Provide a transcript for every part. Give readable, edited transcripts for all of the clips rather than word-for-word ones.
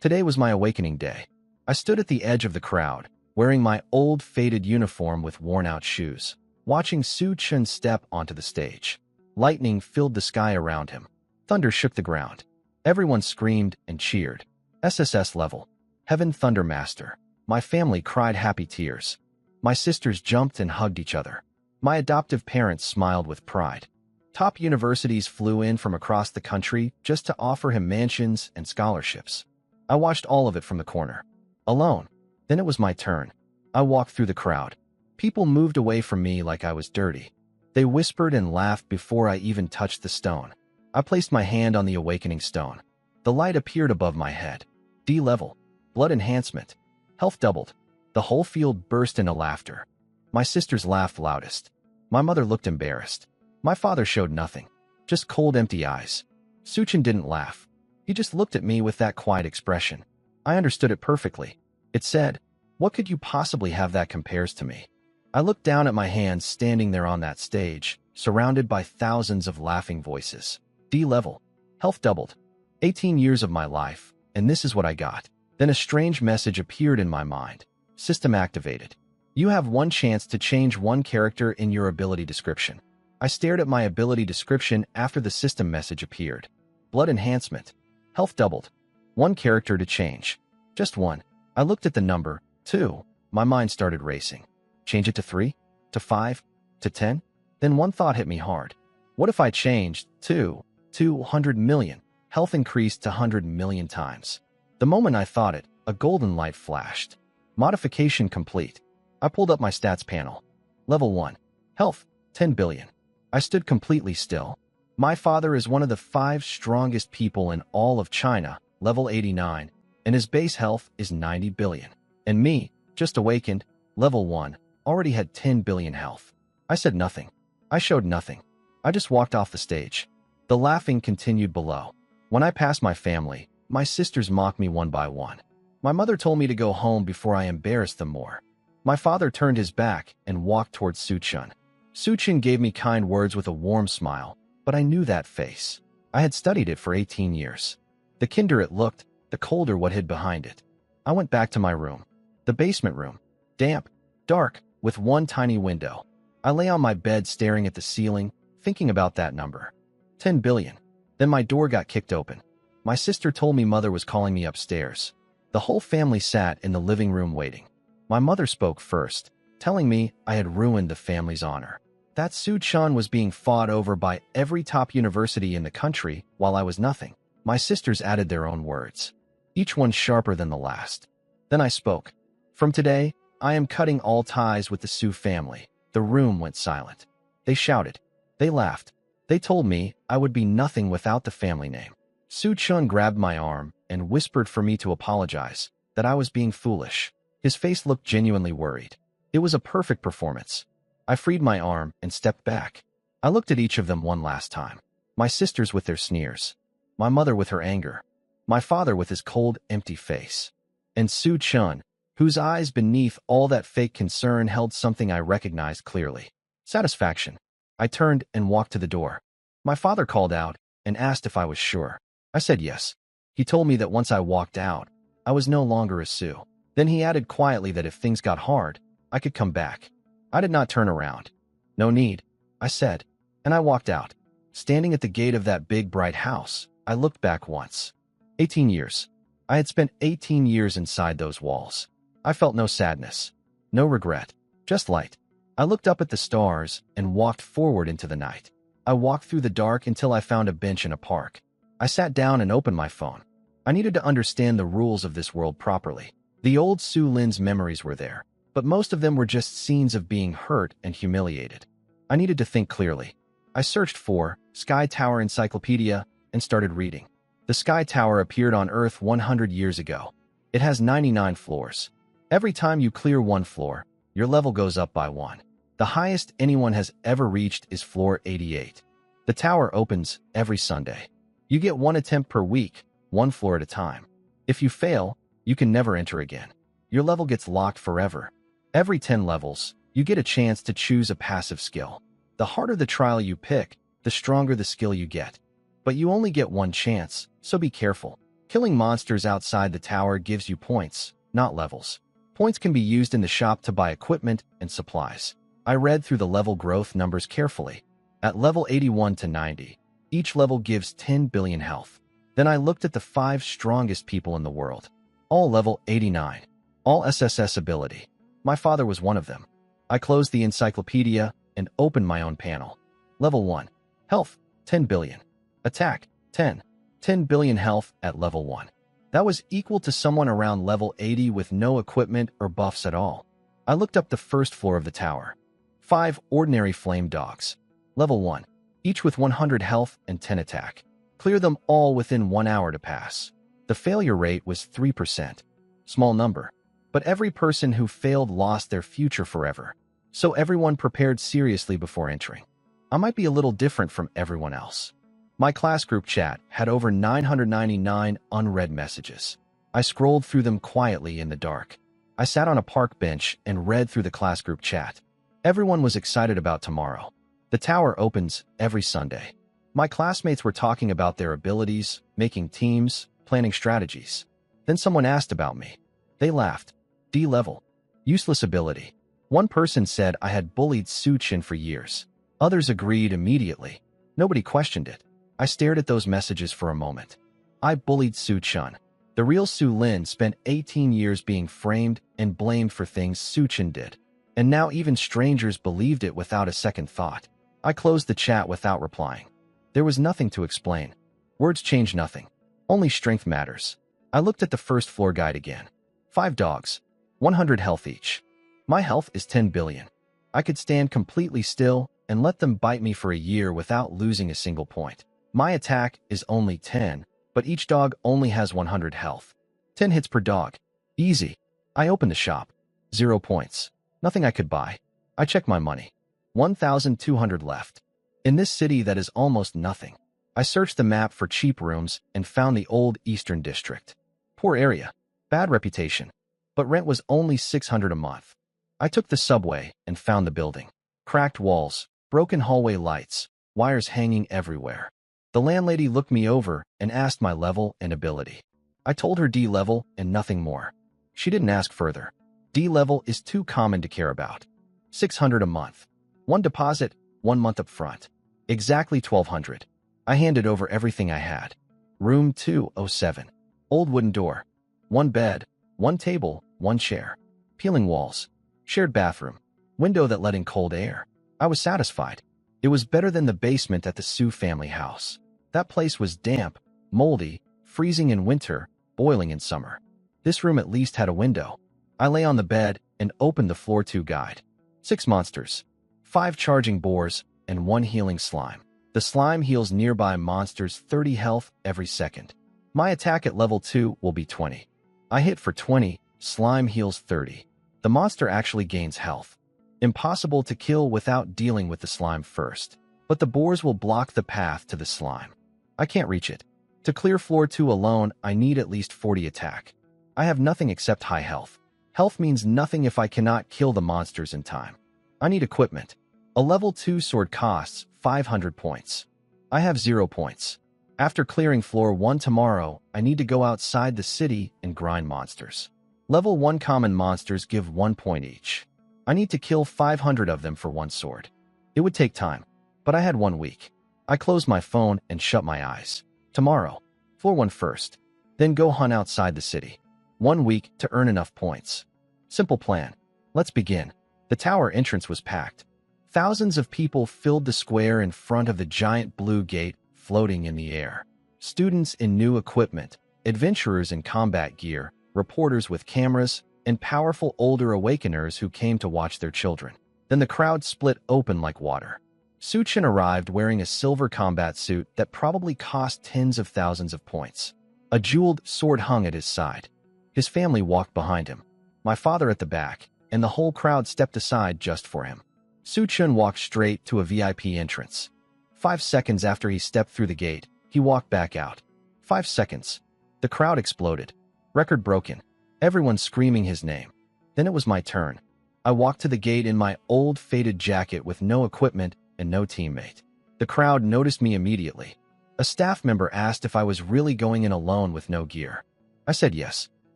Today was my awakening day. I stood at the edge of the crowd, wearing my old faded uniform with worn-out shoes, watching Su Chun step onto the stage. Lightning filled the sky around him. Thunder shook the ground. Everyone screamed and cheered. SSS level. Heaven Thunder Master. My family cried happy tears. My sisters jumped and hugged each other. My adoptive parents smiled with pride. Top universities flew in from across the country just to offer him mansions and scholarships. I watched all of it from the corner, alone. Then it was my turn. I walked through the crowd. People moved away from me like I was dirty. They whispered and laughed before I even touched the stone. I placed my hand on the awakening stone. The light appeared above my head. D level. Blood enhancement. Health doubled. The whole field burst into laughter. My sisters laughed loudest. My mother looked embarrassed. My father showed nothing. Just cold, empty eyes. Suchin didn't laugh. He just looked at me with that quiet expression. I understood it perfectly. It said, "What could you possibly have that compares to me?" I looked down at my hands standing there on that stage, surrounded by thousands of laughing voices. D level. Health doubled. 18 years of my life, and this is what I got. Then a strange message appeared in my mind. System activated. You have one chance to change one character in your ability description. I stared at my ability description after the system message appeared. Blood enhancement. Health doubled. One character to change. Just one. I looked at the number, 2. My mind started racing. Change it to 3? To 5? To 10? Then one thought hit me hard. What if I changed 200 million? Health increased to 100 million times. The moment I thought it, a golden light flashed. Modification complete. I pulled up my stats panel. Level 1. Health, 10 billion. I stood completely still. My father is one of the 5 strongest people in all of China, level 89, and his base health is 90 billion. And me, just awakened, level 1, already had 10 billion health. I said nothing. I showed nothing. I just walked off the stage. The laughing continued below. When I passed my family, my sisters mocked me one by one. My mother told me to go home before I embarrassed them more. My father turned his back and walked towards Suchun. Suchun gave me kind words with a warm smile, but I knew that face. I had studied it for 18 years. The kinder it looked, the colder what hid behind it. I went back to my room. The basement room. Damp, dark, with one tiny window. I lay on my bed staring at the ceiling, thinking about that number. 10 billion. Then my door got kicked open. My sister told me mother was calling me upstairs. The whole family sat in the living room waiting. My mother spoke first, telling me I had ruined the family's honor. That Suchun was being fought over by every top university in the country while I was nothing. My sisters added their own words, each one sharper than the last. Then I spoke. From today, I am cutting all ties with the Su family. The room went silent. They shouted. They laughed. They told me I would be nothing without the family name. Suchun grabbed my arm and whispered for me to apologize, that I was being foolish. His face looked genuinely worried. It was a perfect performance. I freed my arm and stepped back. I looked at each of them one last time. My sisters with their sneers. My mother with her anger. My father with his cold, empty face. And Suchun, whose eyes beneath all that fake concern held something I recognized clearly. Satisfaction. I turned and walked to the door. My father called out and asked if I was sure. I said yes. He told me that once I walked out, I was no longer a Su. Then he added quietly that if things got hard, I could come back. I did not turn around. No need, I said, and I walked out. Standing at the gate of that big bright house, I looked back once. 18 years. I had spent 18 years inside those walls. I felt no sadness, no regret, just light. I looked up at the stars and walked forward into the night. I walked through the dark until I found a bench in a park. I sat down and opened my phone. I needed to understand the rules of this world properly. The old Su Lin's memories were there, but most of them were just scenes of being hurt and humiliated. I needed to think clearly. I searched for Sky Tower Encyclopedia and started reading. The Sky Tower appeared on Earth 100 years ago. It has 99 floors. Every time you clear one floor, your level goes up by 1. The highest anyone has ever reached is floor 88. The tower opens every Sunday. You get 1 attempt per week, 1 floor at a time. If you fail, you can never enter again. Your level gets locked forever. Every 10 levels, you get a chance to choose a passive skill. The harder the trial you pick, the stronger the skill you get. But you only get one chance, so be careful. Killing monsters outside the tower gives you points, not levels. Points can be used in the shop to buy equipment and supplies. I read through the level growth numbers carefully. At level 81 to 90, each level gives 10 billion health. Then I looked at the 5 strongest people in the world. All level 89. All SSS ability. My father was one of them. I closed the encyclopedia and opened my own panel. Level 1. Health, 10 billion. Attack, 10. 10 billion health at level 1. That was equal to someone around level 80 with no equipment or buffs at all. I looked up the first floor of the tower. 5 ordinary flame dogs. Level 1. Each with 100 health and 10 attack. Clear them all within 1 hour to pass. The failure rate was 3%. Small number. But every person who failed lost their future forever. So everyone prepared seriously before entering. I might be a little different from everyone else. My class group chat had over 999 unread messages. I scrolled through them quietly in the dark. I sat on a park bench and read through the class group chat. Everyone was excited about tomorrow. The tower opens every Sunday. My classmates were talking about their abilities, making teams, planning strategies. Then someone asked about me. They laughed. D level. Useless ability. One person said I had bullied Su Chin for years. Others agreed immediately. Nobody questioned it. I stared at those messages for a moment. I bullied Su Chun. The real Su Lin spent 18 years being framed and blamed for things Su Chin did. And now even strangers believed it without a second thought. I closed the chat without replying. There was nothing to explain. Words change nothing. Only strength matters. I looked at the first floor guide again. 5 dogs. 100 health each. My health is 10 billion. I could stand completely still and let them bite me for a year without losing a single point. My attack is only 10, but each dog only has 100 health. 10 hits per dog. Easy. I opened the shop. 0 points. Nothing I could buy. I checked my money. 1,200 left. In this city that is almost nothing. I searched the map for cheap rooms and found the old Eastern District. Poor area. Bad reputation. But rent was only 600 a month. I took the subway and found the building. Cracked walls, broken hallway lights, wires hanging everywhere. The landlady looked me over and asked my level and ability. I told her D level and nothing more. She didn't ask further. D level is too common to care about. 600 a month. 1 deposit, 1 month up front. Exactly 1,200. I handed over everything I had. Room 207. Old wooden door. 1 bed, 1 table, 1 chair. Peeling walls. Shared bathroom. Window that let in cold air. I was satisfied. It was better than the basement at the Su family house. That place was damp, moldy, freezing in winter, boiling in summer. This room at least had a window. I lay on the bed and opened the floor 2 guide. 6 monsters. 5 charging boars and 1 healing slime. The slime heals nearby monsters 30 health every second. My attack at level 2 will be 20. I hit for 20, slime heals 30. The monster actually gains health. Impossible to kill without dealing with the slime first. But the boars will block the path to the slime. I can't reach it. To clear floor 2 alone, I need at least 40 attack. I have nothing except high health. Health means nothing if I cannot kill the monsters in time. I need equipment. A level 2 sword costs 500 points. I have 0 points. After clearing floor 1 tomorrow, I need to go outside the city and grind monsters. Level 1 common monsters give 1 point each. I need to kill 500 of them for 1 sword. It would take time, but I had 1 week. I closed my phone and shut my eyes. Tomorrow, floor 1 first, then go hunt outside the city. 1 week to earn enough points. Simple plan. Let's begin. The tower entrance was packed. Thousands of people filled the square in front of the giant blue gate floating in the air. Students in new equipment, adventurers in combat gear, reporters with cameras, and powerful older awakeners who came to watch their children. Then the crowd split open like water. Su Chin arrived wearing a silver combat suit that probably cost tens of thousands of points. A jeweled sword hung at his side. His family walked behind him. My father at the back, and the whole crowd stepped aside just for him. Su Chin walked straight to a VIP entrance. 5 seconds after he stepped through the gate, he walked back out. 5 seconds. The crowd exploded. Record broken. Everyone screaming his name. Then it was my turn. I walked to the gate in my old faded jacket with no equipment and no teammate. The crowd noticed me immediately. A staff member asked if I was really going in alone with no gear. I said yes.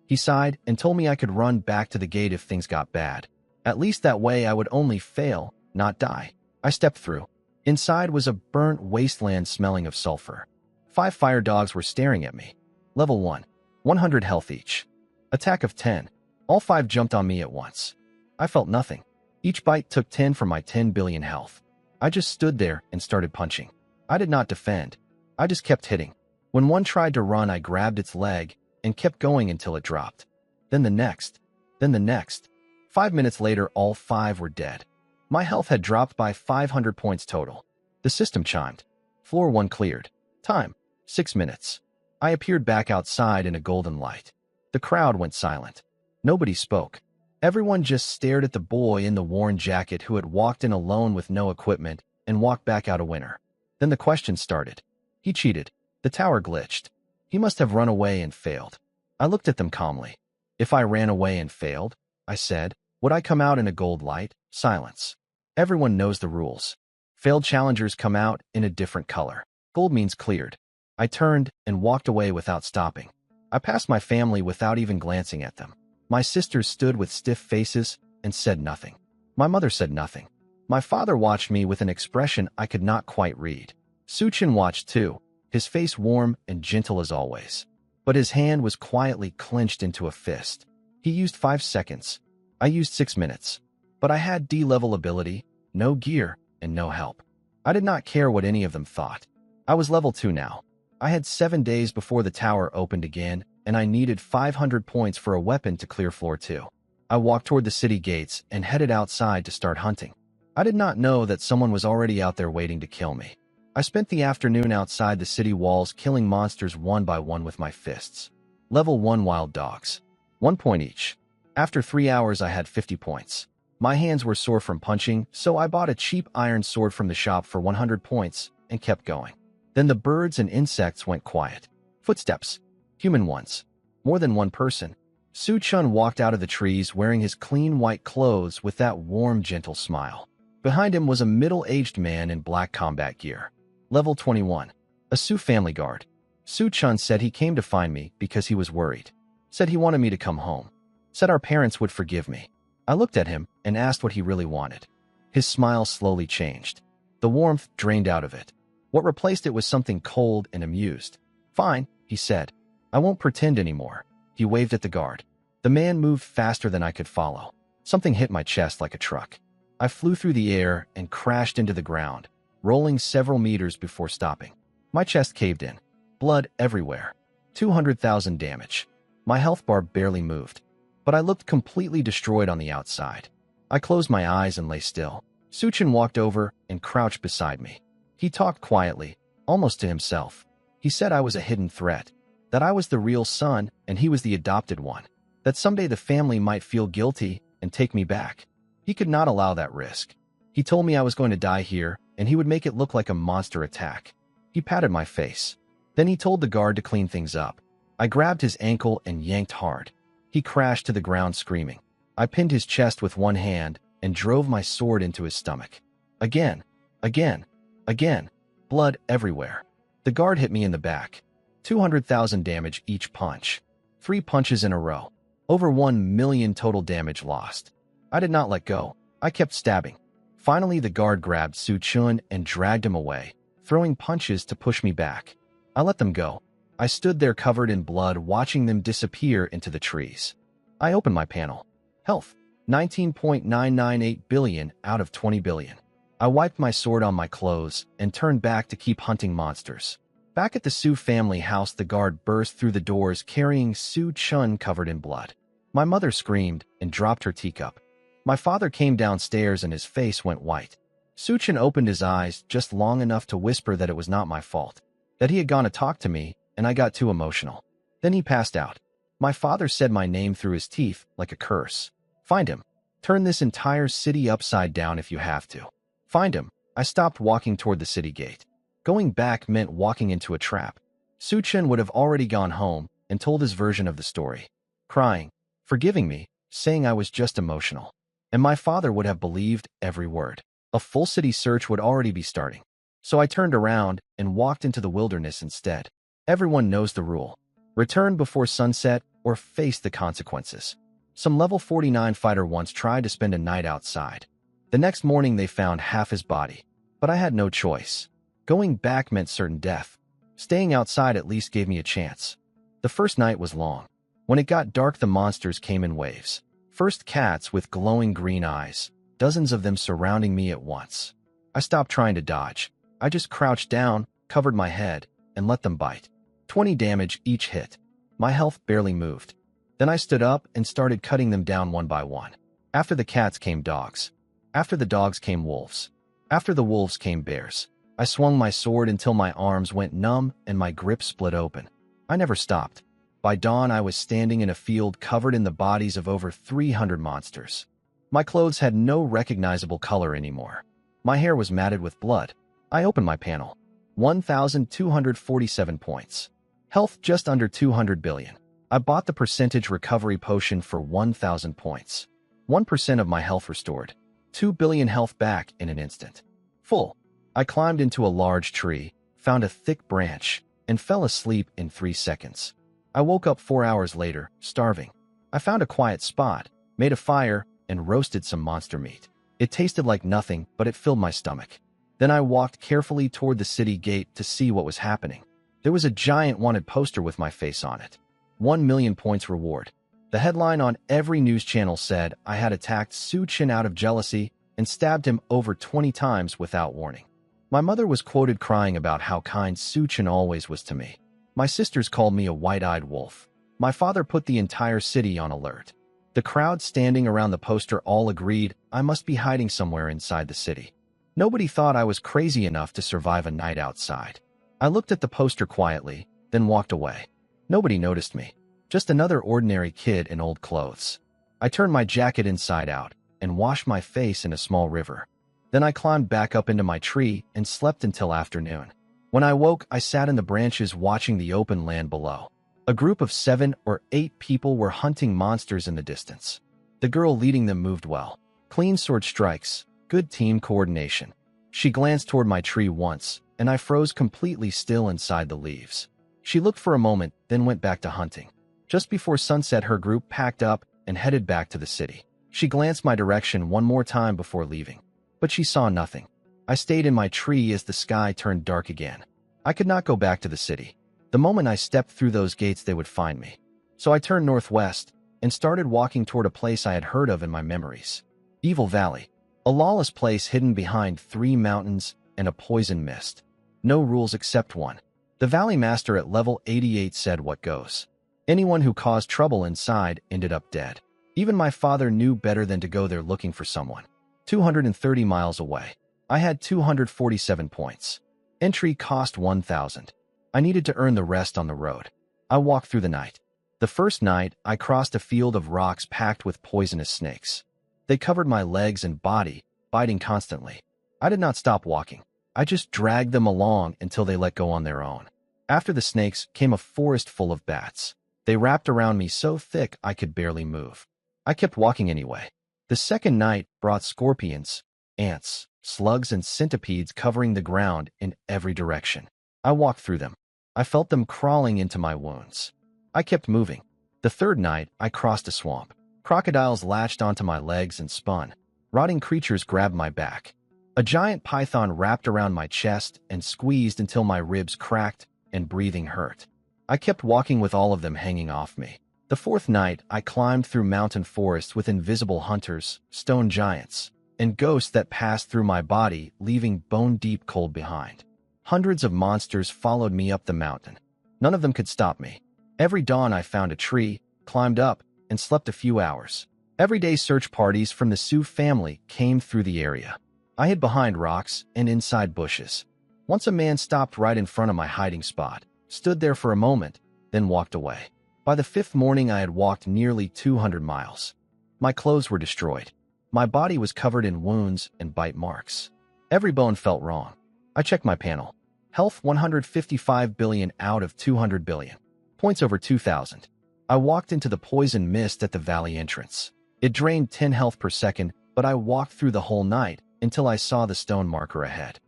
He sighed and told me I could run back to the gate if things got bad. At least that way I would only fail, not die. I stepped through. Inside was a burnt wasteland smelling of sulfur. 5 fire dogs were staring at me. Level 1. 100 health each. Attack of 10. All 5 jumped on me at once. I felt nothing. Each bite took 10 from my 10 billion health. I just stood there and started punching. I did not defend. I just kept hitting. When one tried to run, I grabbed its leg and kept going until it dropped. Then the next. Then the next. 5 minutes later, all 5 were dead. My health had dropped by 500 points total. The system chimed. Floor 1 cleared. Time, 6 minutes. I appeared back outside in a golden light. The crowd went silent. Nobody spoke. Everyone just stared at the boy in the worn jacket who had walked in alone with no equipment and walked back out a winner. Then the questions started. He cheated. The tower glitched. He must have run away and failed. I looked at them calmly. If I ran away and failed, I said, would I come out in a gold light? Silence. Everyone knows the rules. Failed challengers come out in a different color. Gold means cleared. I turned and walked away without stopping. I passed my family without even glancing at them. My sisters stood with stiff faces and said nothing. My mother said nothing. My father watched me with an expression I could not quite read. Suchin watched too, his face warm and gentle as always. But his hand was quietly clenched into a fist. He used 5 seconds. I used 6 minutes. But I had D-level ability, no gear, and no help. I did not care what any of them thought. I was level 2 now. I had 7 days before the tower opened again, and I needed 500 points for a weapon to clear floor 2. I walked toward the city gates and headed outside to start hunting. I did not know that someone was already out there waiting to kill me. I spent the afternoon outside the city walls killing monsters one by one with my fists. Level 1 wild dogs. 1 point each. After 3 hours I had 50 points. My hands were sore from punching, so I bought a cheap iron sword from the shop for 100 points and kept going. Then the birds and insects went quiet. Footsteps. Human ones. More than one person. Su-chun walked out of the trees wearing his clean white clothes with that warm, gentle smile. Behind him was a middle-aged man in black combat gear. Level 21. A Su family guard. Su-chun said he came to find me because he was worried. Said he wanted me to come home. Said our parents would forgive me. I looked at him and asked what he really wanted. His smile slowly changed. The warmth drained out of it. What replaced it was something cold and amused. Fine, he said. I won't pretend anymore. He waved at the guard. The man moved faster than I could follow. Something hit my chest like a truck. I flew through the air and crashed into the ground, rolling several meters before stopping. My chest caved in. Blood everywhere. 200,000 damage. My health bar barely moved. But I looked completely destroyed on the outside. I closed my eyes and lay still. Suchin walked over and crouched beside me. He talked quietly, almost to himself. He said I was a hidden threat, that I was the real son and he was the adopted one, that someday the family might feel guilty and take me back. He could not allow that risk. He told me I was going to die here and he would make it look like a monster attack. He patted my face. Then he told the guard to clean things up. I grabbed his ankle and yanked hard. He crashed to the ground screaming. I pinned his chest with one hand and drove my sword into his stomach. Again, again, again. Blood everywhere. The guard hit me in the back. 200,000 damage each punch. 3 punches in a row. Over 1 million total damage lost. I did not let go. I kept stabbing. Finally, the guard grabbed Su-chun and dragged him away, throwing punches to push me back. I let them go. I stood there covered in blood, watching them disappear into the trees. I opened my panel. Health, 19.998 billion out of 20 billion. I wiped my sword on my clothes and turned back to keep hunting monsters. Back at the Su family house, the guard burst through the doors carrying Su-chun covered in blood. My mother screamed and dropped her teacup. My father came downstairs and his face went white. Su-chun opened his eyes just long enough to whisper that it was not my fault, that he had gone to talk to me, and I got too emotional. Then he passed out. My father said my name through his teeth like a curse. Find him. Turn this entire city upside down if you have to. Find him. I stopped walking toward the city gate. Going back meant walking into a trap. Su-chun would have already gone home and told his version of the story. Crying, forgiving me, saying I was just emotional. And my father would have believed every word. A full city search would already be starting. So I turned around and walked into the wilderness instead. Everyone knows the rule. Return before sunset or face the consequences. Some level 49 fighter once tried to spend a night outside. The next morning they found half his body. But I had no choice. Going back meant certain death. Staying outside at least gave me a chance. The first night was long. When it got dark, the monsters came in waves. First cats with glowing green eyes, dozens of them surrounding me at once. I stopped trying to dodge. I just crouched down, covered my head, and let them bite. 20 damage each hit. My health barely moved. Then I stood up and started cutting them down one by one. After the cats came dogs. After the dogs came wolves. After the wolves came bears. I swung my sword until my arms went numb and my grip split open. I never stopped. By dawn, I was standing in a field covered in the bodies of over 300 monsters. My clothes had no recognizable color anymore. My hair was matted with blood. I opened my panel. 1,247 points. Health just under 200 billion. I bought the percentage recovery potion for 1,000 points. 1% of my health restored. 2 billion health back in an instant. Full. I climbed into a large tree, found a thick branch, and fell asleep in 3 seconds. I woke up 4 hours later, starving. I found a quiet spot, made a fire, and roasted some monster meat. It tasted like nothing, but it filled my stomach. Then I walked carefully toward the city gate to see what was happening. There was a giant wanted poster with my face on it. 1 million points reward. The headline on every news channel said I had attacked Su Chen out of jealousy and stabbed him over 20 times without warning. My mother was quoted crying about how kind Su Chen always was to me. My sisters called me a white-eyed wolf. My father put the entire city on alert. The crowd standing around the poster all agreed I must be hiding somewhere inside the city. Nobody thought I was crazy enough to survive a night outside. I looked at the poster quietly, then walked away. Nobody noticed me. Just another ordinary kid in old clothes. I turned my jacket inside out and washed my face in a small river. Then I climbed back up into my tree and slept until afternoon. When I woke, I sat in the branches watching the open land below. A group of 7 or 8 people were hunting monsters in the distance. The girl leading them moved well. Clean sword strikes, good team coordination. She glanced toward my tree once, and I froze completely still inside the leaves. She looked for a moment, then went back to hunting. Just before sunset, her group packed up and headed back to the city. She glanced my direction one more time before leaving, but she saw nothing. I stayed in my tree as the sky turned dark again. I could not go back to the city. The moment I stepped through those gates, they would find me. So I turned northwest and started walking toward a place I had heard of in my memories. Evil Valley. A lawless place hidden behind 3 mountains and a poison mist. No rules except one. The Valley Master at level 88 said what goes. Anyone who caused trouble inside ended up dead. Even my father knew better than to go there looking for someone. 230 miles away. I had 247 points. Entry cost 1,000. I needed to earn the rest on the road. I walked through the night. The first night, I crossed a field of rocks packed with poisonous snakes. They covered my legs and body, biting constantly. I did not stop walking. I just dragged them along until they let go on their own. After the snakes came a forest full of bats. They wrapped around me so thick I could barely move. I kept walking anyway. The second night brought scorpions, ants, slugs, and centipedes covering the ground in every direction. I walked through them. I felt them crawling into my wounds. I kept moving. The third night, I crossed a swamp. Crocodiles latched onto my legs and spun. Rotting creatures grabbed my back. A giant python wrapped around my chest and squeezed until my ribs cracked and breathing hurt. I kept walking with all of them hanging off me. The fourth night, I climbed through mountain forests with invisible hunters, stone giants, and ghosts that passed through my body, leaving bone-deep cold behind. Hundreds of monsters followed me up the mountain. None of them could stop me. Every dawn I found a tree, climbed up, and slept a few hours. Everyday search parties from the Sioux family came through the area. I hid behind rocks and inside bushes. Once a man stopped right in front of my hiding spot, stood there for a moment, then walked away. By the 5th morning, I had walked nearly 200 miles. My clothes were destroyed. My body was covered in wounds and bite marks. Every bone felt wrong. I checked my panel. Health 155 billion out of 200 billion. Points over 2,000. I walked into the poison mist at the valley entrance. It drained 10 health per second, but I walked through the whole night until I saw the stone marker ahead.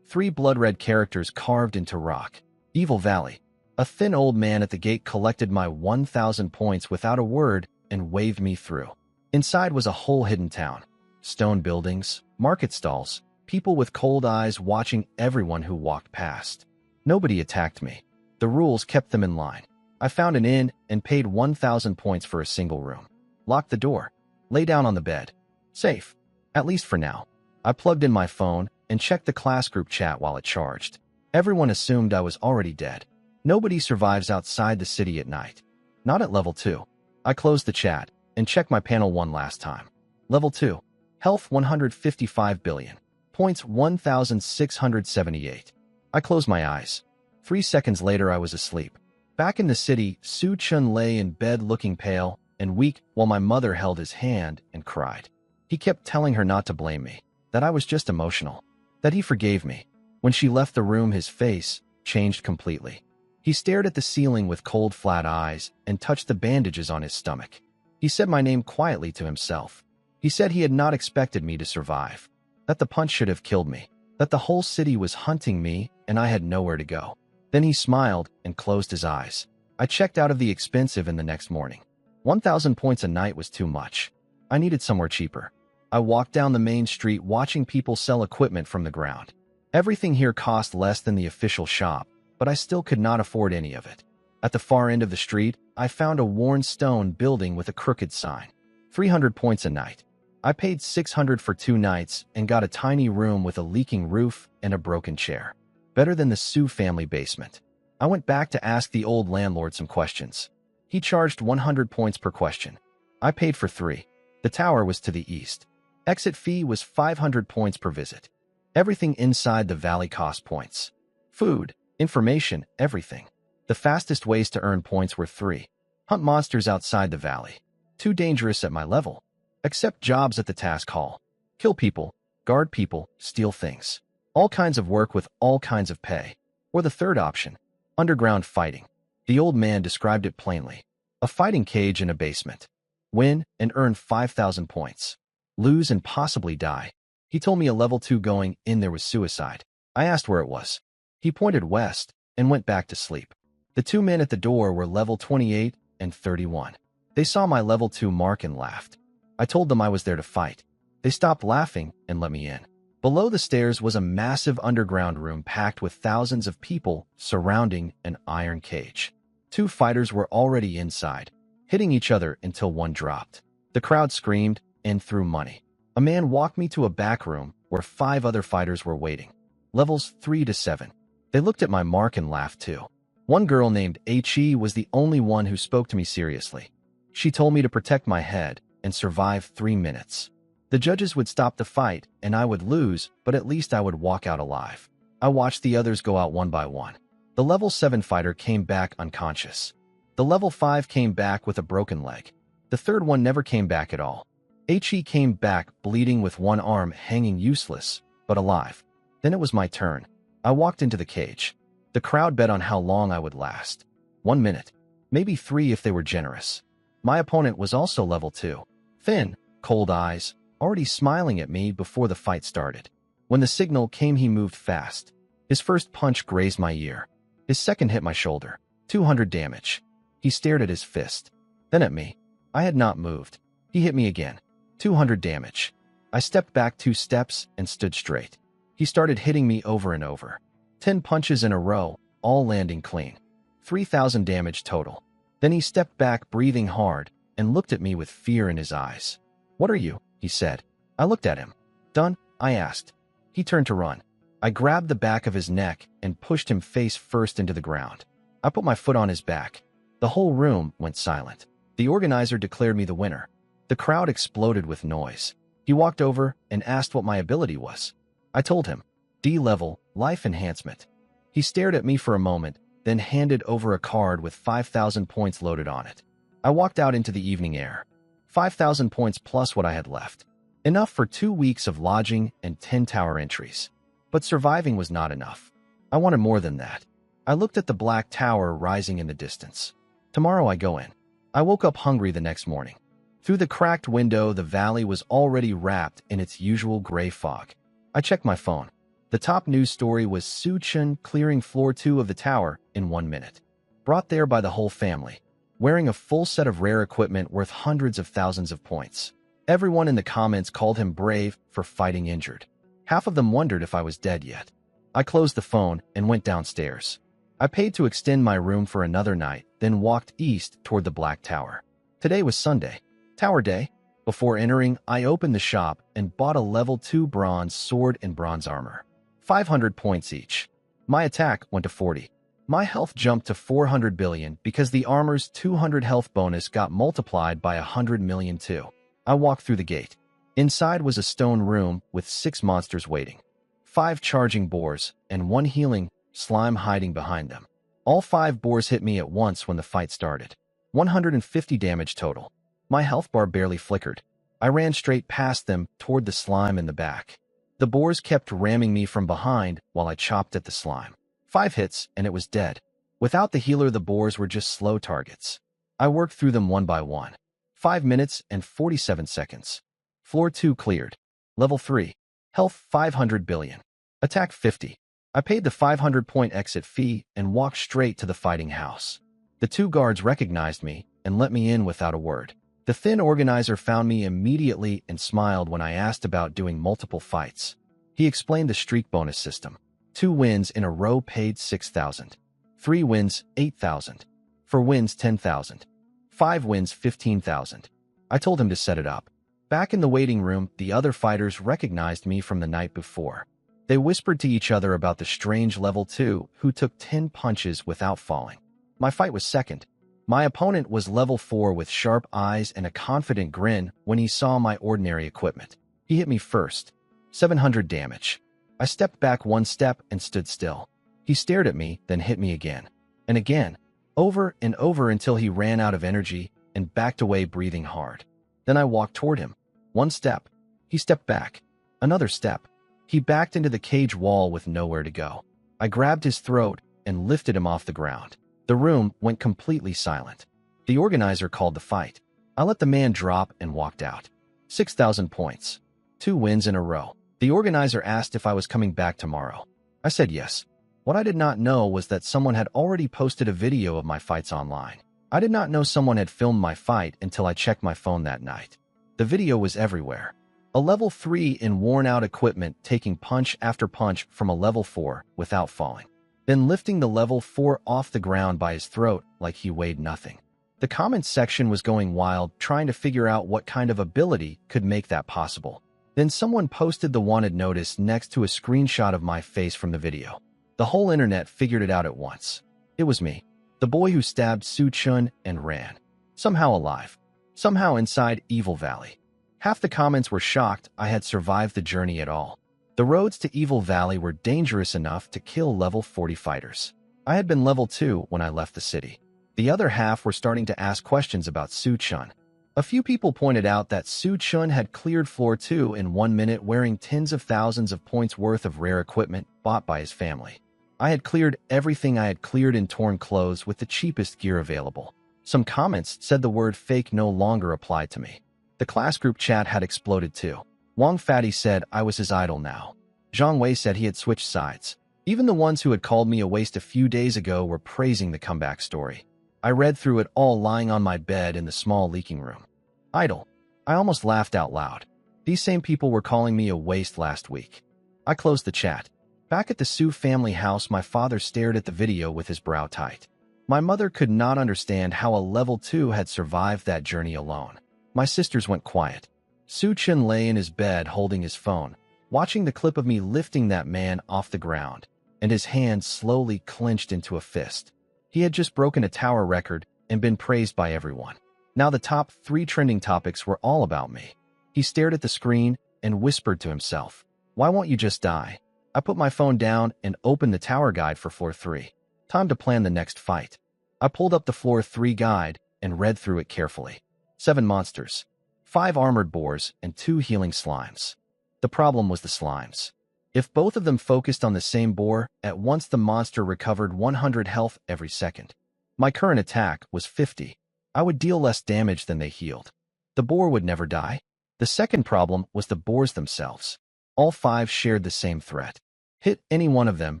3 blood-red characters carved into rock. Evil Valley. A thin old man at the gate collected my 1,000 points without a word and waved me through. Inside was a whole hidden town. Stone buildings, market stalls, people with cold eyes watching everyone who walked past. Nobody attacked me. The rules kept them in line. I found an inn and paid 1,000 points for a single room. Locked the door. Lay down on the bed. Safe. At least for now. I plugged in my phone and checked the class group chat while it charged. Everyone assumed I was already dead. Nobody survives outside the city at night. Not at level 2. I closed the chat and checked my panel one last time. Level 2. Health 155 billion. Points 1,678. I closed my eyes. 3 seconds later I was asleep. Back in the city, Su Chun lay in bed looking pale and weak while my mother held his hand and cried. He kept telling her not to blame me, that I was just emotional, that he forgave me. When she left the room, his face changed completely. He stared at the ceiling with cold, flat eyes and touched the bandages on his stomach. He said my name quietly to himself. He said he had not expected me to survive, that the punch should have killed me, that the whole city was hunting me and I had nowhere to go. Then he smiled and closed his eyes. I checked out of the expensive in the next morning. 1,000 points a night was too much. I needed somewhere cheaper. I walked down the main street watching people sell equipment from the ground. Everything here cost less than the official shop, but I still could not afford any of it. At the far end of the street, I found a worn stone building with a crooked sign. 300 points a night. I paid 600 for 2 nights and got a tiny room with a leaking roof and a broken chair. Better than the Su family basement. I went back to ask the old landlord some questions. He charged 100 points per question. I paid for 3. The tower was to the east. Exit fee was 500 points per visit. Everything inside the valley cost points. Food, information, everything. The fastest ways to earn points were 3. Hunt monsters outside the valley. Too dangerous at my level. Accept jobs at the task hall. Kill people, guard people, steal things. All kinds of work with all kinds of pay. Or the third option, underground fighting. The old man described it plainly. A fighting cage in a basement. Win and earn 5,000 points. Lose and possibly die. He told me a level 2 going in there was suicide. I asked where it was. He pointed west and went back to sleep. The 2 men at the door were level 28 and 31. They saw my level 2 mark and laughed. I told them I was there to fight. They stopped laughing and let me in. Below the stairs was a massive underground room packed with thousands of people surrounding an iron cage. 2 fighters were already inside, hitting each other until one dropped. The crowd screamed and threw money. A man walked me to a back room where 5 other fighters were waiting. Levels 3 to 7. They looked at my mark and laughed too. One girl named H.E. was the only one who spoke to me seriously. She told me to protect my head and survive 3 minutes. The judges would stop the fight and I would lose, but at least I would walk out alive. I watched the others go out one by one. The level 7 fighter came back unconscious. The level 5 came back with a broken leg. The third one never came back at all. H.E. came back bleeding with one arm hanging useless, but alive. Then it was my turn. I walked into the cage. The crowd bet on how long I would last. 1 minute. Maybe 3 if they were generous. My opponent was also level 2. Thin, cold eyes, already smiling at me before the fight started. When the signal came, he moved fast. His first punch grazed my ear. His second hit my shoulder. 200 damage. He stared at his fist. Then at me. I had not moved. He hit me again. 200 damage. I stepped back 2 steps and stood straight. He started hitting me over and over. 10 punches in a row, all landing clean. 3,000 damage total. Then he stepped back, breathing hard, and looked at me with fear in his eyes. "What are you?" he said. I looked at him. "Done?" I asked. He turned to run. I grabbed the back of his neck and pushed him face first into the ground. I put my foot on his back. The whole room went silent. The organizer declared me the winner. The crowd exploded with noise. He walked over and asked what my ability was. I told him, D level, life enhancement. He stared at me for a moment, then handed over a card with 5,000 points loaded on it. I walked out into the evening air. 5,000 points plus what I had left. Enough for 2 weeks of lodging and 10 tower entries. But surviving was not enough. I wanted more than that. I looked at the black tower rising in the distance. Tomorrow I go in. I woke up hungry the next morning. Through the cracked window, the valley was already wrapped in its usual gray fog. I checked my phone. The top news story was Su Chun clearing floor 2 of the tower in 1 minute. Brought there by the whole family, wearing a full set of rare equipment worth hundreds of thousands of points. Everyone in the comments called him brave for fighting injured. Half of them wondered if I was dead yet. I closed the phone and went downstairs. I paid to extend my room for another night, then walked east toward the Black Tower. Today was Sunday, Tower Day. Before entering, I opened the shop and bought a level 2 bronze sword and bronze armor. 500 points each. My attack went to 40. My health jumped to 400 billion because the armor's 200 health bonus got multiplied by 100 million too. I walked through the gate. Inside was a stone room with 6 monsters waiting. 5 charging boars and 1 healing slime hiding behind them. All 5 boars hit me at once when the fight started. 150 damage total. My health bar barely flickered. I ran straight past them toward the slime in the back. The boars kept ramming me from behind while I chopped at the slime. 5 hits and it was dead. Without the healer, the boars were just slow targets. I worked through them one by one. 5 minutes and 47 seconds. Floor 2 cleared. Level 3. Health 500 billion. Attack 50. I paid the 500-point exit fee and walked straight to the fighting house. The 2 guards recognized me and let me in without a word. The thin organizer found me immediately and smiled when I asked about doing multiple fights. He explained the streak bonus system. 2 wins in a row paid 6,000. 3 wins, 8,000. 4 wins, 10,000. 5 wins, 15,000. I told him to set it up. Back in the waiting room, the other fighters recognized me from the night before. They whispered to each other about the strange level 2 who took 10 punches without falling. My fight was second. My opponent was level 4 with sharp eyes and a confident grin when he saw my ordinary equipment. He hit me first. 700 damage. I stepped back 1 step and stood still. He stared at me, then hit me again. And again. Over and over until he ran out of energy and backed away breathing hard. Then I walked toward him. 1 step. He stepped back. Another step. He backed into the cage wall with nowhere to go. I grabbed his throat and lifted him off the ground. The room went completely silent. The organizer called the fight. I let the man drop and walked out. 6,000 points. 2 wins in a row. The organizer asked if I was coming back tomorrow. I said yes. What I did not know was that someone had already posted a video of my fights online. I did not know someone had filmed my fight until I checked my phone that night. The video was everywhere. A level 3 in worn-out equipment taking punch after punch from a level 4 without falling. Then lifting the level 4 off the ground by his throat like he weighed nothing. The comments section was going wild, trying to figure out what kind of ability could make that possible. Then someone posted the wanted notice next to a screenshot of my face from the video. The whole internet figured it out at once. It was me, the boy who stabbed Su Chun and ran. Somehow alive. Somehow inside Evil Valley. Half the comments were shocked I had survived the journey at all. The roads to Evil Valley were dangerous enough to kill level 40 fighters. I had been level 2 when I left the city. The other half were starting to ask questions about Su Chun. A few people pointed out that Su Chun had cleared floor 2 in 1 minute wearing tens of thousands of points worth of rare equipment bought by his family. I had cleared everything I had cleared in torn clothes with the cheapest gear available. Some comments said the word fake no longer applied to me. The class group chat had exploded too. Wang Fatty said I was his idol now. Zhang Wei said he had switched sides. Even the ones who had called me a waste a few days ago were praising the comeback story. I read through it all lying on my bed in the small leaking room. Idol. I almost laughed out loud. These same people were calling me a waste last week. I closed the chat. Back at the Su family house, my father stared at the video with his brow tight. My mother could not understand how a level 2 had survived that journey alone. My sisters went quiet. Su Chun lay in his bed holding his phone, watching the clip of me lifting that man off the ground, and his hand slowly clenched into a fist. He had just broken a tower record and been praised by everyone. Now the top 3 trending topics were all about me. He stared at the screen and whispered to himself, "Why won't you just die?" I put my phone down and opened the tower guide for floor 3. Time to plan the next fight. I pulled up the floor 3 guide and read through it carefully. 7 monsters, 5 armored boars, and 2 healing slimes. The problem was the slimes. If both of them focused on the same boar, at once the monster recovered 100 health every second. My current attack was 50. I would deal less damage than they healed. The boar would never die. The second problem was the boars themselves. All 5 shared the same threat. Hit any one of them,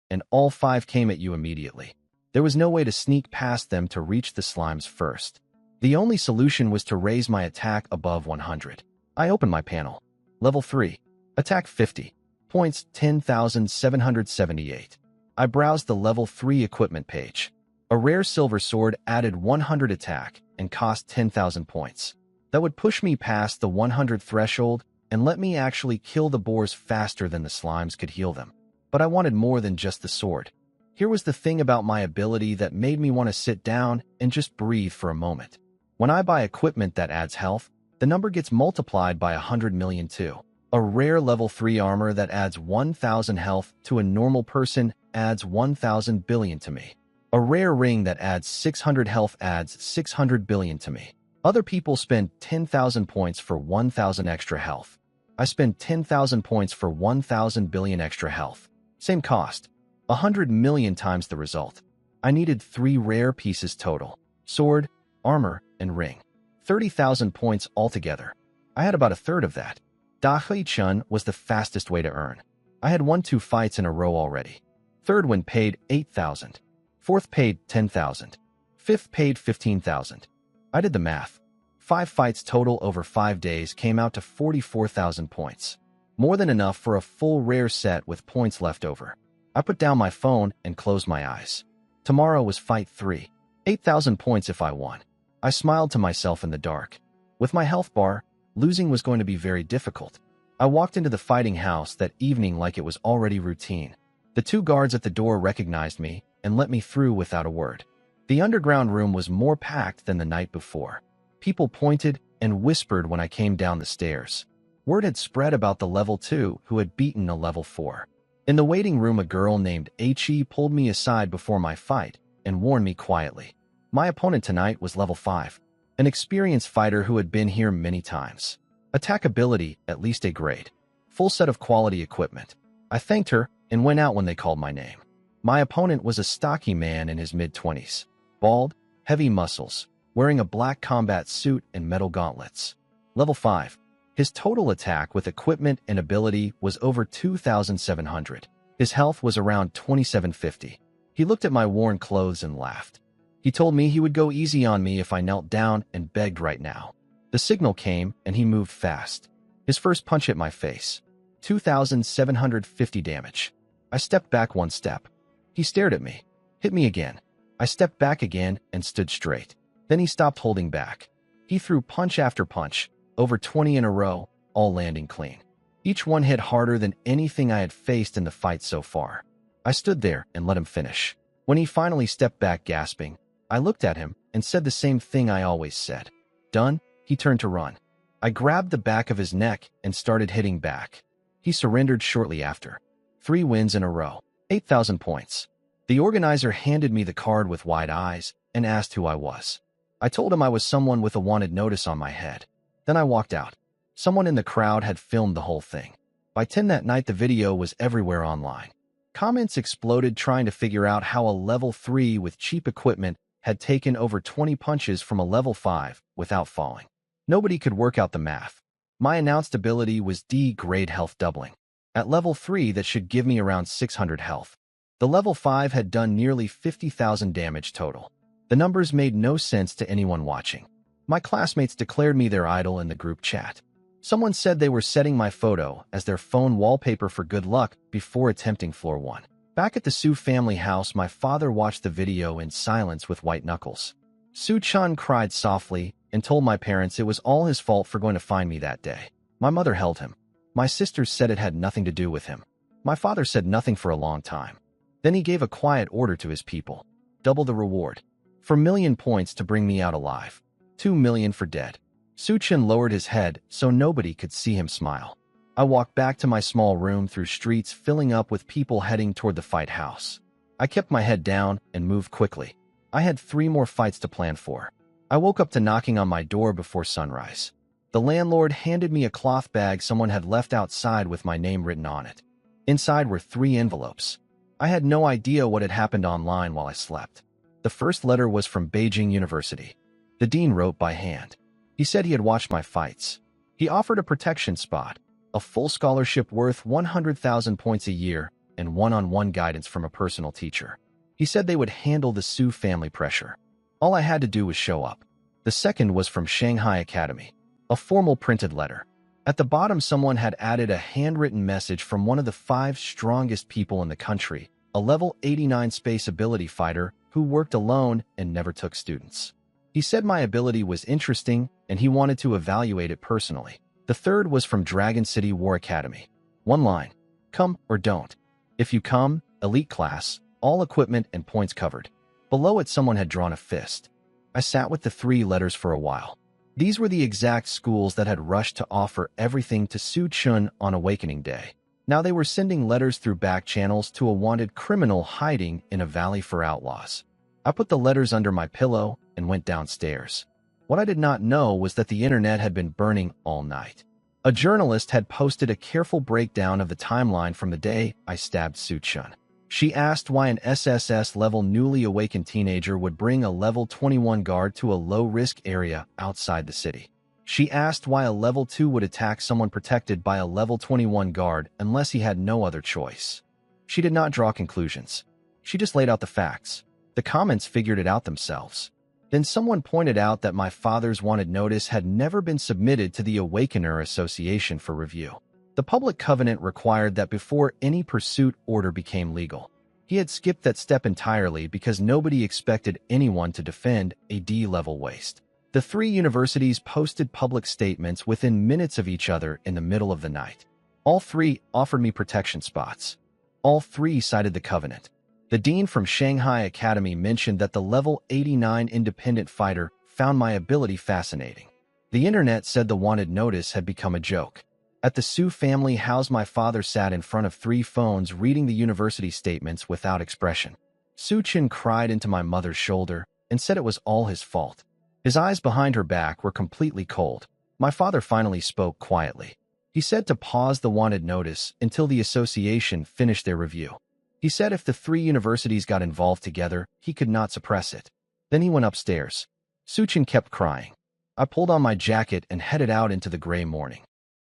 and all 5 came at you immediately. There was no way to sneak past them to reach the slimes first. The only solution was to raise my attack above 100. I opened my panel. Level 3. Attack 50. Points 10,778. I browsed the level 3 equipment page. A rare silver sword added 100 attack and cost 10,000 points. That would push me past the 100 threshold and let me actually kill the boars faster than the slimes could heal them. But I wanted more than just the sword. Here was the thing about my ability that made me want to sit down and just breathe for a moment. When I buy equipment that adds health, the number gets multiplied by 100 million too. A rare level 3 armor that adds 1,000 health to a normal person adds 1,000 billion to me. A rare ring that adds 600 health adds 600 billion to me. Other people spend 10,000 points for 1,000 extra health. I spend 10,000 points for 1,000 billion extra health. Same cost. 100 million times the result. I needed 3 rare pieces total. Sword, armor, and ring. 30,000 points altogether. I had about a third of that. Dahui-chun was the fastest way to earn. I had won 2 fights in a row already. Third one paid 8,000. Fourth paid 10,000. Fifth paid 15,000. I did the math. 5 fights total over 5 days came out to 44,000 points. More than enough for a full rare set with points left over. I put down my phone and closed my eyes. Tomorrow was fight 3. 8,000 points if I won. I smiled to myself in the dark. With my health bar, losing was going to be very difficult. I walked into the fighting house that evening like it was already routine. The 2 guards at the door recognized me and let me through without a word. The underground room was more packed than the night before. People pointed and whispered when I came down the stairs. Word had spread about the level 2 who had beaten a level 4. In the waiting room, a girl named H.E. pulled me aside before my fight and warned me quietly. My opponent tonight was level 5, an experienced fighter who had been here many times. Attack ability, at least A grade. Full set of quality equipment. I thanked her and went out when they called my name. My opponent was a stocky man in his mid-20s. Bald, heavy muscles, wearing a black combat suit and metal gauntlets. Level 5. His total attack with equipment and ability was over 2,700. His health was around 2,750. He looked at my worn clothes and laughed. He told me he would go easy on me if I knelt down and begged right now. The signal came and he moved fast. His first punch hit my face. 2,750 damage. I stepped back 1 step. He stared at me. Hit me again. I stepped back again and stood straight. Then he stopped holding back. He threw punch after punch, over 20 in a row, all landing clean. Each one hit harder than anything I had faced in the fight so far. I stood there and let him finish. When he finally stepped back gasping, I looked at him and said the same thing I always said. Done? He turned to run. I grabbed the back of his neck and started hitting back. He surrendered shortly after. 3 wins in a row. 8,000 points. The organizer handed me the card with wide eyes and asked who I was. I told him I was someone with a wanted notice on my head. Then I walked out. Someone in the crowd had filmed the whole thing. By 10 that night, the video was everywhere online. Comments exploded trying to figure out how a level 3 with cheap equipment had taken over 20 punches from a level 5 without falling. Nobody could work out the math. My announced ability was D-grade health doubling. At level 3, that should give me around 600 health. The level 5 had done nearly 50,000 damage total. The numbers made no sense to anyone watching. My classmates declared me their idol in the group chat. Someone said they were setting my photo as their phone wallpaper for good luck before attempting floor 1. Back at the Su family house, my father watched the video in silence with white knuckles. Su-chan cried softly and told my parents it was all his fault for going to find me that day. My mother held him. My sisters said it had nothing to do with him. My father said nothing for a long time. Then he gave a quiet order to his people. Double the reward. For million points to bring me out alive. 2 million for dead. Su-chan lowered his head so nobody could see him smile. I walked back to my small room through streets filling up with people heading toward the fight house. I kept my head down and moved quickly. I had 3 more fights to plan for. I woke up to knocking on my door before sunrise. The landlord handed me a cloth bag someone had left outside with my name written on it. Inside were 3 envelopes. I had no idea what had happened online while I slept. The first letter was from Beijing University. The dean wrote by hand. He said he had watched my fights. He offered a protection spot, a full scholarship worth 100,000 points a year, and one-on-one guidance from a personal teacher. He said they would handle the Su family pressure. All I had to do was show up. The second was from Shanghai Academy, a formal printed letter. At the bottom, someone had added a handwritten message from one of the 5 strongest people in the country, a level 89 space ability fighter who worked alone and never took students. He said my ability was interesting and he wanted to evaluate it personally. The third was from Dragon City War Academy. One line: come or don't. If you come, elite class, all equipment and points covered. Below it, someone had drawn a fist. I sat with the 3 letters for a while. These were the exact schools that had rushed to offer everything to Su Chun on Awakening Day. Now they were sending letters through back channels to a wanted criminal hiding in a valley for outlaws. I put the letters under my pillow and went downstairs. What I did not know was that the internet had been burning all night. A journalist had posted a careful breakdown of the timeline from the day I stabbed Su Chun. She asked why an SSS-level newly awakened teenager would bring a level 21 guard to a low-risk area outside the city. She asked why a level 2 would attack someone protected by a level 21 guard unless he had no other choice. She did not draw conclusions. She just laid out the facts. The comments figured it out themselves. Then someone pointed out that my father's wanted notice had never been submitted to the Awakener Association for review. The public covenant required that before any pursuit order became legal. He had skipped that step entirely because nobody expected anyone to defend a D-level waste. The 3 universities posted public statements within minutes of each other in the middle of the night. All 3 offered me protection spots. All 3 cited the covenant. The dean from Shanghai Academy mentioned that the level 89 independent fighter found my ability fascinating. The internet said the wanted notice had become a joke. At the Su family house, my father sat in front of 3 phones reading the university statements without expression. Su Chun cried into my mother's shoulder and said it was all his fault. His eyes behind her back were completely cold. My father finally spoke quietly. He said to pause the wanted notice until the association finished their review. He said if the 3 universities got involved together, he could not suppress it. Then he went upstairs. Su Chun kept crying. I pulled on my jacket and headed out into the gray morning.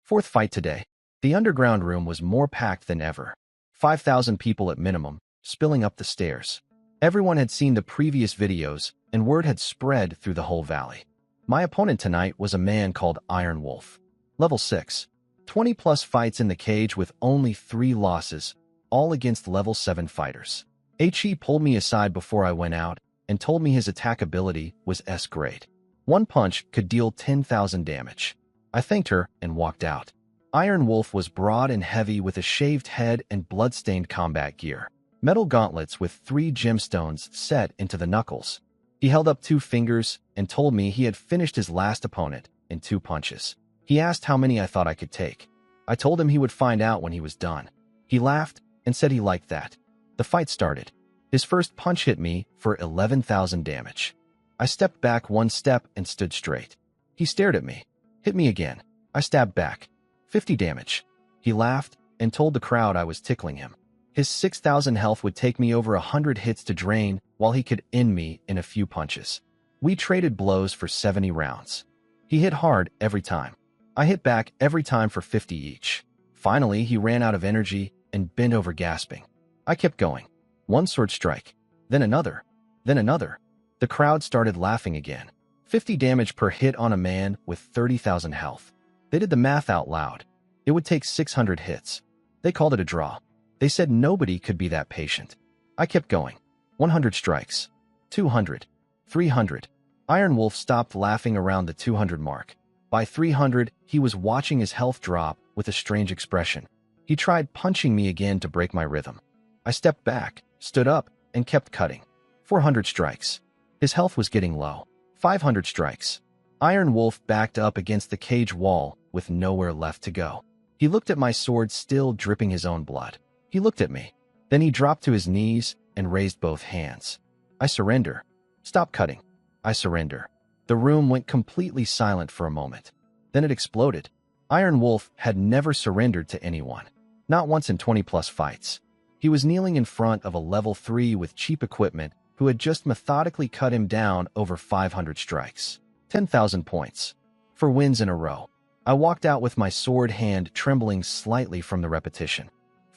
4th fight today. The underground room was more packed than ever. 5,000 people at minimum, spilling up the stairs. Everyone had seen the previous videos, and word had spread through the whole valley. My opponent tonight was a man called Iron Wolf. Level 6. 20-plus fights in the cage with only 3 losses, all against level 7 fighters. He pulled me aside before I went out and told me his attack ability was S grade. One punch could deal 10,000 damage. I thanked her and walked out. Iron Wolf was broad and heavy with a shaved head and blood-stained combat gear. Metal gauntlets with 3 gemstones set into the knuckles. He held up 2 fingers and told me he had finished his last opponent in 2 punches. He asked how many I thought I could take. I told him he would find out when he was done. He laughed and said he liked that. The fight started. His first punch hit me for 11,000 damage. I stepped back 1 step and stood straight. He stared at me. Hit me again. I stabbed back. 50 damage. He laughed and told the crowd I was tickling him. His 6,000 health would take me over 100 hits to drain, while he could end me in a few punches. We traded blows for 70 rounds. He hit hard every time. I hit back every time for 50 each. Finally, he ran out of energy and bent over gasping. I kept going. 1 sword strike. Then another. Then another. The crowd started laughing again. 50 damage per hit on a man with 30,000 health. They did the math out loud. It would take 600 hits. They called it a draw. They said nobody could be that patient. I kept going. 100 strikes. 200. 300. Iron Wolf stopped laughing around the 200 mark. By 300, he was watching his health drop with a strange expression. He tried punching me again to break my rhythm. I stepped back, stood up, and kept cutting. 400 strikes. His health was getting low. 500 strikes. Iron Wolf backed up against the cage wall with nowhere left to go. He looked at my sword still dripping his own blood. He looked at me. Then he dropped to his knees and raised both hands. I surrender. Stop cutting. I surrender. The room went completely silent for a moment. Then it exploded. Iron Wolf had never surrendered to anyone. Not once in 20-plus fights. He was kneeling in front of a level 3 with cheap equipment who had just methodically cut him down over 500 strikes. 10,000 points. 4 wins in a row. I walked out with my sword hand trembling slightly from the repetition.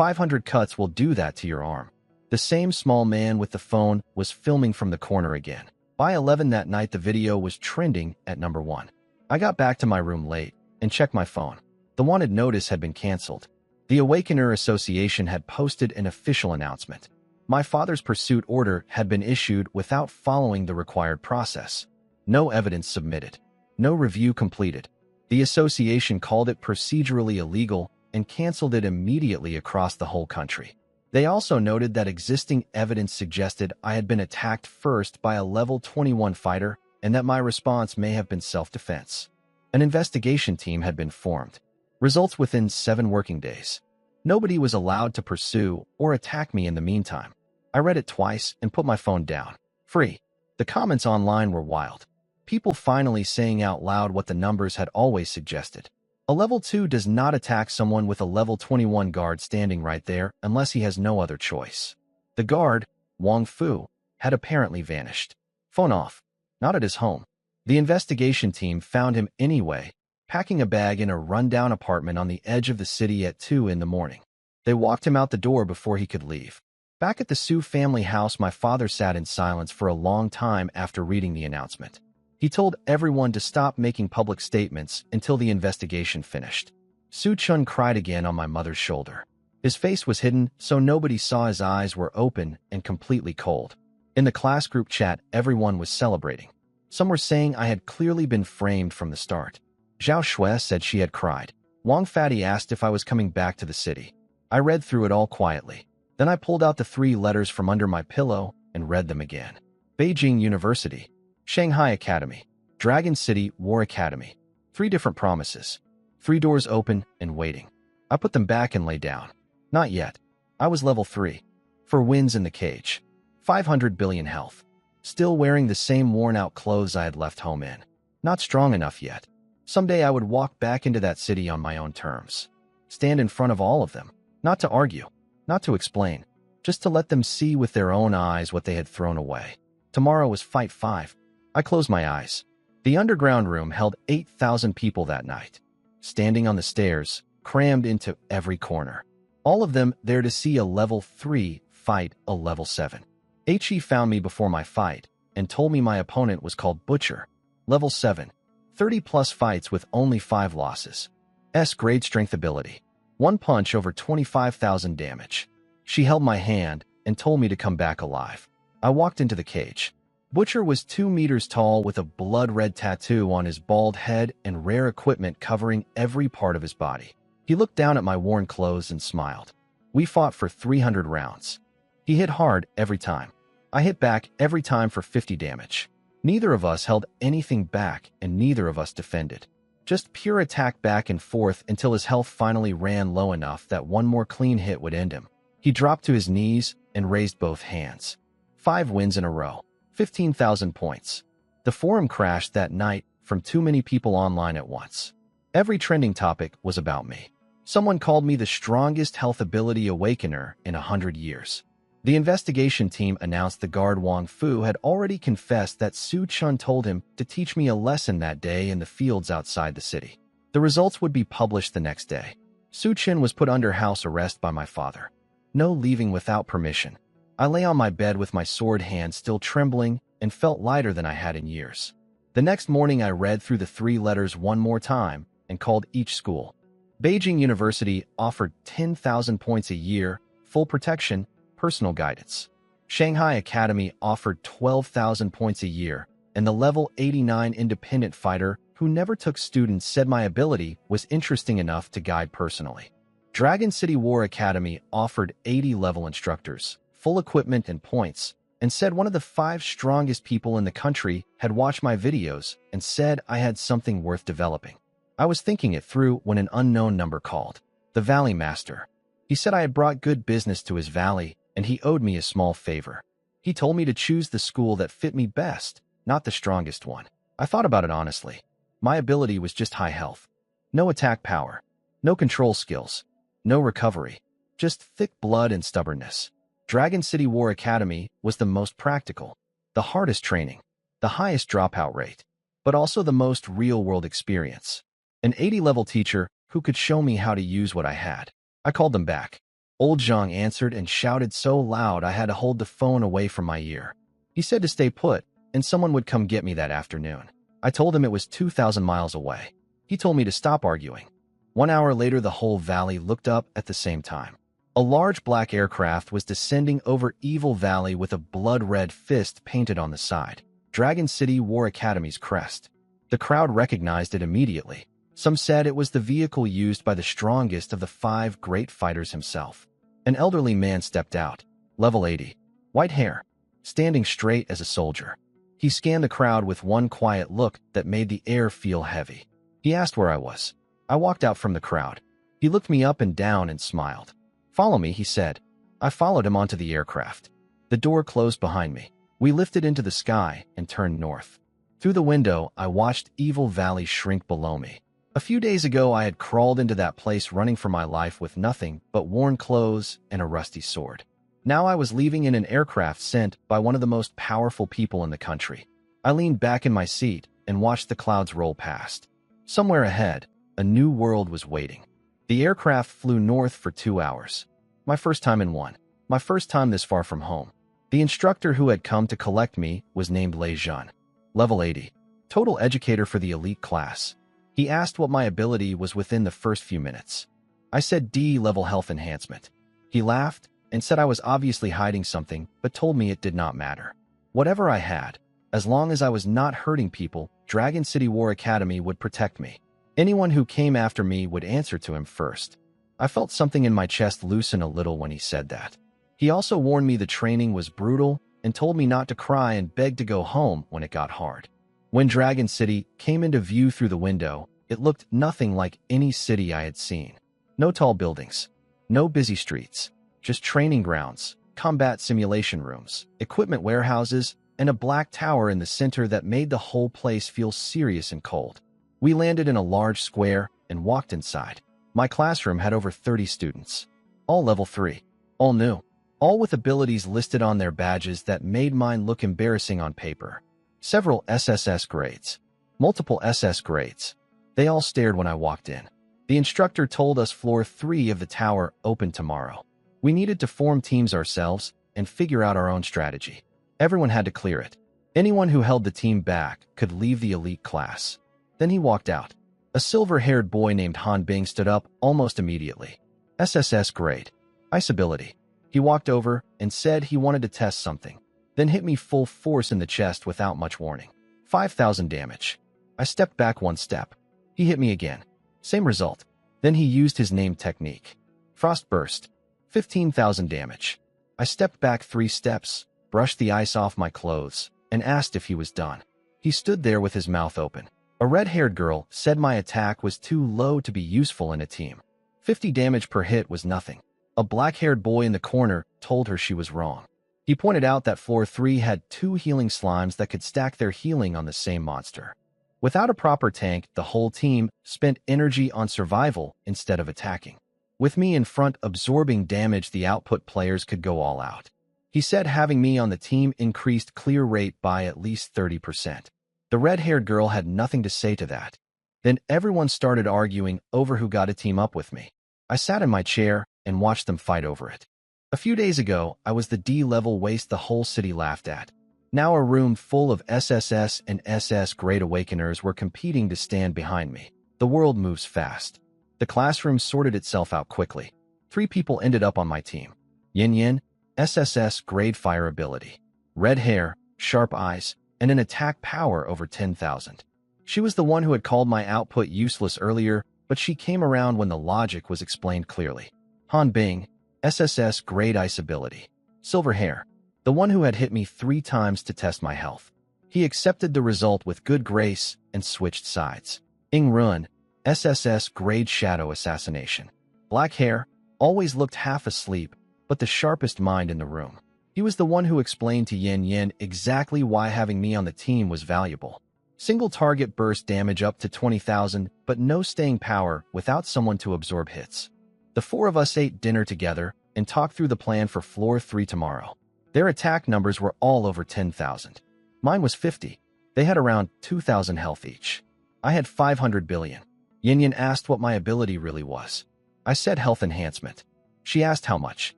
500 cuts will do that to your arm. The same small man with the phone was filming from the corner again. By 11 that night, the video was trending at number 1. I got back to my room late and checked my phone. The wanted notice had been canceled. The Awakener Association had posted an official announcement. My father's pursuit order had been issued without following the required process. No evidence submitted. No review completed. The association called it procedurally illegal and canceled it immediately across the whole country. They also noted that existing evidence suggested I had been attacked first by a level 21 fighter and that my response may have been self-defense. An investigation team had been formed. Results within 7 working days. Nobody was allowed to pursue or attack me in the meantime. I read it twice and put my phone down. Free. The comments online were wild. People finally saying out loud what the numbers had always suggested. A level 2 does not attack someone with a level 21 guard standing right there unless he has no other choice. The guard, Wang Fu, had apparently vanished. Phone off. Not at his home. The investigation team found him anyway, packing a bag in a rundown apartment on the edge of the city at 2 in the morning. They walked him out the door before he could leave. Back at the Su family house, my father sat in silence for a long time after reading the announcement. He told everyone to stop making public statements until the investigation finished. Su Chun cried again on my mother's shoulder. His face was hidden, so nobody saw his eyes were open and completely cold. In the class group chat, everyone was celebrating. Some were saying I had clearly been framed from the start. Zhao Shui said she had cried. Wang Fatty asked if I was coming back to the city. I read through it all quietly. Then I pulled out the 3 letters from under my pillow and read them again. Beijing University. Shanghai Academy. Dragon City War Academy. 3 different promises. 3 doors open and waiting. I put them back and lay down. Not yet. I was level 3. 4 wins in the cage. 500 billion health. Still wearing the same worn-out clothes I had left home in. Not strong enough yet. Someday I would walk back into that city on my own terms. Stand in front of all of them. Not to argue. Not to explain. Just to let them see with their own eyes what they had thrown away. Tomorrow was Fight 5. I closed my eyes. The underground room held 8,000 people that night. Standing on the stairs, crammed into every corner. All of them there to see a level 3 fight a level 7. He found me before my fight and told me my opponent was called Butcher. Level 7. 30 plus fights with only 5 losses. S-grade strength ability. 1 punch over 25,000 damage. She held my hand and told me to come back alive. I walked into the cage. Butcher was 2 meters tall with a blood-red tattoo on his bald head and rare equipment covering every part of his body. He looked down at my worn clothes and smiled. We fought for 300 rounds. He hit hard every time. I hit back every time for 50 damage. Neither of us held anything back and neither of us defended. Just pure attack back and forth until his health finally ran low enough that 1 more clean hit would end him. He dropped to his knees and raised both hands. 5 wins in a row. 15,000 points. The forum crashed that night from too many people online at once. Every trending topic was about me. Someone called me the strongest health ability awakener in 100 years. The investigation team announced the guard Wang Fu had already confessed that Su Chun told him to teach me a lesson that day in the fields outside the city. The results would be published the next day. Su Chun was put under house arrest by my father. No leaving without permission. I lay on my bed with my sword hand still trembling and felt lighter than I had in years. The next morning I read through the 3 letters one more time and called each school. Beijing University offered 10,000 points a year, full protection, personal guidance. Shanghai Academy offered 12,000 points a year, and the level 89 independent fighter who never took students said my ability was interesting enough to guide personally. Dragon City War Academy offered 80 level instructors, full equipment and points, and said one of the 5 strongest people in the country had watched my videos and said I had something worth developing. I was thinking it through when an unknown number called. The Valley Master. He said I had brought good business to his valley and he owed me a small favor. He told me to choose the school that fit me best, not the strongest one. I thought about it honestly. My ability was just high health. No attack power. No control skills. No recovery. Just thick blood and stubbornness. Dragon City War Academy was the most practical, the hardest training, the highest dropout rate, but also the most real-world experience. An 80-level teacher who could show me how to use what I had. I called them back. Old Zhang answered and shouted so loud I had to hold the phone away from my ear. He said to stay put, and someone would come get me that afternoon. I told him it was 2,000 miles away. He told me to stop arguing. 1 hour later, the whole valley looked up at the same time. A large black aircraft was descending over Evil Valley with a blood-red fist painted on the side. Dragon City War Academy's crest. The crowd recognized it immediately. Some said it was the vehicle used by the strongest of the 5 great fighters himself. An elderly man stepped out, level 80, white hair, standing straight as a soldier. He scanned the crowd with one quiet look that made the air feel heavy. He asked where I was. I walked out from the crowd. He looked me up and down and smiled. "Follow me," he said. I followed him onto the aircraft. The door closed behind me. We lifted into the sky and turned north. Through the window, I watched Evil Valley shrink below me. A few days ago, I had crawled into that place running for my life with nothing but worn clothes and a rusty sword. Now I was leaving in an aircraft sent by one of the most powerful people in the country. I leaned back in my seat and watched the clouds roll past. Somewhere ahead, a new world was waiting. The aircraft flew north for 2 hours. My first time in one. My first time this far from home. The instructor who had come to collect me was named Lei Zhan. Level 80. Total educator for the elite class. He asked what my ability was within the first few minutes. I said D-level health enhancement. He laughed and said I was obviously hiding something, but told me it did not matter. Whatever I had, as long as I was not hurting people, Dragon City War Academy would protect me. Anyone who came after me would answer to him first. I felt something in my chest loosen a little when he said that. He also warned me the training was brutal and told me not to cry and begged to go home when it got hard. When Dragon City came into view through the window, it looked nothing like any city I had seen. No tall buildings, no busy streets, just training grounds, combat simulation rooms, equipment warehouses, and a black tower in the center that made the whole place feel serious and cold. We landed in a large square and walked inside. My classroom had over 30 students, all level 3, all new, all with abilities listed on their badges that made mine look embarrassing on paper. Several SSS grades, multiple SS grades. They all stared when I walked in. The instructor told us floor 3 of the tower opened tomorrow. We needed to form teams ourselves and figure out our own strategy. Everyone had to clear it. Anyone who held the team back could leave the elite class. Then he walked out. A silver-haired boy named Han Bing stood up almost immediately. SSS grade. Ice ability. He walked over and said he wanted to test something, then hit me full force in the chest without much warning. 5,000 damage. I stepped back 1 step. He hit me again. Same result. Then he used his name technique. Frost burst. 15,000 damage. I stepped back 3 steps, brushed the ice off my clothes, and asked if he was done. He stood there with his mouth open. A red-haired girl said my attack was too low to be useful in a team. 50 damage per hit was nothing. A black-haired boy in the corner told her she was wrong. He pointed out that floor 3 had 2 healing slimes that could stack their healing on the same monster. Without a proper tank, the whole team spent energy on survival instead of attacking. With me in front absorbing damage, the output players could go all out. He said having me on the team increased clear rate by at least 30%. The red-haired girl had nothing to say to that. Then everyone started arguing over who got to team up with me. I sat in my chair and watched them fight over it. A few days ago, I was the D-level waste the whole city laughed at. Now a room full of SSS and SS Great Awakeners were competing to stand behind me. The world moves fast. The classroom sorted itself out quickly. 3 people ended up on my team. Yin Yin, SSS Grade Fire ability. Red hair, sharp eyes, and an attack power over 10,000. She was the one who had called my output useless earlier, but she came around when the logic was explained clearly. Han Bing, SSS Grade Ice ability. Silver hair, the one who had hit me 3 times to test my health. He accepted the result with good grace and switched sides. Ing Run, SSS Grade Shadow Assassination. Black hair, always looked half asleep, but the sharpest mind in the room. He was the one who explained to Yin Yin exactly why having me on the team was valuable. Single target burst damage up to 20,000, but no staying power without someone to absorb hits. The 4 of us ate dinner together and talked through the plan for floor 3 tomorrow. Their attack numbers were all over 10,000. Mine was 50. They had around 2,000 health each. I had 500 billion. Yin Yin asked what my ability really was. I said health enhancement. She asked how much.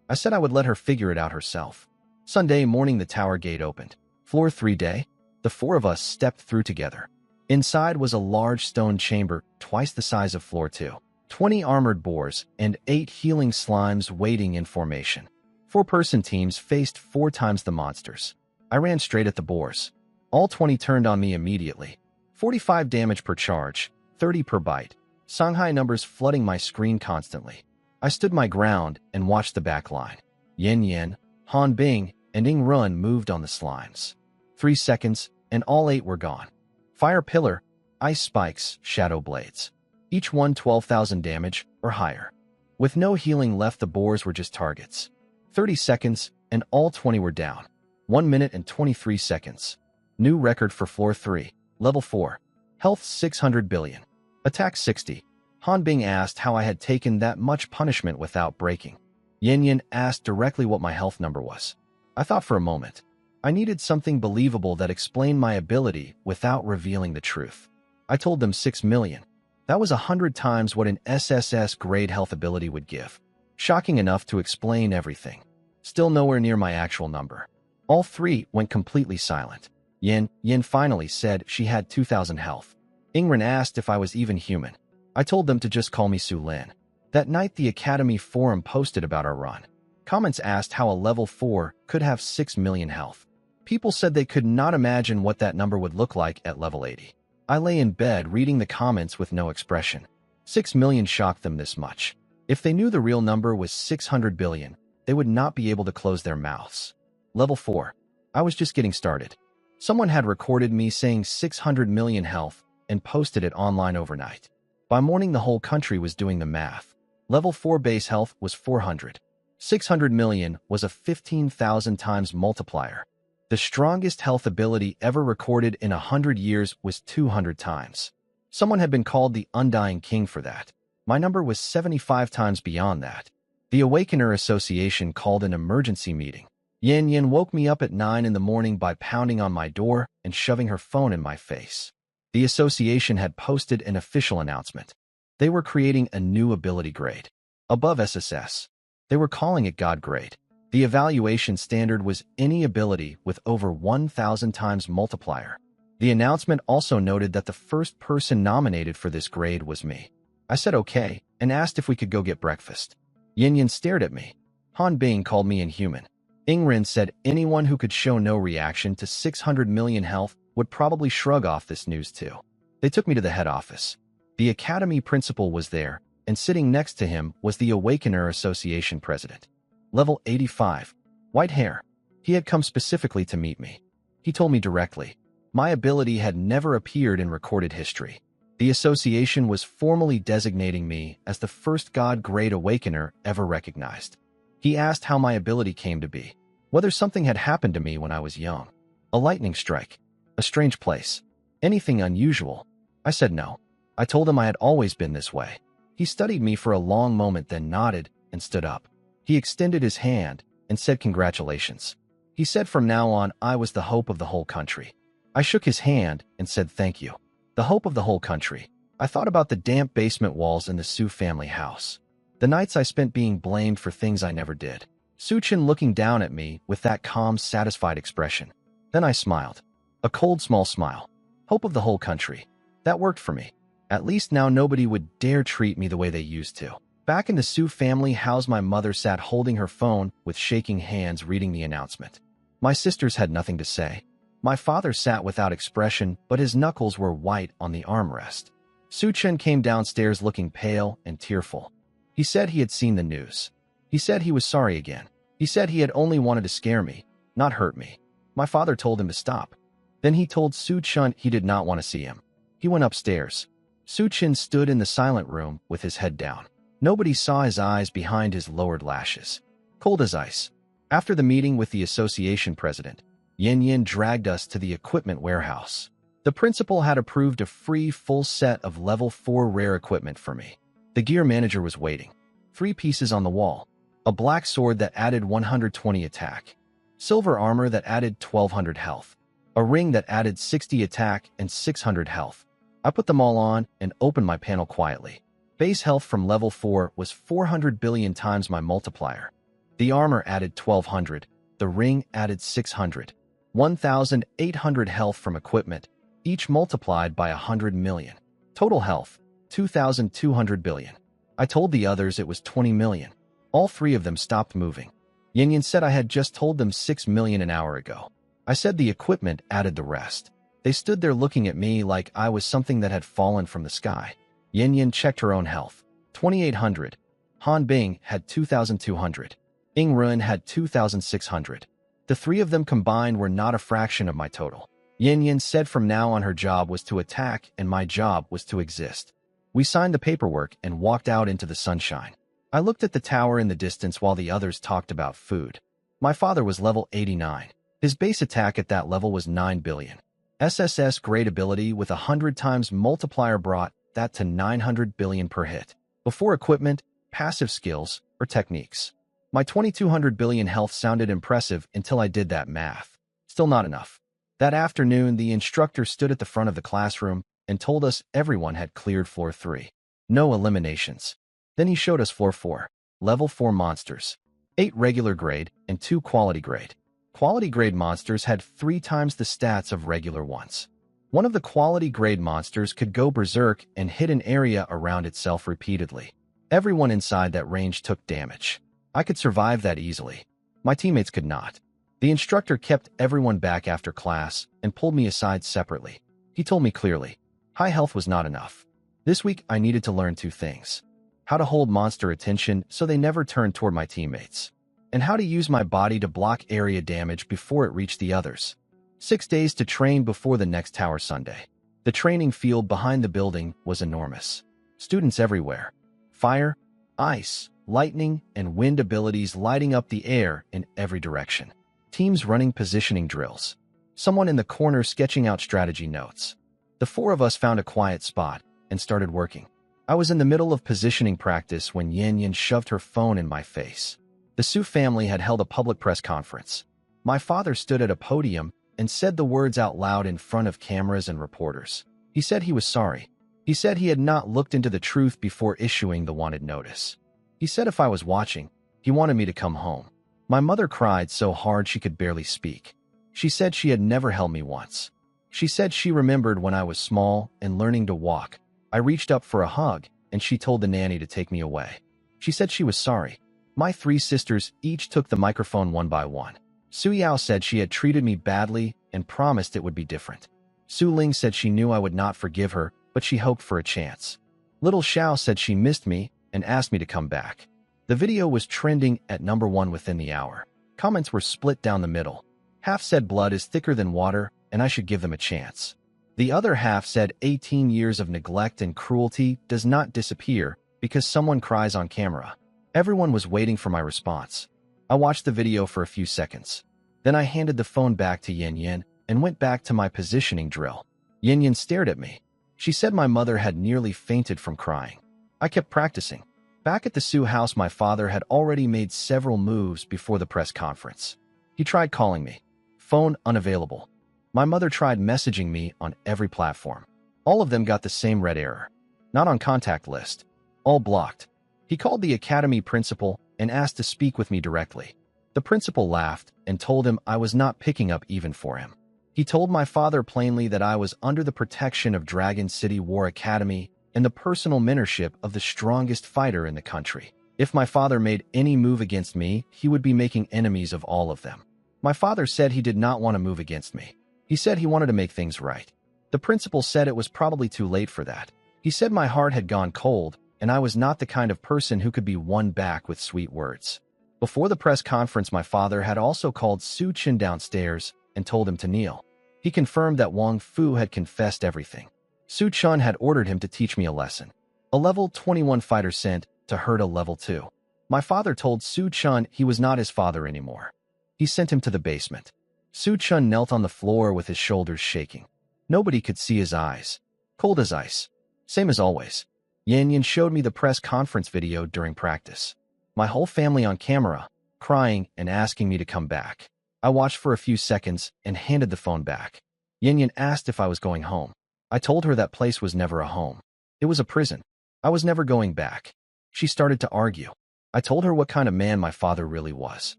I said I would let her figure it out herself. Sunday morning, the tower gate opened. Floor 3 day. The four of us stepped through together. Inside was a large stone chamber, twice the size of floor 2. 20 armored boars and 8 healing slimes waiting in formation. 4-person teams faced 4 times the monsters. I ran straight at the boars. All 20 turned on me immediately. 45 damage per charge, 30 per bite. Shanghai numbers flooding my screen constantly. I stood my ground and watched the back line. Yin Yin, Han Bing, and Ing Run moved on the slimes. 3 seconds, and all 8 were gone. Fire Pillar, Ice Spikes, Shadow Blades. Each one 12,000 damage or higher. With no healing left, the boars were just targets. 30 seconds, and all 20 were down. 1 minute and 23 seconds. New record for floor 3, level 4. Health 600 billion. Attack 60. Han Bing asked how I had taken that much punishment without breaking. Yin Yin asked directly what my health number was. I thought for a moment. I needed something believable that explained my ability without revealing the truth. I told them 6 million. That was 100 times what an SSS grade health ability would give. Shocking enough to explain everything. Still nowhere near my actual number. All 3 went completely silent. Yin finally said she had 2,000 health. Ingren asked if I was even human. I told them to just call me Su Lin. That night, the Academy forum posted about our run. Comments asked how a level 4 could have 6 million health. People said they could not imagine what that number would look like at level 80. I lay in bed reading the comments with no expression. 6 million shocked them this much. If they knew the real number was 600 billion, they would not be able to close their mouths. Level 4. I was just getting started. Someone had recorded me saying 600 million health and posted it online overnight. By morning, the whole country was doing the math. Level 4 base health was 400. 600 million was a 15,000 times multiplier. The strongest health ability ever recorded in 100 years was 200 times. Someone had been called the Undying King for that. My number was 75 times beyond that. The Awakener Association called an emergency meeting. Yin Yin woke me up at 9 in the morning by pounding on my door and shoving her phone in my face. The association had posted an official announcement. They were creating a new ability grade. Above SSS. They were calling it God grade. The evaluation standard was any ability with over 1,000 times multiplier. The announcement also noted that the first person nominated for this grade was me. I said okay and asked if we could go get breakfast. Yin Yin stared at me. Han Bing called me inhuman. Ingren said anyone who could show no reaction to 600 million health would probably shrug off this news too. They took me to the head office. The academy principal was there, and sitting next to him was the Awakener Association president. Level 85. White hair. He had come specifically to meet me. He told me directly. My ability had never appeared in recorded history. The association was formally designating me as the first God-grade Awakener ever recognized. He asked how my ability came to be, whether something had happened to me when I was young. A lightning strike. A strange place. Anything unusual. I said no. I told him I had always been this way. He studied me for a long moment, then nodded and stood up. He extended his hand and said congratulations. He said from now on I was the hope of the whole country. I shook his hand and said thank you. The hope of the whole country. I thought about the damp basement walls in the Su family house. The nights I spent being blamed for things I never did. Su Chen looking down at me with that calm, satisfied expression. Then I smiled. A cold, small smile. Hope of the whole country. That worked for me. At least now nobody would dare treat me the way they used to. Back in the Su family house, my mother sat holding her phone with shaking hands reading the announcement. My sisters had nothing to say. My father sat without expression, but his knuckles were white on the armrest. Su Chen came downstairs looking pale and tearful. He said he had seen the news. He said he was sorry again. He said he had only wanted to scare me, not hurt me. My father told him to stop. Then he told Su Chen he did not want to see him. He went upstairs. Su Chen stood in the silent room with his head down. Nobody saw his eyes behind his lowered lashes. Cold as ice. After the meeting with the association president, Yin Yin dragged us to the equipment warehouse. The principal had approved a free full set of level 4 rare equipment for me. The gear manager was waiting. 3 pieces on the wall. A black sword that added 120 attack. Silver armor that added 1200 health. A ring that added 60 attack and 600 health. I put them all on and opened my panel quietly. Base health from level 4 was 400 billion times my multiplier. The armor added 1200, the ring added 600. 1,800 health from equipment, each multiplied by 100 million. Total health, 2,200 billion. I told the others it was 20 million. All three of them stopped moving. Yin said I had just told them 6 million an hour ago. I said the equipment added the rest. They stood there looking at me like I was something that had fallen from the sky. Yin checked her own health. 2,800. Han Bing had 2,200. Ing Ruan had 2,600. The three of them combined were not a fraction of my total. Yin said from now on her job was to attack and my job was to exist. We signed the paperwork and walked out into the sunshine. I looked at the tower in the distance while the others talked about food. My father was level 89. His base attack at that level was 9 billion. SSS great ability with 100 times multiplier brought that to 900 billion per hit. Before equipment, passive skills, or techniques. My 2,200 billion health sounded impressive until I did that math. Still not enough. That afternoon, the instructor stood at the front of the classroom and told us everyone had cleared floor 3. No eliminations. Then he showed us floor 4. Level 4 monsters. 8 regular grade and 2 quality grade. Quality grade monsters had 3 times the stats of regular ones. One of the quality grade monsters could go berserk and hit an area around itself repeatedly. Everyone inside that range took damage. I could survive that easily. My teammates could not. The instructor kept everyone back after class and pulled me aside separately. He told me clearly, high health was not enough. This week I needed to learn 2 things. How to hold monster attention so they never turned toward my teammates. And how to use my body to block area damage before it reached the others. 6 days to train before the next Tower Sunday. The training field behind the building was enormous. Students everywhere. Fire, ice, lightning, and wind abilities lighting up the air in every direction. Teams running positioning drills. Someone in the corner sketching out strategy notes. The 4 of us found a quiet spot and started working. I was in the middle of positioning practice when Yin shoved her phone in my face. The Su family had held a public press conference. My father stood at a podium and said the words out loud in front of cameras and reporters. He said he was sorry. He said he had not looked into the truth before issuing the wanted notice. He said if I was watching, he wanted me to come home. My mother cried so hard she could barely speak. She said she had never held me once. She said she remembered when I was small and learning to walk. I reached up for a hug, and she told the nanny to take me away. She said she was sorry. My 3 sisters each took the microphone one by one. Su Yao said she had treated me badly and promised it would be different. Su Ling said she knew I would not forgive her, but she hoped for a chance. Little Xiao said she missed me and asked me to come back. The video was trending at #1 within the hour. Comments were split down the middle. Half said blood is thicker than water and I should give them a chance. The other half said 18 years of neglect and cruelty does not disappear because someone cries on camera. Everyone was waiting for my response. I watched the video for a few seconds. Then I handed the phone back to Yin and went back to my positioning drill. Yin stared at me. She said my mother had nearly fainted from crying. I kept practicing. Back at the Su house, my father had already made several moves before the press conference. He tried calling me. Phone unavailable. My mother tried messaging me on every platform. All of them got the same red error. Not on contact list. All blocked. He called the academy principal and asked to speak with me directly. The principal laughed and told him I was not picking up even for him. He told my father plainly that I was under the protection of Dragon City War Academy and the personal mentorship of the strongest fighter in the country. If my father made any move against me, he would be making enemies of all of them. My father said he did not want to move against me. He said he wanted to make things right. The principal said it was probably too late for that. He said my heart had gone cold, and I was not the kind of person who could be won back with sweet words. Before the press conference, my father had also called Su Qin downstairs and told him to kneel. He confirmed that Wang Fu had confessed everything. Su Chun had ordered him to teach me a lesson. A level 21 fighter sent to hurt a level 2. My father told Su Chun he was not his father anymore. He sent him to the basement. Su Chun knelt on the floor with his shoulders shaking. Nobody could see his eyes. Cold as ice. Same as always. Yin showed me the press conference video during practice. My whole family on camera, crying and asking me to come back. I watched for a few seconds and handed the phone back. Yin asked if I was going home. I told her that place was never a home. It was a prison. I was never going back. She started to argue. I told her what kind of man my father really was.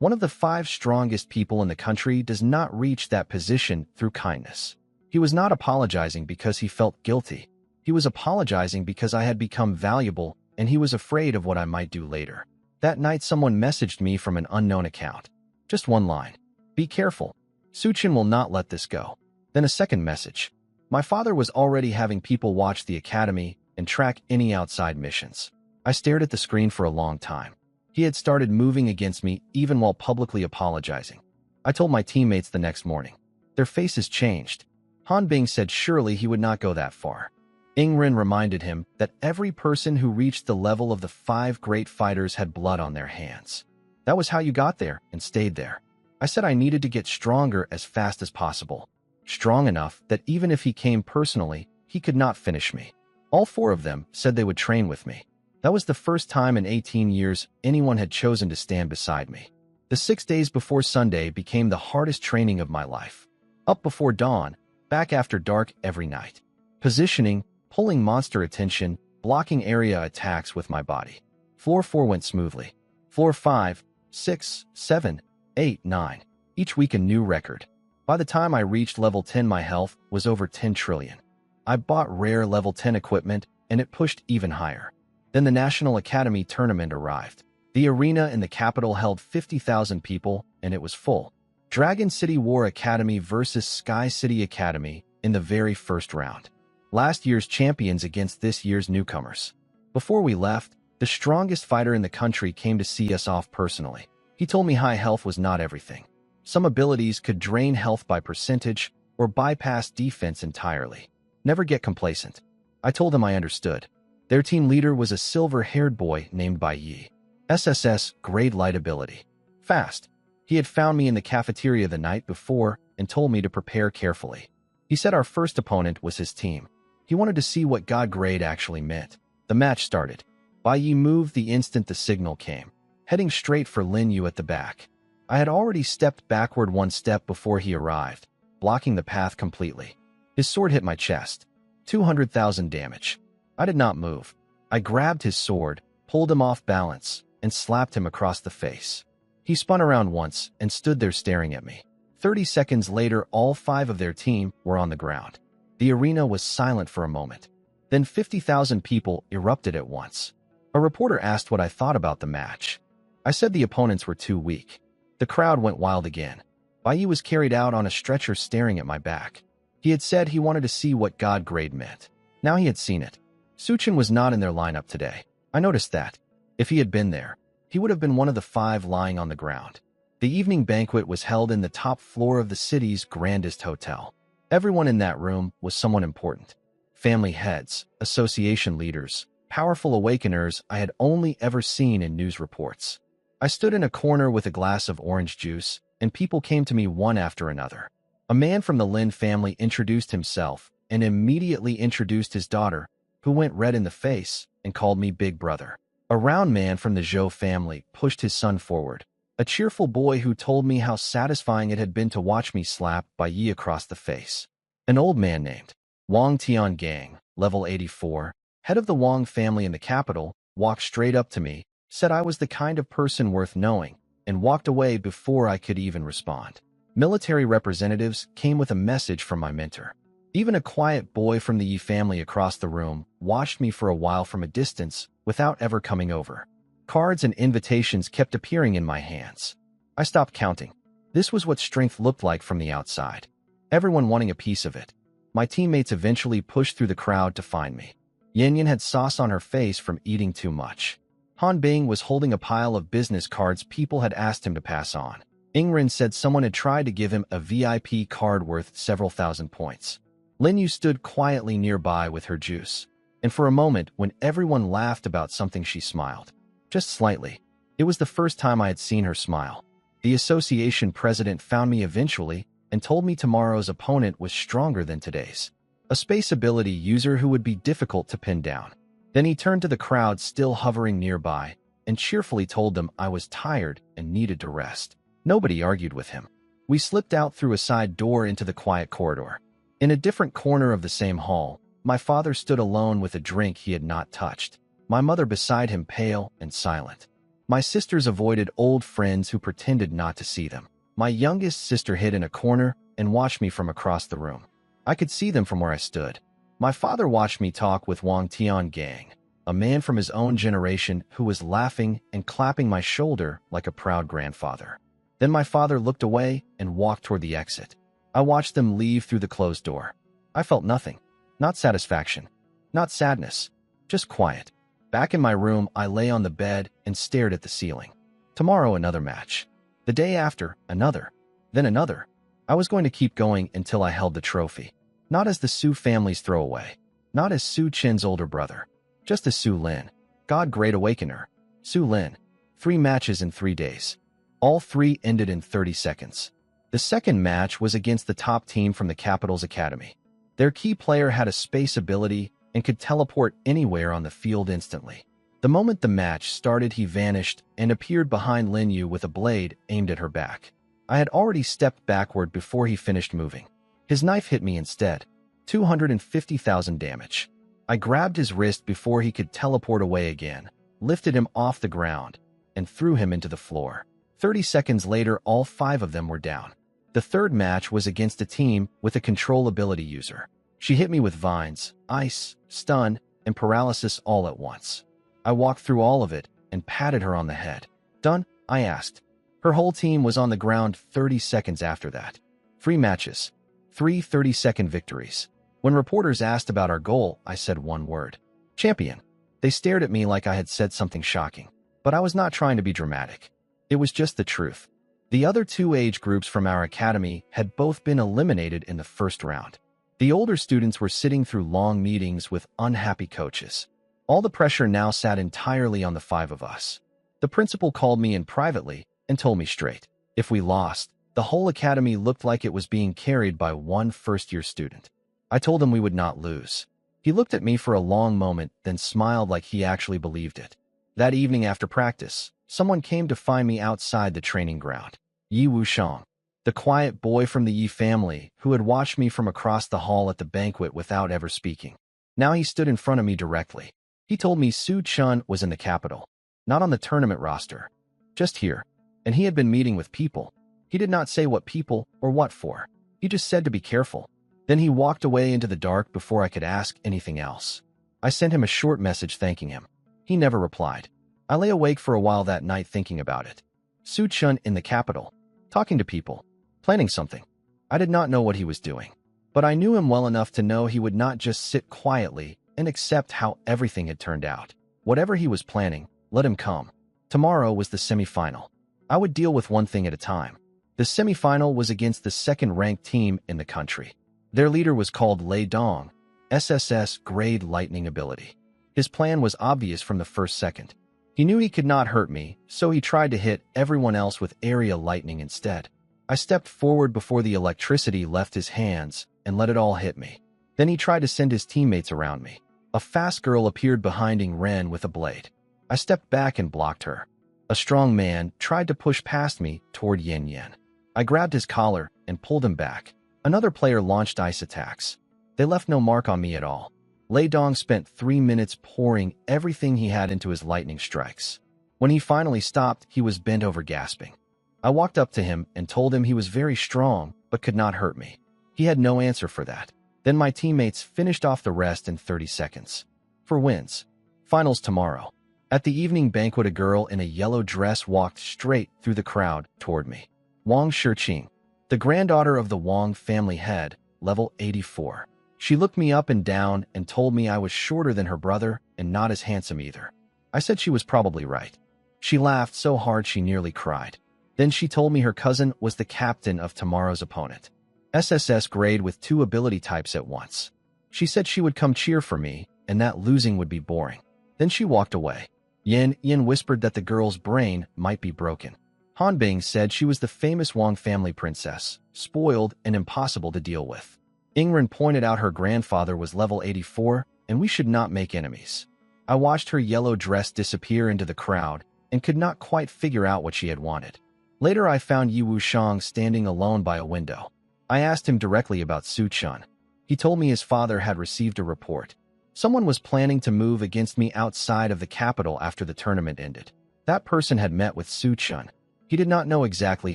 One of the 5 strongest people in the country does not reach that position through kindness. He was not apologizing because he felt guilty. He was apologizing because I had become valuable and he was afraid of what I might do later. That night someone messaged me from an unknown account. Just one line. Be careful. Suchin will not let this go. Then a second message. My father was already having people watch the academy and track any outside missions. I stared at the screen for a long time. He had started moving against me even while publicly apologizing. I told my teammates the next morning. Their faces changed. Han Bing said surely he would not go that far. Ingrin reminded him that every person who reached the level of the 5 great fighters had blood on their hands. That was how you got there and stayed there. I said I needed to get stronger as fast as possible. Strong enough that even if he came personally, he could not finish me. All 4 of them said they would train with me. That was the first time in 18 years anyone had chosen to stand beside me. The 6 days before Sunday became the hardest training of my life. Up before dawn, back after dark every night. Positioning, pulling monster attention, blocking area attacks with my body. Floor 4 went smoothly. Floor 5, 6, 7, 8, 9. Each week a new record. By the time I reached level 10 my health was over 10 trillion. I bought rare level 10 equipment and it pushed even higher. Then the National Academy tournament arrived. The arena in the capital held 50,000 people and it was full. Dragon City War Academy versus Sky City Academy in the very first round. Last year's champions against this year's newcomers. Before we left, the strongest fighter in the country came to see us off personally. He told me high health was not everything. Some abilities could drain health by percentage or bypass defense entirely. Never get complacent. I told him I understood. Their team leader was a silver-haired boy named Bai Yi. SSS, grade light ability. Fast. He had found me in the cafeteria the night before and told me to prepare carefully. He said our first opponent was his team. He wanted to see what God grade actually meant. The match started. Bai Yi moved the instant the signal came, heading straight for Lin Yu at the back. I had already stepped backward 1 step before he arrived, blocking the path completely. His sword hit my chest. 200,000 damage. I did not move. I grabbed his sword, pulled him off balance, and slapped him across the face. He spun around once and stood there staring at me. 30 seconds later, all 5 of their team were on the ground. The arena was silent for a moment. Then 50,000 people erupted at once. A reporter asked what I thought about the match. I said the opponents were too weak. The crowd went wild again. Bai Yi was carried out on a stretcher staring at my back. He had said he wanted to see what God grade meant. Now he had seen it. Suchin was not in their lineup today. I noticed that. If he had been there, he would have been one of the 5 lying on the ground. The evening banquet was held in the top floor of the city's grandest hotel. Everyone in that room was someone important. Family heads, association leaders, powerful awakeners I had only ever seen in news reports. I stood in a corner with a glass of orange juice, and people came to me one after another. A man from the Lin family introduced himself and immediately introduced his daughter, who went red in the face and called me Big Brother. A round man from the Zhou family pushed his son forward, a cheerful boy who told me how satisfying it had been to watch me slap Bai Yi across the face. An old man named Wang Tiangang, level 84, head of the Wang family in the capital, walked straight up to me, said I was the kind of person worth knowing, and walked away before I could even respond. Military representatives came with a message from my mentor. Even a quiet boy from the Yi family across the room watched me for a while from a distance without ever coming over. Cards and invitations kept appearing in my hands. I stopped counting. This was what strength looked like from the outside. Everyone wanting a piece of it. My teammates eventually pushed through the crowd to find me. Yin Yin had sauce on her face from eating too much. Han Bing was holding a pile of business cards people had asked him to pass on. Ingrin said someone had tried to give him a VIP card worth several thousand points. Lin Yu stood quietly nearby with her juice, and for a moment, when everyone laughed about something, she smiled. Just slightly. It was the first time I had seen her smile. The association president found me eventually and told me tomorrow's opponent was stronger than today's. A space ability user who would be difficult to pin down. Then he turned to the crowd still hovering nearby and cheerfully told them I was tired and needed to rest. Nobody argued with him. We slipped out through a side door into the quiet corridor. In a different corner of the same hall, My father stood alone with a drink he had not touched. My mother beside him, pale and silent. My sisters avoided old friends who pretended not to see them. My youngest sister hid in a corner and watched me from across the room. I could see them from where I stood. My father watched me talk with Wang Tiangang, a man from his own generation who was laughing and clapping my shoulder like a proud grandfather. Then my father looked away and walked toward the exit. I watched them leave through the closed door. I felt nothing. Not satisfaction. Not sadness. Just quiet. Back in my room, I lay on the bed and stared at the ceiling. Tomorrow, another match. The day after, another. Then another. I was going to keep going until I held the trophy. Not as the Su family's throwaway. Not as Su Chen's older brother. Just as Su Lin. God Great Awakener. Su Lin. 3 matches in 3 days. All 3 ended in 30 seconds. The second match was against the top team from the capital's academy. Their key player had a space ability and could teleport anywhere on the field instantly. The moment the match started, he vanished and appeared behind Lin Yu with a blade aimed at her back. I had already stepped backward before he finished moving. His knife hit me instead. 250,000 damage. I grabbed his wrist before he could teleport away again, lifted him off the ground, and threw him into the floor. 30 seconds later, all 5 of them were down. The third match was against a team with a control ability user. She hit me with vines, ice, stun, and paralysis all at once. I walked through all of it and patted her on the head. Done? I asked. Her whole team was on the ground 30 seconds after that. 3 matches. 3 30-second victories. When reporters asked about our goal, I said one word. Champion. They stared at me like I had said something shocking. But I was not trying to be dramatic. It was just the truth. The other 2 age groups from our academy had both been eliminated in the first round. The older students were sitting through long meetings with unhappy coaches. All the pressure now sat entirely on the 5 of us. The principal called me in privately and told me straight. If we lost, the whole academy looked like it was being carried by one first-year student. I told him we would not lose. He looked at me for a long moment, then smiled like he actually believed it. That evening after practice, someone came to find me outside the training ground. Yi Wushang, the quiet boy from the Yi family who had watched me from across the hall at the banquet without ever speaking. Now he stood in front of me directly. He told me Su Chun was in the capital, not on the tournament roster, just here, and he had been meeting with people. He did not say what people or what for. He just said to be careful. Then he walked away into the dark before I could ask anything else. I sent him a short message thanking him. He never replied. I lay awake for a while that night thinking about it. Su Chun in the capital, talking to people, planning something. I did not know what he was doing, but I knew him well enough to know he would not just sit quietly and accept how everything had turned out. Whatever he was planning, let him come. Tomorrow was the semi-final. I would deal with one thing at a time. The semi-final was against the second-ranked team in the country. Their leader was called Lei Dong, SSS grade lightning ability. His plan was obvious from the first second. He knew he could not hurt me, so he tried to hit everyone else with area lightning instead. I stepped forward before the electricity left his hands and let it all hit me. Then he tried to send his teammates around me. A fast girl appeared behind Ren with a blade. I stepped back and blocked her. A strong man tried to push past me toward Yen Yen. I grabbed his collar and pulled him back. Another player launched ice attacks. They left no mark on me at all. Lei Dong spent 3 minutes pouring everything he had into his lightning strikes. When he finally stopped, he was bent over gasping. I walked up to him and told him he was very strong but could not hurt me. He had no answer for that. Then my teammates finished off the rest in 30 seconds. For wins. Finals tomorrow. At the evening banquet, a girl in a yellow dress walked straight through the crowd toward me. Wang Shiqing, the granddaughter of the Wang family head, level 84. She looked me up and down and told me I was shorter than her brother and not as handsome either. I said she was probably right. She laughed so hard she nearly cried. Then she told me her cousin was the captain of tomorrow's opponent. SSS grade with 2 ability types at once. She said she would come cheer for me and that losing would be boring. Then she walked away. Yen whispered that the girl's brain might be broken. Hanbing said she was the famous Wang family princess, spoiled and impossible to deal with. Ingren pointed out her grandfather was level 84 and we should not make enemies. I watched her yellow dress disappear into the crowd and could not quite figure out what she had wanted. Later I found Yi Wushang standing alone by a window. I asked him directly about Su Chun. He told me his father had received a report. Someone was planning to move against me outside of the capital after the tournament ended. That person had met with Su Chun. He did not know exactly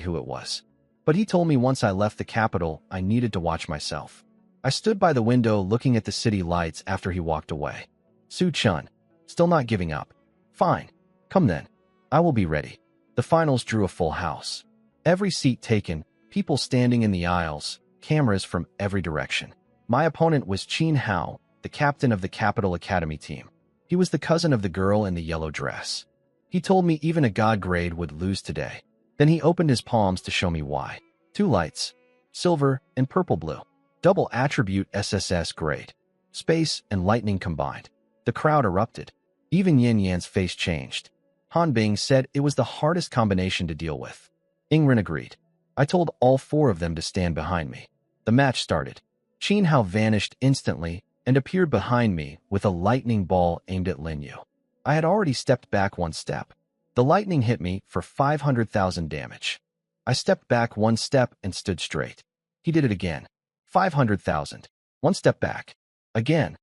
who it was. But he told me once I left the capital, I needed to watch myself. I stood by the window looking at the city lights after he walked away. Su Chun, still not giving up. Fine. Come then. I will be ready. The finals drew a full house. Every seat taken, people standing in the aisles, cameras from every direction. My opponent was Qin Hao, the captain of the Capital Academy team. He was the cousin of the girl in the yellow dress. He told me even a god grade would lose today. Then he opened his palms to show me why. 2 lights, silver and purple blue. Double attribute SSS grade. Space and lightning combined. The crowd erupted. Even Yin Yan's face changed. Han Bing said it was the hardest combination to deal with. Ingren agreed. I told all 4 of them to stand behind me. The match started. Qin Hao vanished instantly and appeared behind me with a lightning ball aimed at Lin Yu. I had already stepped back 1 step. The lightning hit me for 500,000 damage. I stepped back 1 step and stood straight. He did it again. 500,000. 1 step back. Again.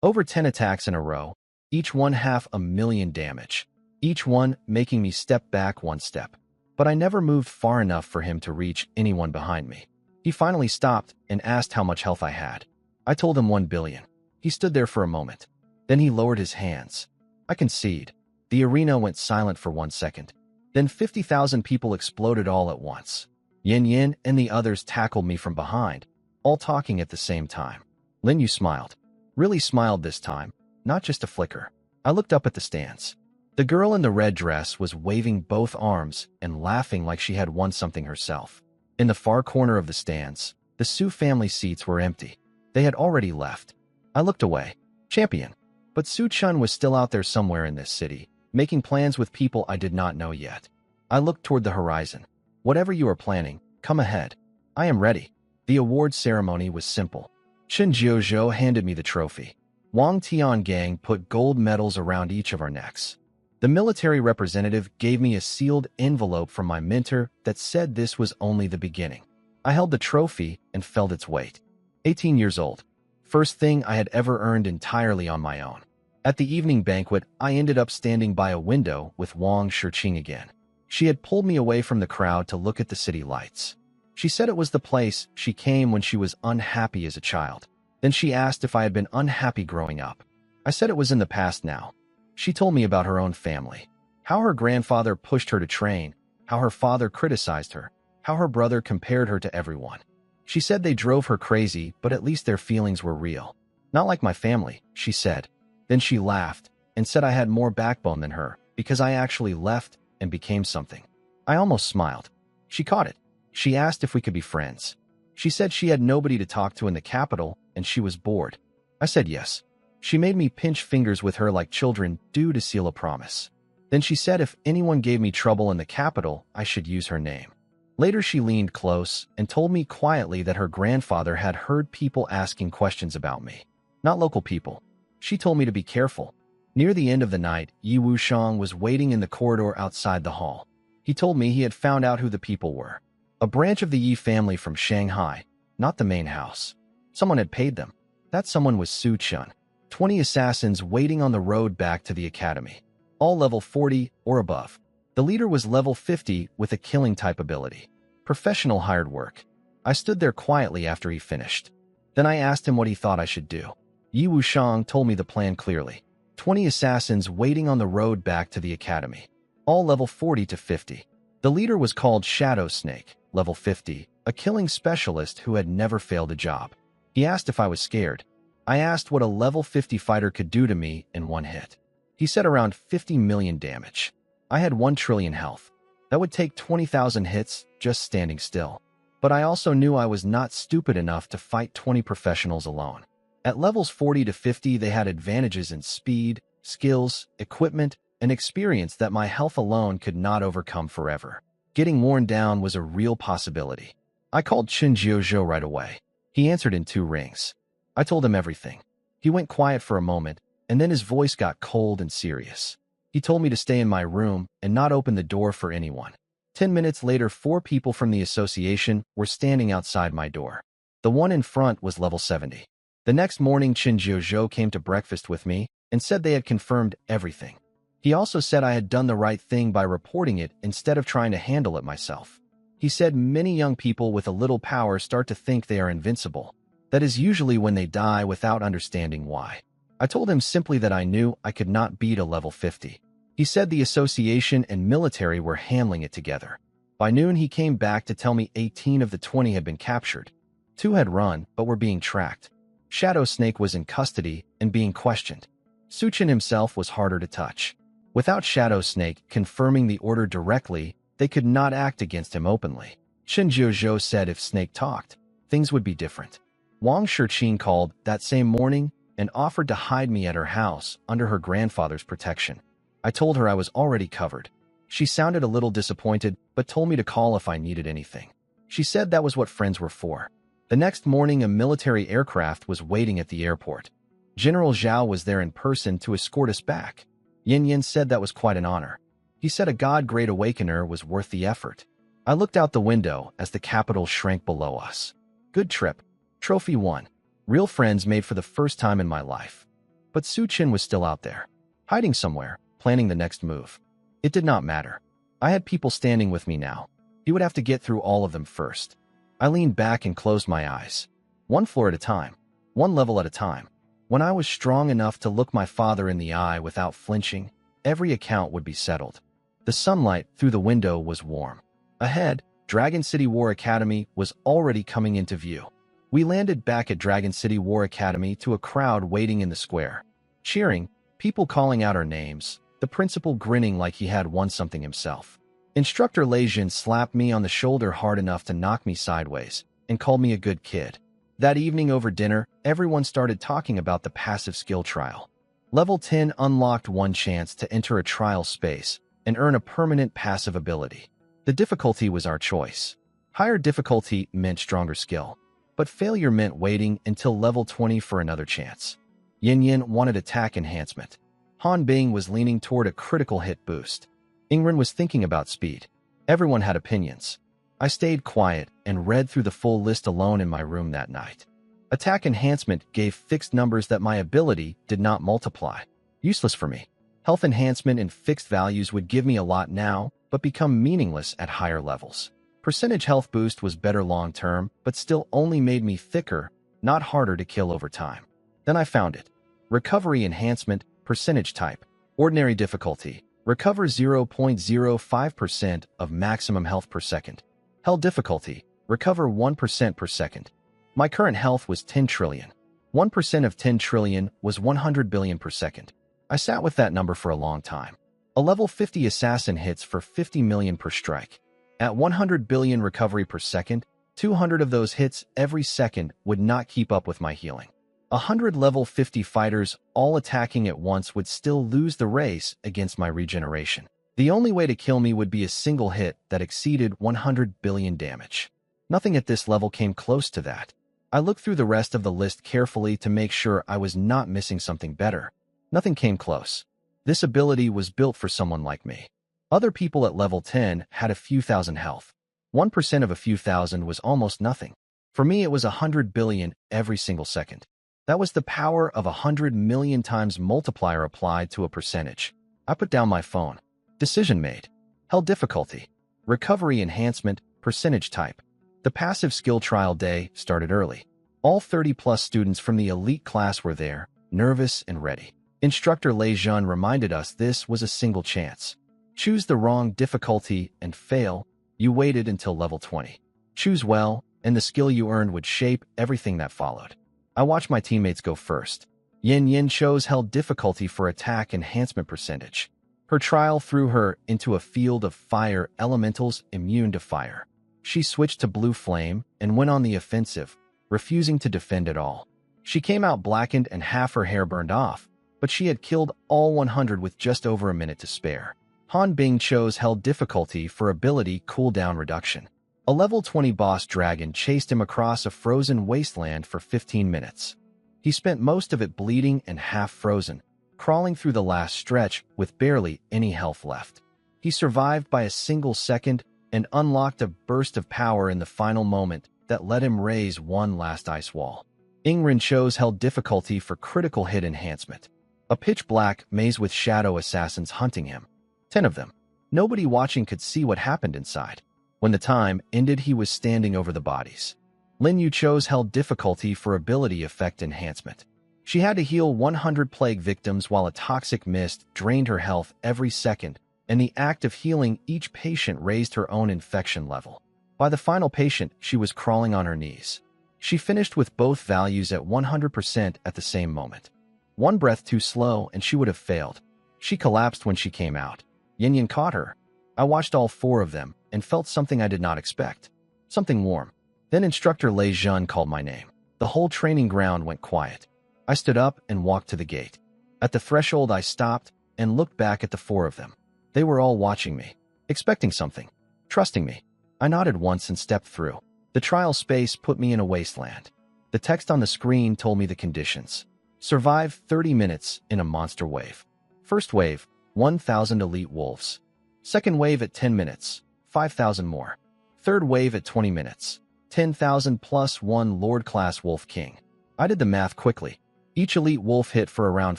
Over 10 attacks in a row, each one 500,000 damage. Each one making me step back 1 step. But I never moved far enough for him to reach anyone behind me. He finally stopped and asked how much health I had. I told him 1 billion. He stood there for a moment. Then he lowered his hands. I concede. The arena went silent for 1 second. Then 50,000 people exploded all at once. Yin Yin and the others tackled me from behind, all talking at the same time. Lin Yu smiled. Really smiled this time, not just a flicker. I looked up at the stands. The girl in the red dress was waving both arms and laughing like she had won something herself. In the far corner of the stands, the Su family seats were empty. They had already left. I looked away. Champion. But Su Chun was still out there somewhere in this city, making plans with people I did not know yet. I looked toward the horizon. Whatever you are planning, come ahead. I am ready. The award ceremony was simple. Chen Jiuzhou handed me the trophy. Wang Tiangang put gold medals around each of our necks. The military representative gave me a sealed envelope from my mentor that said this was only the beginning. I held the trophy and felt its weight. 18 years old. First thing I had ever earned entirely on my own. At the evening banquet, I ended up standing by a window with Wang Shiqing again. She had pulled me away from the crowd to look at the city lights. She said it was the place she came when she was unhappy as a child. Then she asked if I had been unhappy growing up. I said it was in the past now. She told me about her own family. How her grandfather pushed her to train, how her father criticized her, how her brother compared her to everyone. She said they drove her crazy, but at least their feelings were real. Not like my family, she said. Then she laughed and said I had more backbone than her because I actually left and became something. I almost smiled. She caught it. She asked if we could be friends. She said she had nobody to talk to in the capital and she was bored. I said yes. She made me pinch fingers with her like children do to seal a promise. Then she said if anyone gave me trouble in the capital, I should use her name. Later she leaned close and told me quietly that her grandfather had heard people asking questions about me. Not local people. She told me to be careful. Near the end of the night, Yi Wushang was waiting in the corridor outside the hall. He told me he had found out who the people were. A branch of the Yi family from Shanghai, not the main house. Someone had paid them. That someone was Su Chun. 20 assassins waiting on the road back to the academy. All level 40 or above. The leader was level 50 with a killing type ability. Professional hired work. I stood there quietly after he finished. Then I asked him what he thought I should do. Yi Wushang told me the plan clearly. 20 assassins waiting on the road back to the academy. All level 40 to 50. The leader was called Shadow Snake, level 50, a killing specialist who had never failed a job. He asked if I was scared. I asked what a level 50 fighter could do to me in 1 hit. He said around 50 million damage. I had 1 trillion health. That would take 20,000 hits just standing still. But I also knew I was not stupid enough to fight 20 professionals alone. At levels 40 to 50, they had advantages in speed, skills, equipment, and experience that my health alone could not overcome forever. Getting worn down was a real possibility. I called Chen Jiuzhou right away. He answered in 2 rings. I told him everything. He went quiet for a moment, and then his voice got cold and serious. He told me to stay in my room and not open the door for anyone. 10 minutes later, 4 people from the association were standing outside my door. The one in front was level 70. The next morning, Chen Jiuzhou came to breakfast with me and said they had confirmed everything. He also said I had done the right thing by reporting it instead of trying to handle it myself. He said many young people with a little power start to think they are invincible. That is usually when they die without understanding why. I told him simply that I knew I could not beat a level 50. He said the association and military were handling it together. By noon, he came back to tell me 18 of the 20 had been captured. 2 had run, but were being tracked. Shadow Snake was in custody and being questioned. Suchin himself was harder to touch. Without Shadow Snake confirming the order directly, they could not act against him openly. Chen Jiuzhou said if Snake talked, things would be different. Wang Shiqin called that same morning and offered to hide me at her house under her grandfather's protection. I told her I was already covered. She sounded a little disappointed, but told me to call if I needed anything. She said that was what friends were for. The next morning, a military aircraft was waiting at the airport. General Zhao was there in person to escort us back. Yin Yin said that was quite an honor. He said a God-Great Awakener was worth the effort. I looked out the window as the capital shrank below us. Good trip. Trophy 1. Real friends made for the first time in my life. But Su Qin was still out there, hiding somewhere, planning the next move. It did not matter. I had people standing with me now. He would have to get through all of them first. I leaned back and closed my eyes. 1 floor at a time, 1 level at a time. When I was strong enough to look my father in the eye without flinching, every account would be settled. The sunlight through the window was warm. Ahead, Dragon City War Academy was already coming into view. We landed back at Dragon City War Academy to a crowd waiting in the square. Cheering, people calling out our names, the principal grinning like he had won something himself. Instructor Lei Jin slapped me on the shoulder hard enough to knock me sideways and called me a good kid. That evening over dinner, everyone started talking about the passive skill trial. Level 10 unlocked 1 chance to enter a trial space and earn a permanent passive ability. The difficulty was our choice. Higher difficulty meant stronger skill, but failure meant waiting until level 20 for another chance. Yin Yin wanted attack enhancement. Han Bing was leaning toward a critical hit boost. Ingren was thinking about speed. Everyone had opinions. I stayed quiet and read through the full list alone in my room that night. Attack enhancement gave fixed numbers that my ability did not multiply. Useless for me. Health enhancement and fixed values would give me a lot now, but become meaningless at higher levels. Percentage health boost was better long-term, but still only made me thicker, not harder to kill over time. Then I found it. Recovery enhancement, percentage type. Ordinary difficulty. Recover 0.05% of maximum health per second. Hell difficulty. Recover 1% per second. My current health was 10 trillion. 1% of 10 trillion was 100 billion per second. I sat with that number for a long time. A level 50 assassin hits for 50 million per strike. At 100 billion recovery per second, 200 of those hits every second would not keep up with my healing. 100 level 50 fighters all attacking at once would still lose the race against my regeneration. The only way to kill me would be a single hit that exceeded 100 billion damage. Nothing at this level came close to that. I looked through the rest of the list carefully to make sure I was not missing something better. Nothing came close. This ability was built for someone like me. Other people at level 10 had a few thousand health. 1% of a few thousand was almost nothing. For me, it was 100 billion every single second. That was the power of 100 million times multiplier applied to a percentage. I put down my phone. Decision made. Hell difficulty. Recovery enhancement, percentage type. The passive skill trial day started early. All 30-plus students from the elite class were there, nervous and ready. Instructor Lei Jun reminded us this was a single chance. Choose the wrong difficulty and fail, you waited until level 20. Choose well, and the skill you earned would shape everything that followed. I watched my teammates go first. Yin Yin chose hell difficulty for attack enhancement percentage. Her trial threw her into a field of fire elementals immune to fire. She switched to blue flame and went on the offensive, refusing to defend at all. She came out blackened and half her hair burned off, but she had killed all 100 with just over a minute to spare. Han Bing chose hell difficulty for ability cooldown reduction. A level 20 boss dragon chased him across a frozen wasteland for 15 minutes. He spent most of it bleeding and half frozen, crawling through the last stretch with barely any health left. He survived by a single second and unlocked a burst of power in the final moment that let him raise one last ice wall. Ingrin chose held difficulty for critical hit enhancement. A pitch-black maze with shadow assassins hunting him. 10 of them. Nobody watching could see what happened inside. When the time ended, he was standing over the bodies. Lin Yu chose held difficulty for ability effect enhancement. She had to heal 100 plague victims while a toxic mist drained her health every second, and the act of healing each patient raised her own infection level. By the final patient, she was crawling on her knees. She finished with both values at 100% at the same moment. One breath too slow and she would have failed. She collapsed when she came out. Yin Yin caught her. I watched all 4 of them and felt something I did not expect. Something warm. Then Instructor Lei Jun called my name. The whole training ground went quiet. I stood up and walked to the gate. At the threshold, I stopped and looked back at the 4 of them. They were all watching me, expecting something, trusting me. I nodded once and stepped through. The trial space put me in a wasteland. The text on the screen told me the conditions. Survive 30 minutes in a monster wave. First wave, 1,000 elite wolves. Second wave at 10 minutes, 5,000 more. Third wave at 20 minutes, 10,000 plus 1 Lord-class Wolf King. I did the math quickly. Each elite wolf hit for around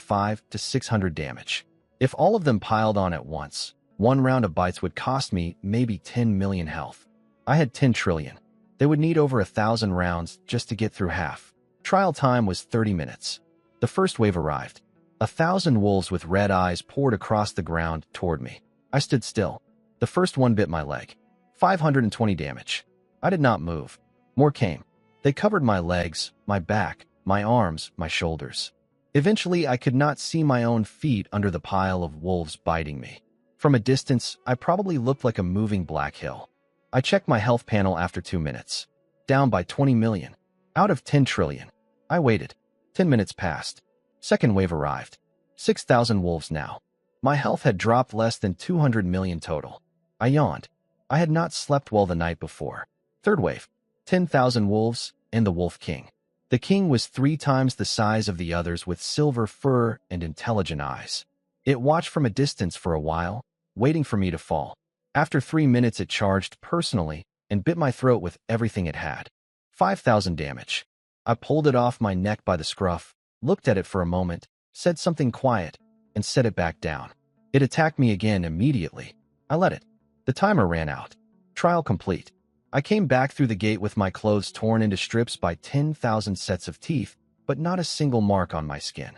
500 to 600 damage. If all of them piled on at once, one round of bites would cost me maybe 10 million health. I had 10 trillion. They would need over 1,000 rounds just to get through half. Trial time was 30 minutes. The first wave arrived. 1,000 wolves with red eyes poured across the ground toward me. I stood still. The first one bit my leg. 520 damage. I did not move. More came. They covered my legs, my back, my arms, my shoulders. Eventually, I could not see my own feet under the pile of wolves biting me. From a distance, I probably looked like a moving black hill. I checked my health panel after 2 minutes. Down by 20 million. Out of 10 trillion. I waited. 10 minutes passed. Second wave arrived. 6,000 wolves now. My health had dropped less than 200 million total. I yawned. I had not slept well the night before. Third wave. 10,000 wolves and the Wolf King. The king was 3 times the size of the others with silver fur and intelligent eyes. It watched from a distance for a while, waiting for me to fall. After 3 minutes, it charged personally and bit my throat with everything it had. 5,000 damage. I pulled it off my neck by the scruff, looked at it for a moment, said something quiet, and set it back down. It attacked me again immediately. I let it. The timer ran out. Trial complete. I came back through the gate with my clothes torn into strips by 10,000 sets of teeth, but not a single mark on my skin.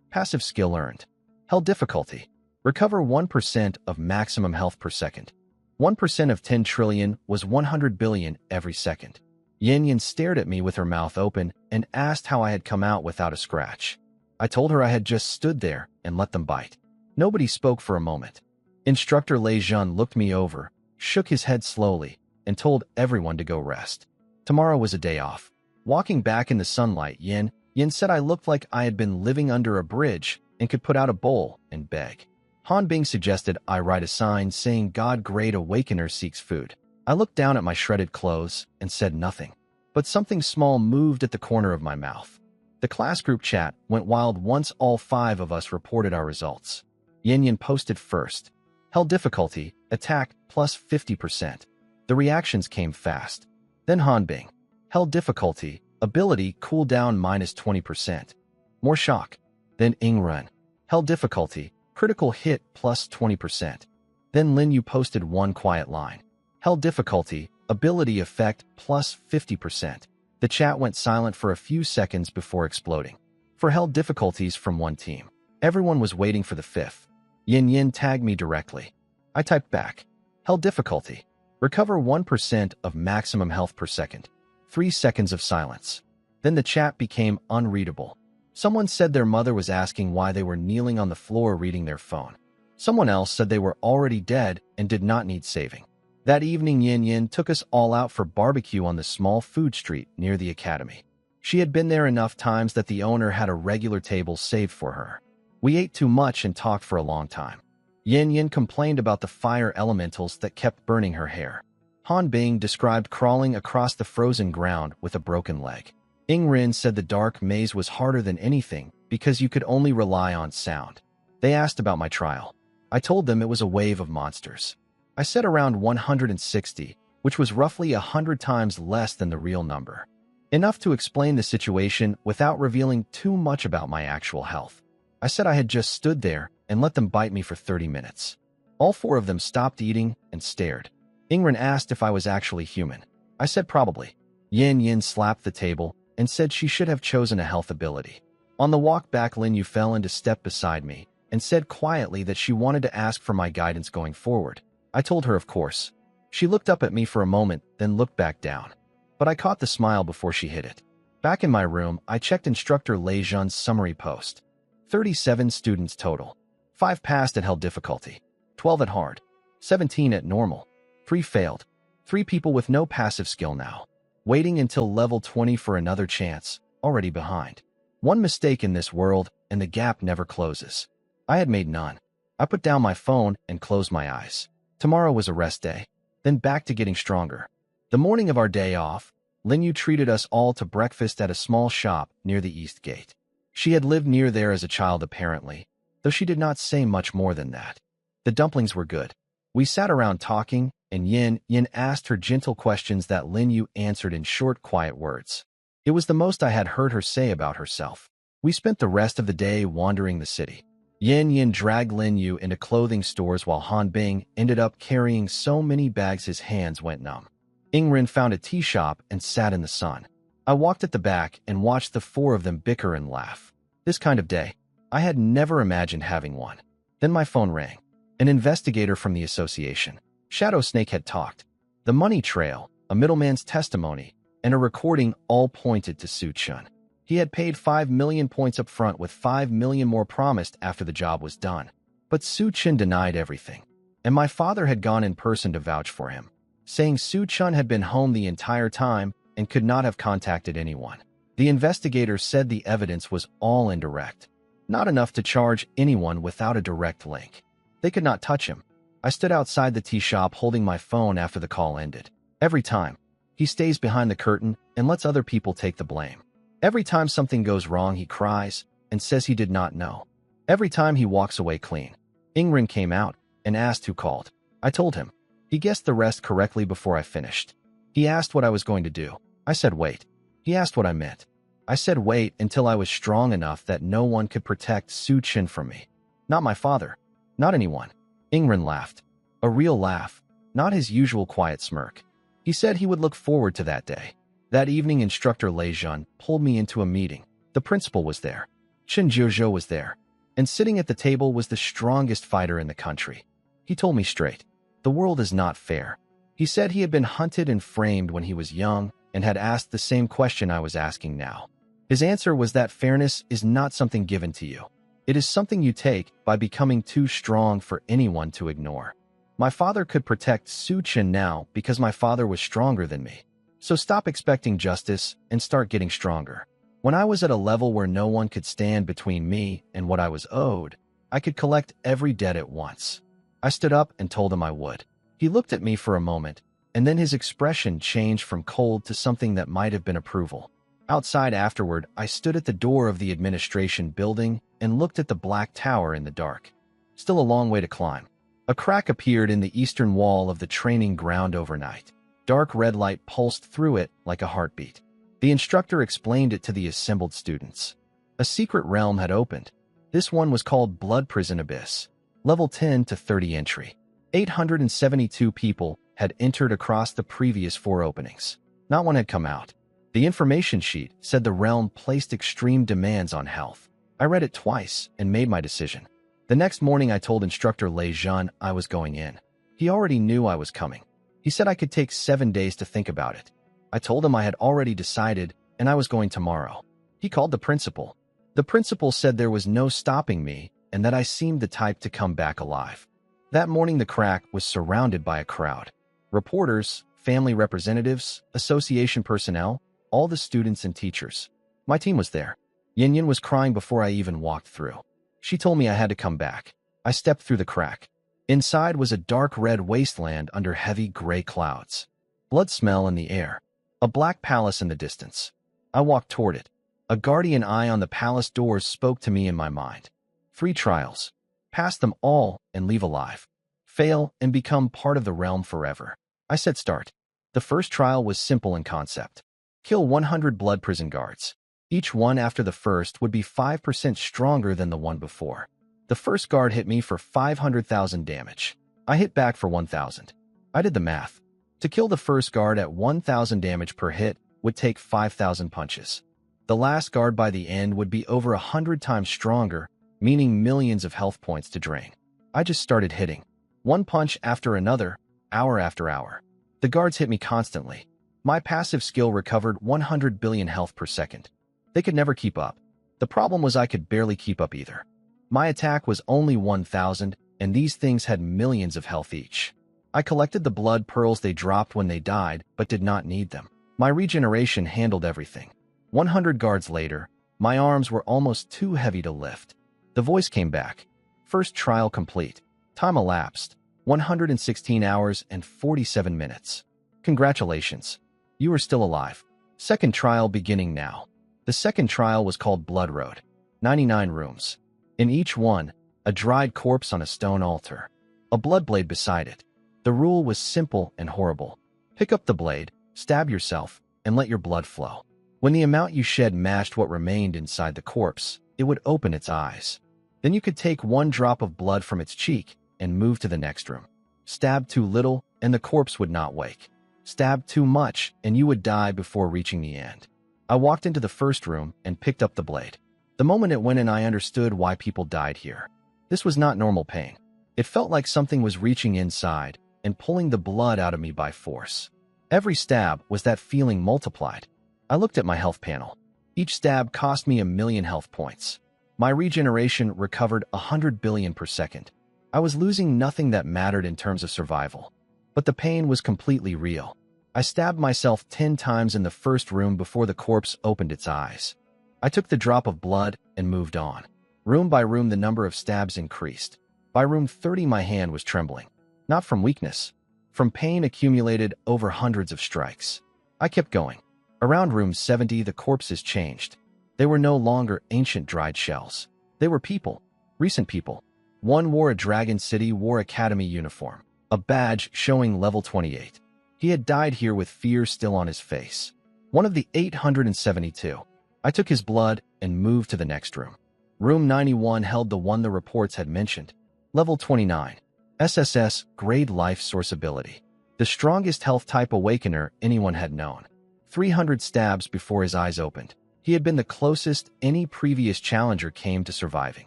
Passive skill earned. Held difficulty. Recover 1% of maximum health per second. 1% of 10 trillion was 100 billion every second. Yin Yin stared at me with her mouth open and asked how I had come out without a scratch. I told her I had just stood there and let them bite. Nobody spoke for a moment. Instructor Lei Jun looked me over, shook his head slowly, and told everyone to go rest. Tomorrow was a day off. Walking back in the sunlight, Yin said I looked like I had been living under a bridge and could put out a bowl and beg. Han Bing suggested I write a sign saying God Great Awakener seeks food. I looked down at my shredded clothes and said nothing. But something small moved at the corner of my mouth. The class group chat went wild once all 5 of us reported our results. Yin posted first. Held difficulty, attack plus 50%. The reactions came fast. Then Han Bing. Held difficulty, ability cooldown minus 20%. More shock. Then Ingren. Held difficulty, critical hit plus 20%. Then Lin Yu posted one quiet line. Held difficulty, ability effect plus 50%. The chat went silent for a few seconds before exploding. For held difficulties from one team. Everyone was waiting for the 5th. Yin tagged me directly. I typed back. Held difficulty. Recover 1% of maximum health per second. 3 seconds of silence. Then the chat became unreadable. Someone said their mother was asking why they were kneeling on the floor reading their phone. Someone else said they were already dead and did not need saving. That evening, Yin took us all out for barbecue on the small food street near the academy. She had been there enough times that the owner had a regular table saved for her. We ate too much and talked for a long time. Yin complained about the fire elementals that kept burning her hair. Han Bing described crawling across the frozen ground with a broken leg. Ingrin said the dark maze was harder than anything because you could only rely on sound. They asked about my trial. I told them it was a wave of monsters. I said around 160, which was roughly 100 times less than the real number. Enough to explain the situation without revealing too much about my actual health. I said I had just stood there and let them bite me for 30 minutes. All four of them stopped eating and stared. Ingrid asked if I was actually human. I said probably. Yin slapped the table and said she should have chosen a health ability. On the walk back, Lin Yu fell into step beside me and said quietly that she wanted to ask for my guidance going forward. I told her of course. She looked up at me for a moment, then looked back down. But I caught the smile before she hid it. Back in my room, I checked instructor Lei Zhan's summary post. 37 students total. 5 passed at held difficulty. 12 at hard. 17 at normal. 3 failed. 3 people with no passive skill now. Waiting until level 20 for another chance, already behind. One mistake in this world, and the gap never closes. I had made none. I put down my phone and closed my eyes. Tomorrow was a rest day. Then back to getting stronger. The morning of our day off, Lin Yu treated us all to breakfast at a small shop near the East Gate. She had lived near there as a child apparently, though she did not say much more than that. The dumplings were good. We sat around talking, and Yin asked her gentle questions that Lin Yu answered in short, quiet words. It was the most I had heard her say about herself. We spent the rest of the day wandering the city. Yin dragged Lin Yu into clothing stores while Han Bing ended up carrying so many bags his hands went numb. Ingrid found a tea shop and sat in the sun. I walked at the back and watched the 4 of them bicker and laugh. This kind of day, I had never imagined having one. Then my phone rang. An investigator from the association. Shadow Snake had talked. The money trail, a middleman's testimony, and a recording all pointed to Su Chun. He had paid 5 million points up front with 5 million more promised after the job was done. But Su Chun denied everything. And my father had gone in person to vouch for him, saying Su Chun had been home the entire time and could not have contacted anyone. The investigator said the evidence was all indirect, not enough to charge anyone without a direct link. They could not touch him. I stood outside the tea shop holding my phone after the call ended. Every time, he stays behind the curtain and lets other people take the blame. Every time something goes wrong, he cries and says he did not know. Every time he walks away clean. Ingrid came out and asked who called. I told him. He guessed the rest correctly before I finished. He asked what I was going to do. I said wait. He asked what I meant. I said wait until I was strong enough that no one could protect Su Chun from me. Not my father. Not anyone. Ingrid laughed. A real laugh, not his usual quiet smirk. He said he would look forward to that day. That evening, instructor Lei Zhan pulled me into a meeting. The principal was there. Chen Jiuzhou was there. And sitting at the table was the strongest fighter in the country. He told me straight. The world is not fair. He said he had been hunted and framed when he was young and had asked the same question I was asking now. His answer was that fairness is not something given to you. It is something you take by becoming too strong for anyone to ignore. My father could protect Su Chun now because my father was stronger than me. So stop expecting justice and start getting stronger. When I was at a level where no one could stand between me and what I was owed, I could collect every debt at once. I stood up and told him I would. He looked at me for a moment, and then his expression changed from cold to something that might have been approval. Outside afterward, I stood at the door of the administration building and looked at the black tower in the dark. Still a long way to climb. A crack appeared in the eastern wall of the training ground overnight. Dark red light pulsed through it like a heartbeat. The instructor explained it to the assembled students. A secret realm had opened. This one was called Blood Prison Abyss. Level 10 to 30 entry. 872 people had entered across the previous 4 openings. Not one had come out. The information sheet said the realm placed extreme demands on health. I read it twice and made my decision. The next morning I told instructor Lei Zhan I was going in. He already knew I was coming. He said I could take 7 days to think about it. I told him I had already decided and I was going tomorrow. He called the principal. The principal said there was no stopping me and that I seemed the type to come back alive. That morning the crack was surrounded by a crowd. Reporters, family representatives, association personnel, all the students and teachers. My team was there. Yin was crying before I even walked through. She told me I had to come back. I stepped through the crack. Inside was a dark red wasteland under heavy gray clouds. Blood smell in the air. A black palace in the distance. I walked toward it. A guardian eye on the palace doors spoke to me in my mind. 3 trials. Pass them all and leave alive. Fail and become part of the realm forever. I said start. The first trial was simple in concept. Kill 100 blood prison guards. Each one after the first would be 5% stronger than the one before. The first guard hit me for 500,000 damage. I hit back for 1,000. I did the math. To kill the first guard at 1,000 damage per hit would take 5,000 punches. The last guard by the end would be over 100 times stronger, meaning millions of health points to drain. I just started hitting. One punch after another, hour after hour. The guards hit me constantly. My passive skill recovered 100 billion health per second. They could never keep up. The problem was I could barely keep up either. My attack was only 1,000, and these things had millions of health each. I collected the blood pearls they dropped when they died, but did not need them. My regeneration handled everything. 100 guards later, my arms were almost too heavy to lift. The voice came back. First trial complete. Time elapsed. 116 hours and 47 minutes. Congratulations. You are still alive. Second trial beginning now. The second trial was called Blood Road. 99 rooms. In each one, a dried corpse on a stone altar. A blood blade beside it. The rule was simple and horrible. Pick up the blade, stab yourself, and let your blood flow. When the amount you shed matched what remained inside the corpse, it would open its eyes. Then you could take one drop of blood from its cheek and move to the next room. Stab too little, and the corpse would not wake. Stab too much, and you would die before reaching the end. I walked into the first room and picked up the blade. The moment it went in, I understood why people died here. This was not normal pain. It felt like something was reaching inside and pulling the blood out of me by force. Every stab was that feeling multiplied. I looked at my health panel. Each stab cost me 1,000,000 health points. My regeneration recovered 100 billion per second. I was losing nothing that mattered in terms of survival. But the pain was completely real. I stabbed myself 10 times in the first room before the corpse opened its eyes. I took the drop of blood and moved on. Room by room, the number of stabs increased. By room 30, my hand was trembling. Not from weakness. From pain accumulated over hundreds of strikes. I kept going. Around room 70, the corpses changed. They were no longer ancient dried shells. They were people. Recent people. One wore a Dragon City War Academy uniform. A badge showing level 28. He had died here with fear still on his face. One of the 872. I took his blood and moved to the next room. Room 91 held the one the reports had mentioned. Level 29. SSS Grade Life Source Ability. The strongest health type awakener anyone had known. 300 stabs before his eyes opened. He had been the closest any previous challenger came to surviving.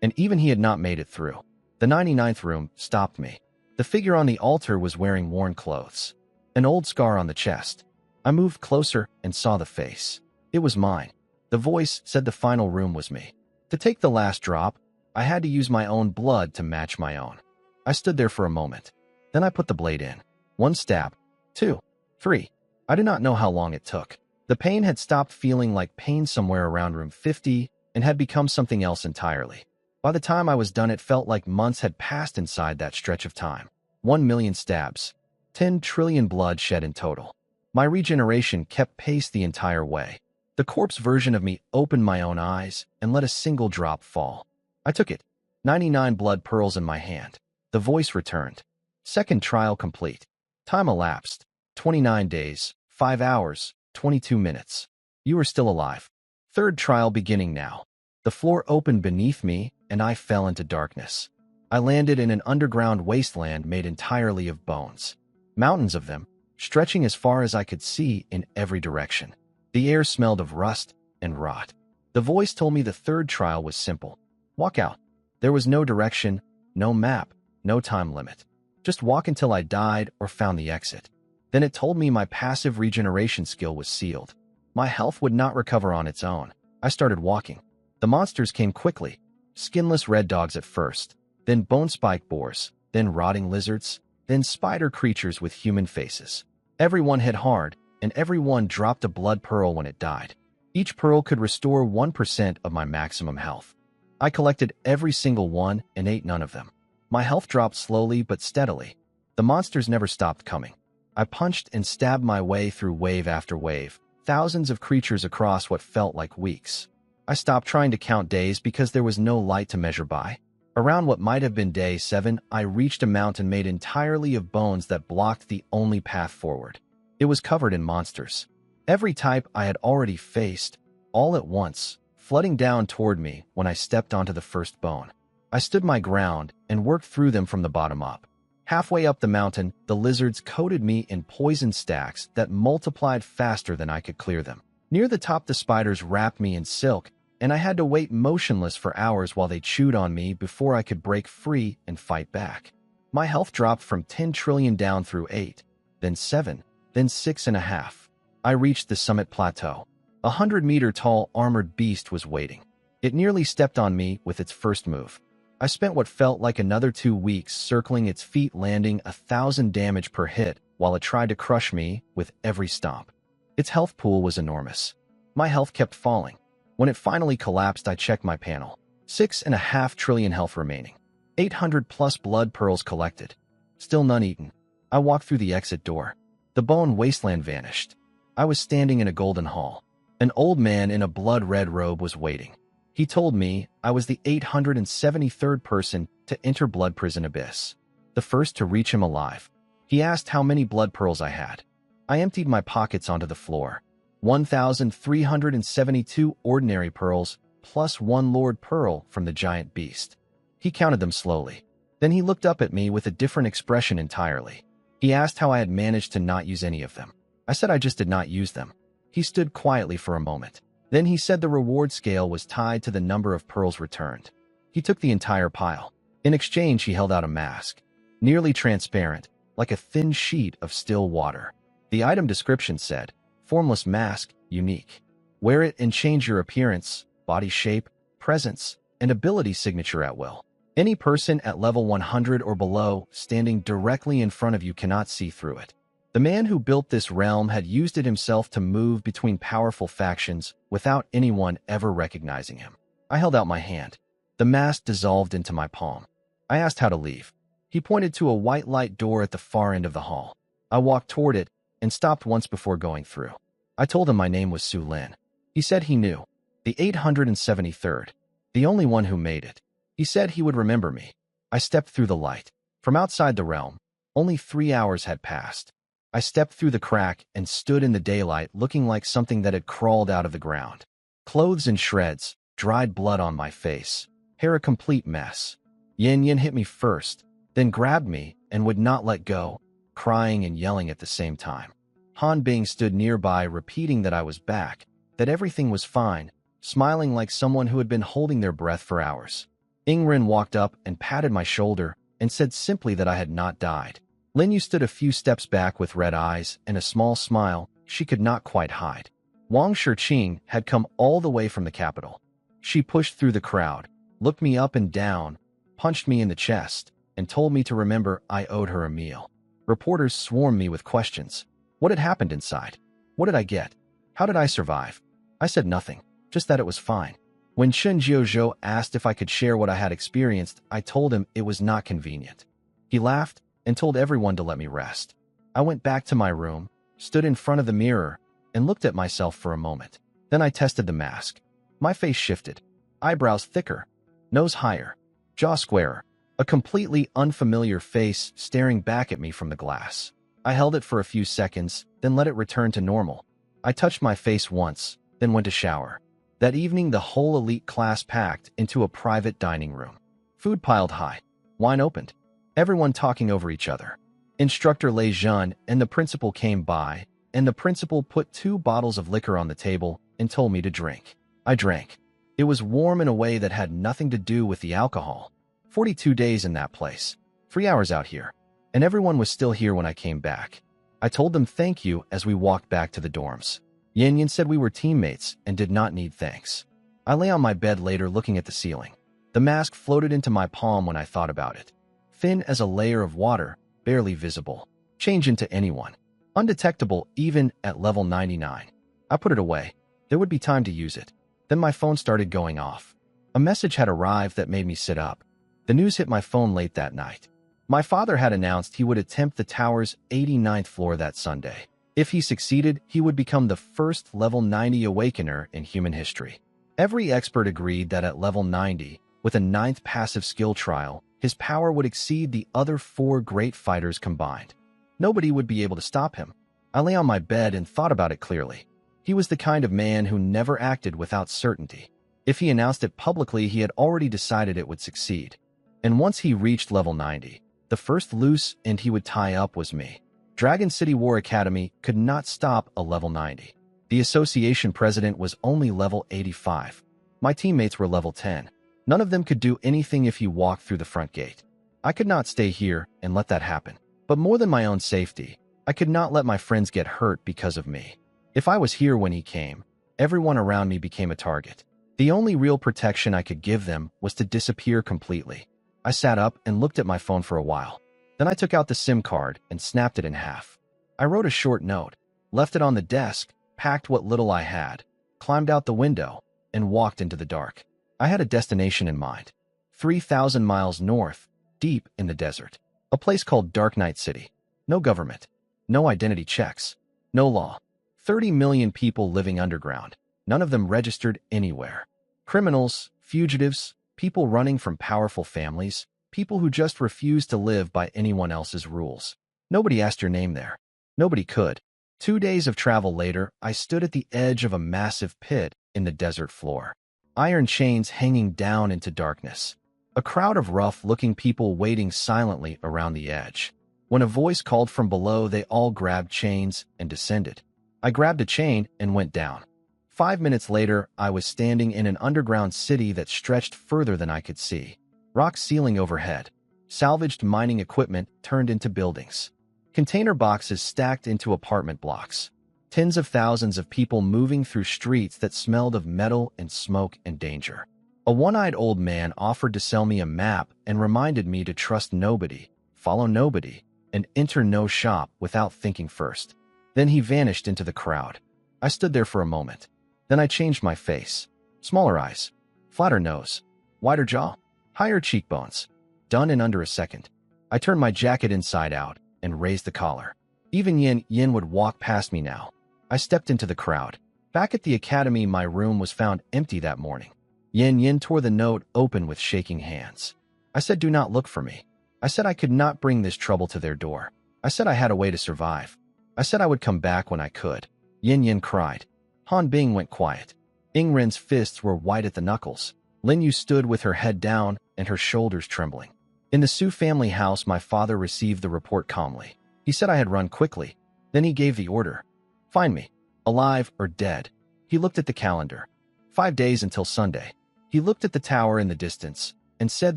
And even he had not made it through. The 99th room stopped me. The figure on the altar was wearing worn clothes. An old scar on the chest. I moved closer and saw the face. It was mine. The voice said the final room was me. To take the last drop, I had to use my own blood to match my own. I stood there for a moment. Then I put the blade in. 1 stab. 2. 3. I do not know how long it took. The pain had stopped feeling like pain somewhere around room 50 and had become something else entirely. By the time I was done, it felt like months had passed inside that stretch of time. 1,000,000 stabs. 10 trillion blood shed in total. My regeneration kept pace the entire way. The corpse version of me opened my own eyes and let a single drop fall. I took it. 99 blood pearls in my hand. The voice returned. Second trial complete. Time elapsed. 29 days, 5 hours, 22 minutes. You are still alive. Third trial beginning now. The floor opened beneath me and I fell into darkness. I landed in an underground wasteland made entirely of bones. Mountains of them, stretching as far as I could see in every direction. The air smelled of rust and rot. The voice told me the third trial was simple. Walk out. There was no direction, no map, no time limit. Just walk until I died or found the exit. Then it told me my passive regeneration skill was sealed. My health would not recover on its own. I started walking. The monsters came quickly. Skinless red dogs at first, then bone-spike boars, then rotting lizards, then spider creatures with human faces. Everyone hit hard, and everyone dropped a blood pearl when it died. Each pearl could restore 1% of my maximum health. I collected every single one and ate none of them. My health dropped slowly but steadily. The monsters never stopped coming. I punched and stabbed my way through wave after wave, thousands of creatures across what felt like weeks. I stopped trying to count days because there was no light to measure by. Around what might have been day 7, I reached a mountain made entirely of bones that blocked the only path forward. It was covered in monsters. Every type I had already faced, all at once, flooding down toward me when I stepped onto the first bone. I stood my ground and worked through them from the bottom up. Halfway up the mountain, the lizards coated me in poison stacks that multiplied faster than I could clear them. Near the top, the spiders wrapped me in silk, and I had to wait motionless for hours while they chewed on me before I could break free and fight back. My health dropped from 10 trillion down through 8, then 7, then 6.5. I reached the summit plateau. A 100-meter-tall armored beast was waiting. It nearly stepped on me with its first move. I spent what felt like another 2 weeks circling its feet, landing 1,000 damage per hit while it tried to crush me with every stomp. Its health pool was enormous. My health kept falling. When it finally collapsed, I checked my panel. 6.5 trillion health remaining. 800 plus blood pearls collected. Still none eaten. I walked through the exit door. The bone wasteland vanished. I was standing in a golden hall. An old man in a blood-red robe was waiting. He told me I was the 873rd person to enter Blood Prison Abyss, the first to reach him alive. He asked how many blood pearls I had. I emptied my pockets onto the floor. 1,372 ordinary pearls, plus 1 Lord Pearl from the giant beast. He counted them slowly. Then he looked up at me with a different expression entirely. He asked how I had managed to not use any of them. I said I just did not use them. He stood quietly for a moment. Then he said the reward scale was tied to the number of pearls returned. He took the entire pile. In exchange, he held out a mask. Nearly transparent, like a thin sheet of still water. The item description said, "Formless mask, unique. Wear it and change your appearance, body shape, presence, and ability signature at will. Any person at level 100 or below standing directly in front of you cannot see through it." The man who built this realm had used it himself to move between powerful factions without anyone ever recognizing him. I held out my hand. The mask dissolved into my palm. I asked how to leave. He pointed to a white light door at the far end of the hall. I walked toward it and stopped once before going through. I told him my name was Su Lin. He said he knew. The 873rd. The only one who made it. He said he would remember me. I stepped through the light. From outside the realm, only 3 hours had passed. I stepped through the crack and stood in the daylight looking like something that had crawled out of the ground. Clothes in shreds, dried blood on my face, hair a complete mess. Yin Yin hit me first, then grabbed me and would not let go, crying and yelling at the same time. Han Bing stood nearby repeating that I was back, that everything was fine, smiling like someone who had been holding their breath for hours. Ingren walked up and patted my shoulder and said simply that I had not died. Lin Yu stood a few steps back with red eyes and a small smile she could not quite hide. Wang Shiqing had come all the way from the capital. She pushed through the crowd, looked me up and down, punched me in the chest, and told me to remember I owed her a meal. Reporters swarmed me with questions. What had happened inside? What did I get? How did I survive? I said nothing, just that it was fine. When Chen Jiuzhou asked if I could share what I had experienced, I told him it was not convenient. He laughed and told everyone to let me rest. I went back to my room, stood in front of the mirror, and looked at myself for a moment. Then I tested the mask. My face shifted. Eyebrows thicker, nose higher, jaw squarer, a completely unfamiliar face staring back at me from the glass. I held it for a few seconds, then let it return to normal. I touched my face once, then went to shower. That evening, the whole elite class packed into a private dining room. Food piled high. Wine opened. Everyone talking over each other. Instructor Lei Zhun and the principal came by, and the principal put 2 bottles of liquor on the table and told me to drink. I drank. It was warm in a way that had nothing to do with the alcohol. 42 days in that place. 3 hours out here. And everyone was still here when I came back. I told them thank you as we walked back to the dorms. Yin Yin said we were teammates and did not need thanks. I lay on my bed later looking at the ceiling. The mask floated into my palm when I thought about it. Thin as a layer of water, barely visible. Change into anyone. Undetectable even at level 99. I put it away. There would be time to use it. Then my phone started going off. A message had arrived that made me sit up. The news hit my phone late that night. My father had announced he would attempt the tower's 89th floor that Sunday. If he succeeded, he would become the first level 90 awakener in human history. Every expert agreed that at level 90, with a 9th passive skill trial, his power would exceed the other 4 great fighters combined. Nobody would be able to stop him. I lay on my bed and thought about it clearly. He was the kind of man who never acted without certainty. If he announced it publicly, he had already decided it would succeed. And once he reached level 90, the first loose end he would tie up was me. Dragon City War Academy could not stop a level 90. The association president was only level 85. My teammates were level 10. None of them could do anything if he walked through the front gate. I could not stay here and let that happen. But more than my own safety, I could not let my friends get hurt because of me. If I was here when he came, everyone around me became a target. The only real protection I could give them was to disappear completely. I sat up and looked at my phone for a while. Then I took out the SIM card and snapped it in half. I wrote a short note, left it on the desk, packed what little I had, climbed out the window, and walked into the dark. I had a destination in mind. 3,000 miles north, deep in the desert. A place called Dark Knight City. No government. No identity checks. No law. 30 million people living underground. None of them registered anywhere. Criminals, fugitives, people running from powerful families, people who just refused to live by anyone else's rules. Nobody asked your name there. Nobody could. 2 days of travel later, I stood at the edge of a massive pit in the desert floor. Iron chains hanging down into darkness. A crowd of rough-looking people waiting silently around the edge. When a voice called from below, they all grabbed chains and descended. I grabbed a chain and went down. 5 minutes later, I was standing in an underground city that stretched further than I could see. Rock ceiling overhead. Salvaged mining equipment turned into buildings. Container boxes stacked into apartment blocks. Tens of thousands of people moving through streets that smelled of metal and smoke and danger. A one-eyed old man offered to sell me a map and reminded me to trust nobody, follow nobody, and enter no shop without thinking first. Then he vanished into the crowd. I stood there for a moment. Then I changed my face. Smaller eyes, flatter nose, wider jaw, higher cheekbones. Done in under a second. I turned my jacket inside out and raised the collar. Even Yin would walk past me now. I stepped into the crowd. Back at the academy, my room was found empty that morning. Yin tore the note open with shaking hands. I said, "Do not look for me." I said I could not bring this trouble to their door. I said I had a way to survive. I said I would come back when I could. Yin cried. Han Bing went quiet. Ingren's fists were white at the knuckles. Lin Yu stood with her head down and her shoulders trembling. In the Su family house, my father received the report calmly. He said I had run quickly. Then he gave the order. Find me, alive or dead. He looked at the calendar. 5 days until Sunday. He looked at the tower in the distance and said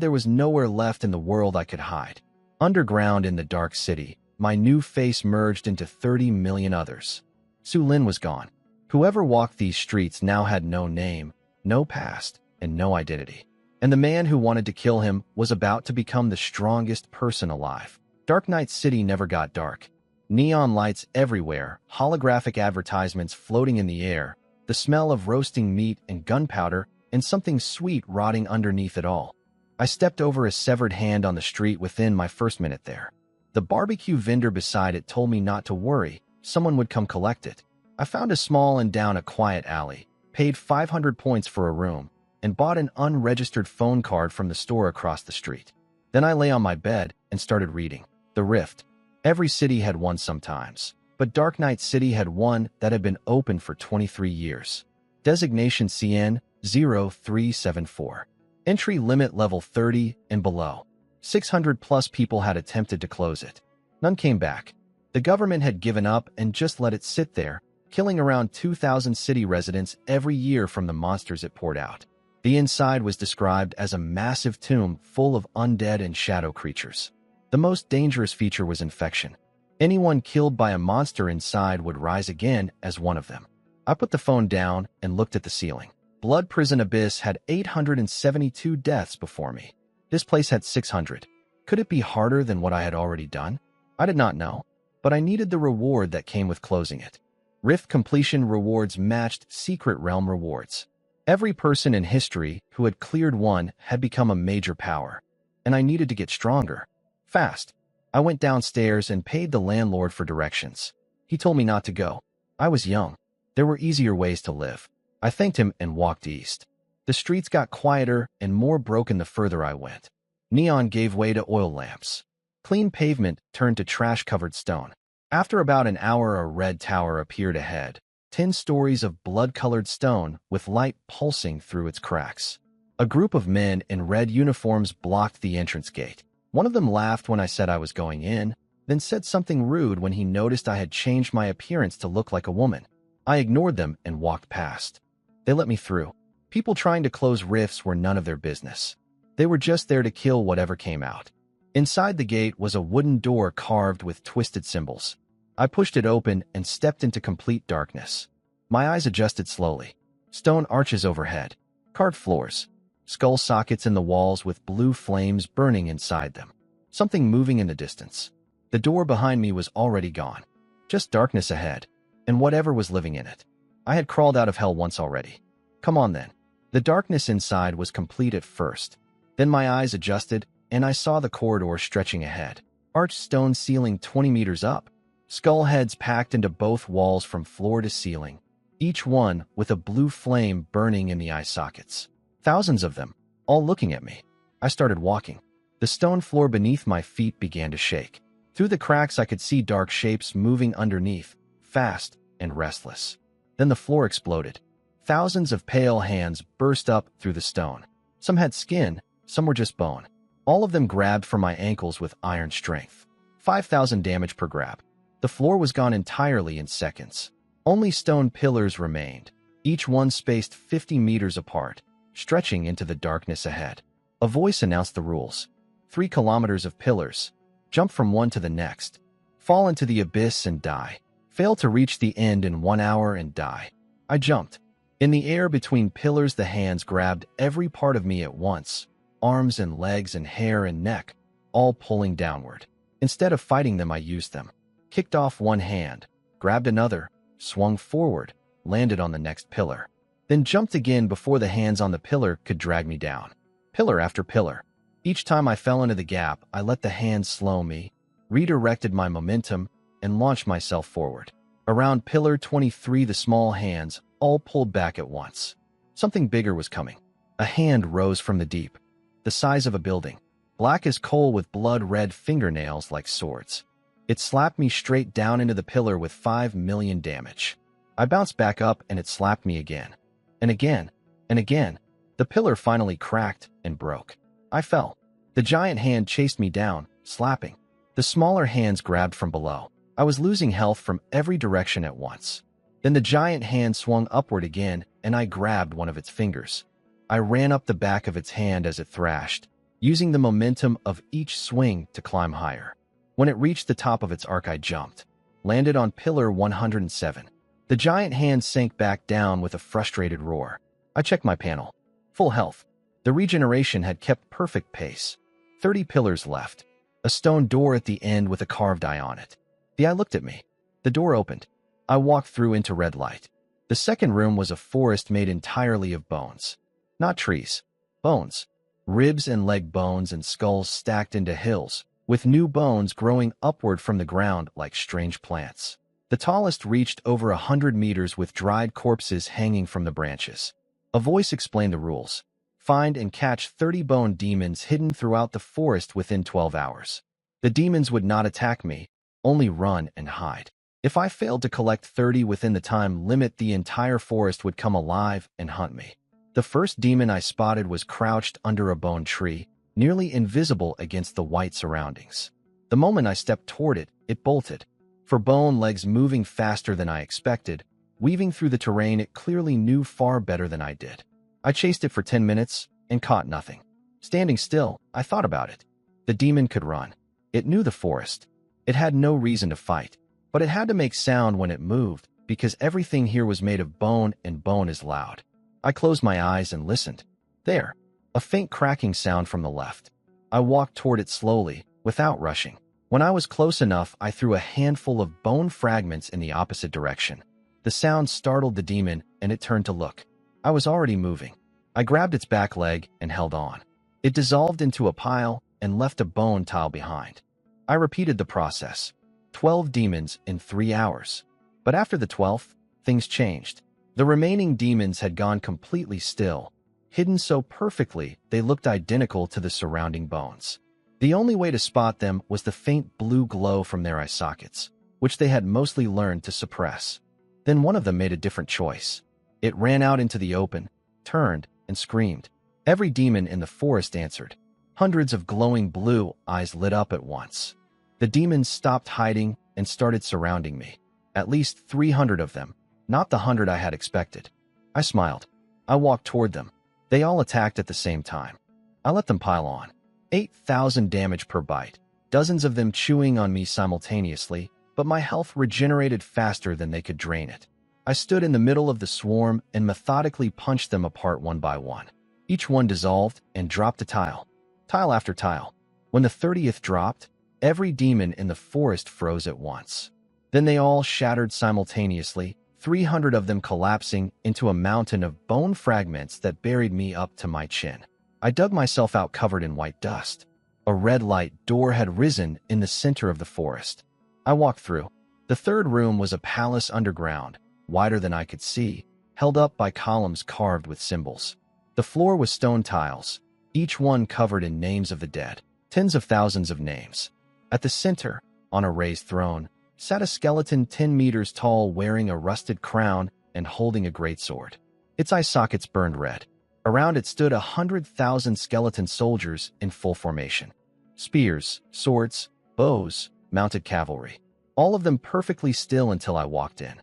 there was nowhere left in the world I could hide. Underground in the dark city, my new face merged into 30 million others. Su Lin was gone. Whoever walked these streets now had no name, no past, and no identity. And the man who wanted to kill him was about to become the strongest person alive. Dark Knight City never got dark. Neon lights everywhere, holographic advertisements floating in the air, the smell of roasting meat and gunpowder, and something sweet rotting underneath it all. I stepped over a severed hand on the street within my first minute there. The barbecue vendor beside it told me not to worry, someone would come collect it. I found a small and down a quiet alley, paid 500 points for a room, and bought an unregistered phone card from the store across the street. Then I lay on my bed and started reading. The Rift. Every city had one sometimes, but Dark Knight City had one that had been open for 23 years. Designation CN 0374. Entry limit level 30 and below. 600 plus people had attempted to close it. None came back. The government had given up and just let it sit there, killing around 2,000 city residents every year from the monsters it poured out. The inside was described as a massive tomb full of undead and shadow creatures. The most dangerous feature was infection. Anyone killed by a monster inside would rise again as one of them. I put the phone down and looked at the ceiling. Blood Prison Abyss had 872 deaths before me. This place had 600. Could it be harder than what I had already done? I did not know, but I needed the reward that came with closing it. Rift completion rewards matched Secret Realm rewards. Every person in history who had cleared one had become a major power, and I needed to get stronger. Fast. I went downstairs and paid the landlord for directions. He told me not to go. I was young. There were easier ways to live. I thanked him and walked east. The streets got quieter and more broken the further I went. Neon gave way to oil lamps. Clean pavement turned to trash-covered stone. After about an hour, a red tower appeared ahead, 10 stories of blood-colored stone with light pulsing through its cracks. A group of men in red uniforms blocked the entrance gate. One of them laughed when I said I was going in, then said something rude when he noticed I had changed my appearance to look like a woman. I ignored them and walked past. They let me through. People trying to close rifts were none of their business. They were just there to kill whatever came out. Inside the gate was a wooden door carved with twisted symbols. I pushed it open and stepped into complete darkness. My eyes adjusted slowly. Stone arches overhead, carved floors, skull sockets in the walls with blue flames burning inside them. Something moving in the distance. The door behind me was already gone. Just darkness ahead, and whatever was living in it. I had crawled out of hell once already. Come on then. The darkness inside was complete at first. Then my eyes adjusted, and I saw the corridor stretching ahead. Arched stone ceiling 20 meters up. Skull heads packed into both walls from floor to ceiling, each one with a blue flame burning in the eye sockets. Thousands of them, all looking at me. I started walking. The stone floor beneath my feet began to shake. Through the cracks I could see dark shapes moving underneath, fast and restless. Then the floor exploded. Thousands of pale hands burst up through the stone. Some had skin, some were just bone. All of them grabbed for my ankles with iron strength. 5,000 damage per grab. The floor was gone entirely in seconds. Only stone pillars remained, each one spaced 50 meters apart, stretching into the darkness ahead. A voice announced the rules. 3 kilometers of pillars. Jump from one to the next. Fall into the abyss and die. Fail to reach the end in 1 hour and die. I jumped. In the air between pillars, the hands grabbed every part of me at once. Arms and legs and hair and neck, all pulling downward. Instead of fighting them, I used them. Kicked off one hand, grabbed another, swung forward, landed on the next pillar. Then jumped again before the hands on the pillar could drag me down. Pillar after pillar. Each time I fell into the gap, I let the hands slow me, redirected my momentum, and launched myself forward. Around pillar 23, the small hands all pulled back at once. Something bigger was coming. A hand rose from the deep, the size of a building, black as coal with blood-red fingernails like swords. It slapped me straight down into the pillar with 5 million damage. I bounced back up and it slapped me again. And again, and again. The pillar finally cracked and broke. I fell. The giant hand chased me down, slapping. The smaller hands grabbed from below. I was losing health from every direction at once. Then the giant hand swung upward again, and I grabbed one of its fingers. I ran up the back of its hand as it thrashed, using the momentum of each swing to climb higher. When it reached the top of its arc, I jumped, landed on pillar 107. The giant hand sank back down with a frustrated roar. I checked my panel. Full health. The regeneration had kept perfect pace. 30 pillars left. A stone door at the end with a carved eye on it. The eye looked at me. The door opened. I walked through into red light. The second room was a forest made entirely of bones. Not trees. Bones. Ribs and leg bones and skulls stacked into hills, with new bones growing upward from the ground like strange plants. The tallest reached over 100 meters with dried corpses hanging from the branches. A voice explained the rules. Find and catch 30 bone demons hidden throughout the forest within 12 hours. The demons would not attack me, only run and hide. If I failed to collect 30 within the time limit, the entire forest would come alive and hunt me. The first demon I spotted was crouched under a bone tree, nearly invisible against the white surroundings. The moment I stepped toward it, it bolted. For bone legs moving faster than I expected, weaving through the terrain, it clearly knew far better than I did. I chased it for 10 minutes and caught nothing. Standing still, I thought about it. The demon could run. It knew the forest. It had no reason to fight, but it had to make sound when it moved because everything here was made of bone and bone is loud. I closed my eyes and listened. There, a faint cracking sound from the left. I walked toward it slowly, without rushing. When I was close enough, I threw a handful of bone fragments in the opposite direction. The sound startled the demon, and it turned to look. I was already moving. I grabbed its back leg and held on. It dissolved into a pile and left a bone tile behind. I repeated the process. 12 demons in 3 hours. But after the 12th, things changed. The remaining demons had gone completely still, hidden so perfectly they looked identical to the surrounding bones. The only way to spot them was the faint blue glow from their eye sockets. which they had mostly learned to suppress. Then one of them made a different choice. It ran out into the open, turned, and screamed. Every demon in the forest answered. Hundreds of glowing blue eyes lit up at once. The demons stopped hiding and started surrounding me. At least 300 of them, not the 100 I had expected. I smiled. I walked toward them. They all attacked at the same time. I let them pile on. 8,000 damage per bite, dozens of them chewing on me simultaneously, but my health regenerated faster than they could drain it. I stood in the middle of the swarm and methodically punched them apart one by one. Each one dissolved and dropped a tile after tile. When the 30th dropped, every demon in the forest froze at once. Then they all shattered simultaneously, 300 of them collapsing into a mountain of bone fragments that buried me up to my chin. I dug myself out covered in white dust. A red light door had risen in the center of the forest. I walked through. The third room was a palace underground, wider than I could see, held up by columns carved with symbols. The floor was stone tiles, each one covered in names of the dead, tens of thousands of names. At the center, on a raised throne, sat a skeleton 10 meters tall wearing a rusted crown and holding a greatsword. Its eye sockets burned red. Around it stood 100,000 skeleton soldiers in full formation. Spears, swords, bows, mounted cavalry. All of them perfectly still until I walked in.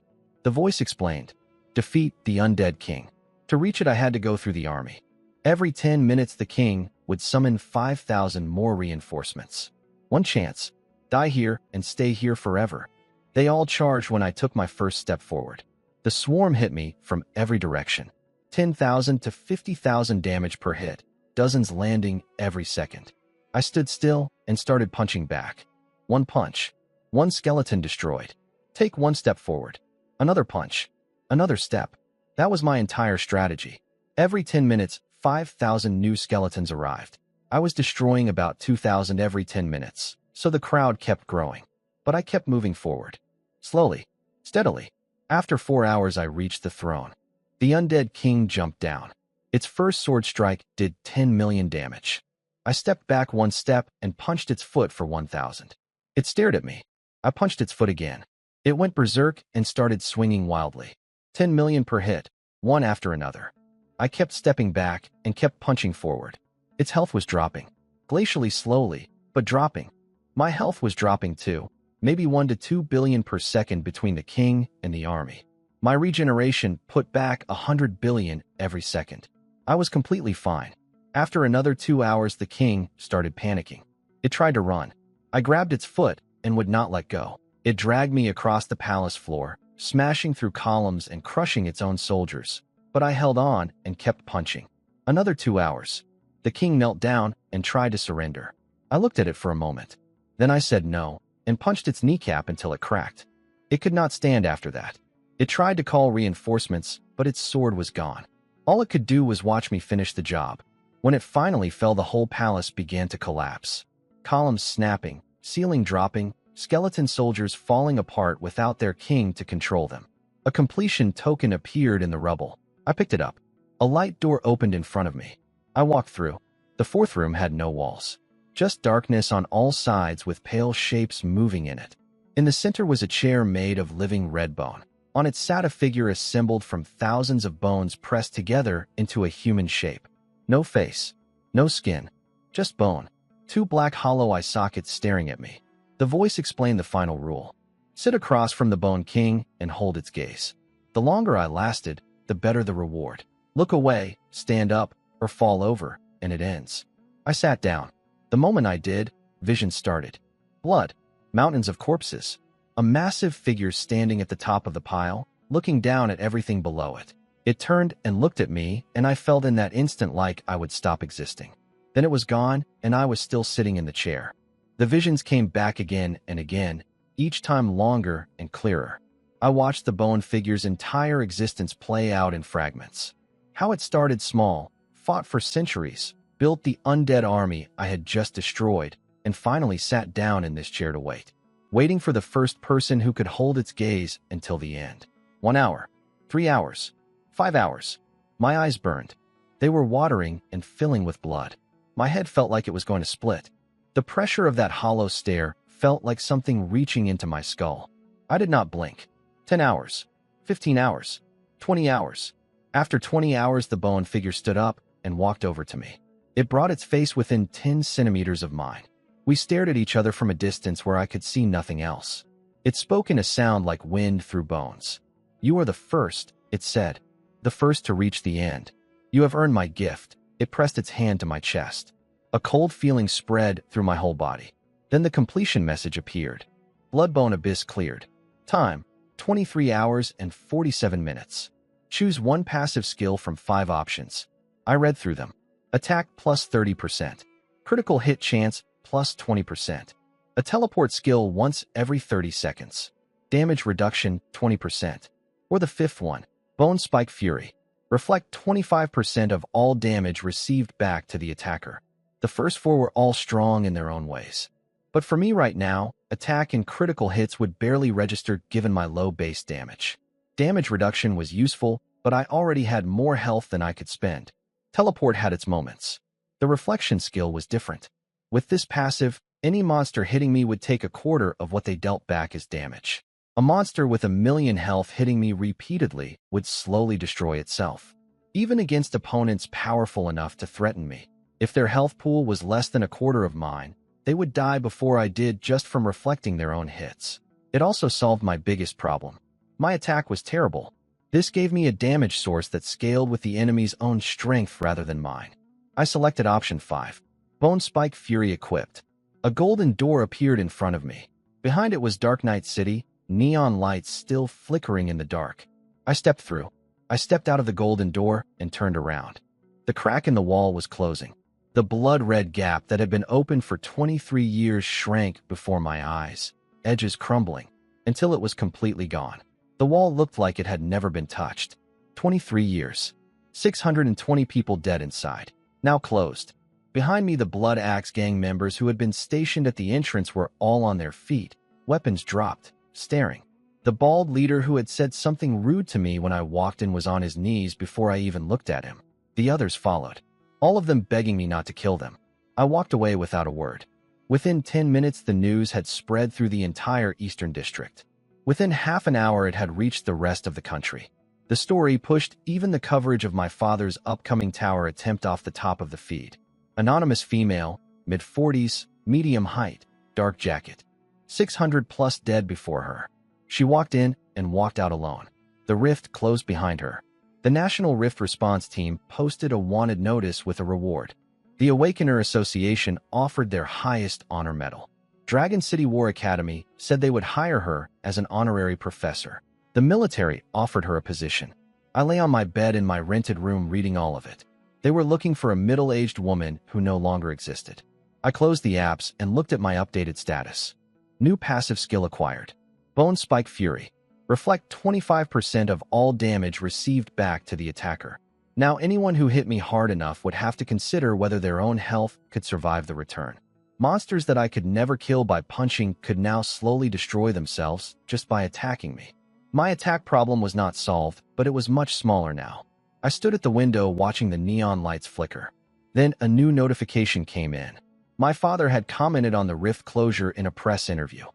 The voice explained, "Defeat the undead king." To reach it, I had to go through the army. Every 10 minutes, the king would summon 5,000 more reinforcements. One chance. Die here and stay here forever. They all charged when I took my first step forward. The swarm hit me from every direction. 10,000 to 50,000 damage per hit, dozens landing every second. I stood still and started punching back. One punch. One skeleton destroyed. Take one step forward. Another punch. Another step. That was my entire strategy. Every 10 minutes, 5,000 new skeletons arrived. I was destroying about 2,000 every 10 minutes, so the crowd kept growing. But I kept moving forward. Slowly, steadily. After 4 hours, I reached the throne. The undead king jumped down. Its first sword strike did 10 million damage. I stepped back one step and punched its foot for 1,000. It stared at me. I punched its foot again. It went berserk and started swinging wildly. 10 million per hit, one after another. I kept stepping back and kept punching forward. Its health was dropping. Glacially slowly, but dropping. My health was dropping too, maybe 1 to 2 billion per second between the king and the army. My regeneration put back 100 billion every second. I was completely fine. After another 2 hours, the king started panicking. It tried to run. I grabbed its foot and would not let go. It dragged me across the palace floor, smashing through columns and crushing its own soldiers. But I held on and kept punching. Another 2 hours. The king knelt down and tried to surrender. I looked at it for a moment. Then I said no and punched its kneecap until it cracked. It could not stand after that. It tried to call reinforcements, but its sword was gone. All it could do was watch me finish the job. When it finally fell, the whole palace began to collapse. Columns snapping, ceiling dropping, skeleton soldiers falling apart without their king to control them. A completion token appeared in the rubble. I picked it up. A light door opened in front of me. I walked through. The fourth room had no walls. Just darkness on all sides with pale shapes moving in it. In the center was a chair made of living red bone. On it sat a figure assembled from thousands of bones pressed together into a human shape. No face, no skin, just bone. 2 black hollow eye sockets staring at me. The voice explained the final rule. Sit across from the Bone King and hold its gaze. The longer I lasted, the better the reward. Look away, stand up, or fall over, and it ends. I sat down. The moment I did, vision started. Blood, mountains of corpses. A massive figure standing at the top of the pile, looking down at everything below it. It turned and looked at me, and I felt in that instant like I would stop existing. Then it was gone, and I was still sitting in the chair. The visions came back again and again, each time longer and clearer. I watched the bone figure's entire existence play out in fragments. How it started small, fought for centuries, built the undead army I had just destroyed, and finally sat down in this chair to wait. Waiting for the first person who could hold its gaze until the end. 1 hour, 3 hours, 5 hours. My eyes burned. They were watering and filling with blood. My head felt like it was going to split. The pressure of that hollow stare felt like something reaching into my skull. I did not blink. 10 hours. 15 hours. 20 hours. After 20 hours, the bone figure stood up and walked over to me. It brought its face within 10 centimeters of mine. We stared at each other from a distance where I could see nothing else. It spoke in a sound like wind through bones. "You are the first," it said. "The first to reach the end. You have earned my gift." It pressed its hand to my chest. A cold feeling spread through my whole body. Then the completion message appeared. Bloodbone abyss cleared. Time, 23 hours and 47 minutes. Choose one passive skill from 5 options. I read through them. Attack plus 30%. Critical hit chance plus 20%. A teleport skill once every 30 seconds. Damage reduction 20%. Or the fifth one, Bone Spike Fury. Reflect 25% of all damage received back to the attacker. The first 4 were all strong in their own ways. But for me right now, attack and critical hits would barely register given my low base damage. Damage reduction was useful, but I already had more health than I could spend. Teleport had its moments. The reflection skill was different. With this passive, any monster hitting me would take a quarter of what they dealt back as damage. A monster with 1,000,000 health hitting me repeatedly would slowly destroy itself. Even against opponents powerful enough to threaten me, if their health pool was less than a quarter of mine, they would die before I did just from reflecting their own hits. It also solved my biggest problem. My attack was terrible. This gave me a damage source that scaled with the enemy's own strength rather than mine. I selected option 5. Bone Spike Fury equipped. A golden door appeared in front of me. Behind it was Dark Knight City, neon lights still flickering in the dark. I stepped through. I stepped out of the golden door and turned around. The crack in the wall was closing. The blood-red gap that had been open for 23 years shrank before my eyes, edges crumbling, until it was completely gone. The wall looked like it had never been touched. 23 years. 620 people dead inside. Now closed. Behind me, the Blood Axe gang members who had been stationed at the entrance were all on their feet, weapons dropped, staring. The bald leader who had said something rude to me when I walked in was on his knees before I even looked at him. The others followed, all of them begging me not to kill them. I walked away without a word. Within 10 minutes, the news had spread through the entire Eastern District. Within half an hour, it had reached the rest of the country. The story pushed even the coverage of my father's upcoming tower attempt off the top of the feed. Anonymous female, mid-40s, medium height, dark jacket. 600 plus dead before her. She walked in and walked out alone. The rift closed behind her. The National Rift Response Team posted a wanted notice with a reward. The Awakener Association offered their highest honor medal. Dragon City War Academy said they would hire her as an honorary professor. The military offered her a position. I lay on my bed in my rented room reading all of it. They were looking for a middle-aged woman who no longer existed. I closed the apps and looked at my updated status. New passive skill acquired. Bone Spike Fury. Reflect 25% of all damage received back to the attacker. Now anyone who hit me hard enough would have to consider whether their own health could survive the return. Monsters that I could never kill by punching could now slowly destroy themselves just by attacking me. My attack problem was not solved, but it was much smaller now. I stood at the window watching the neon lights flicker. Then a new notification came in. My father had commented on the rift closure in a press interview.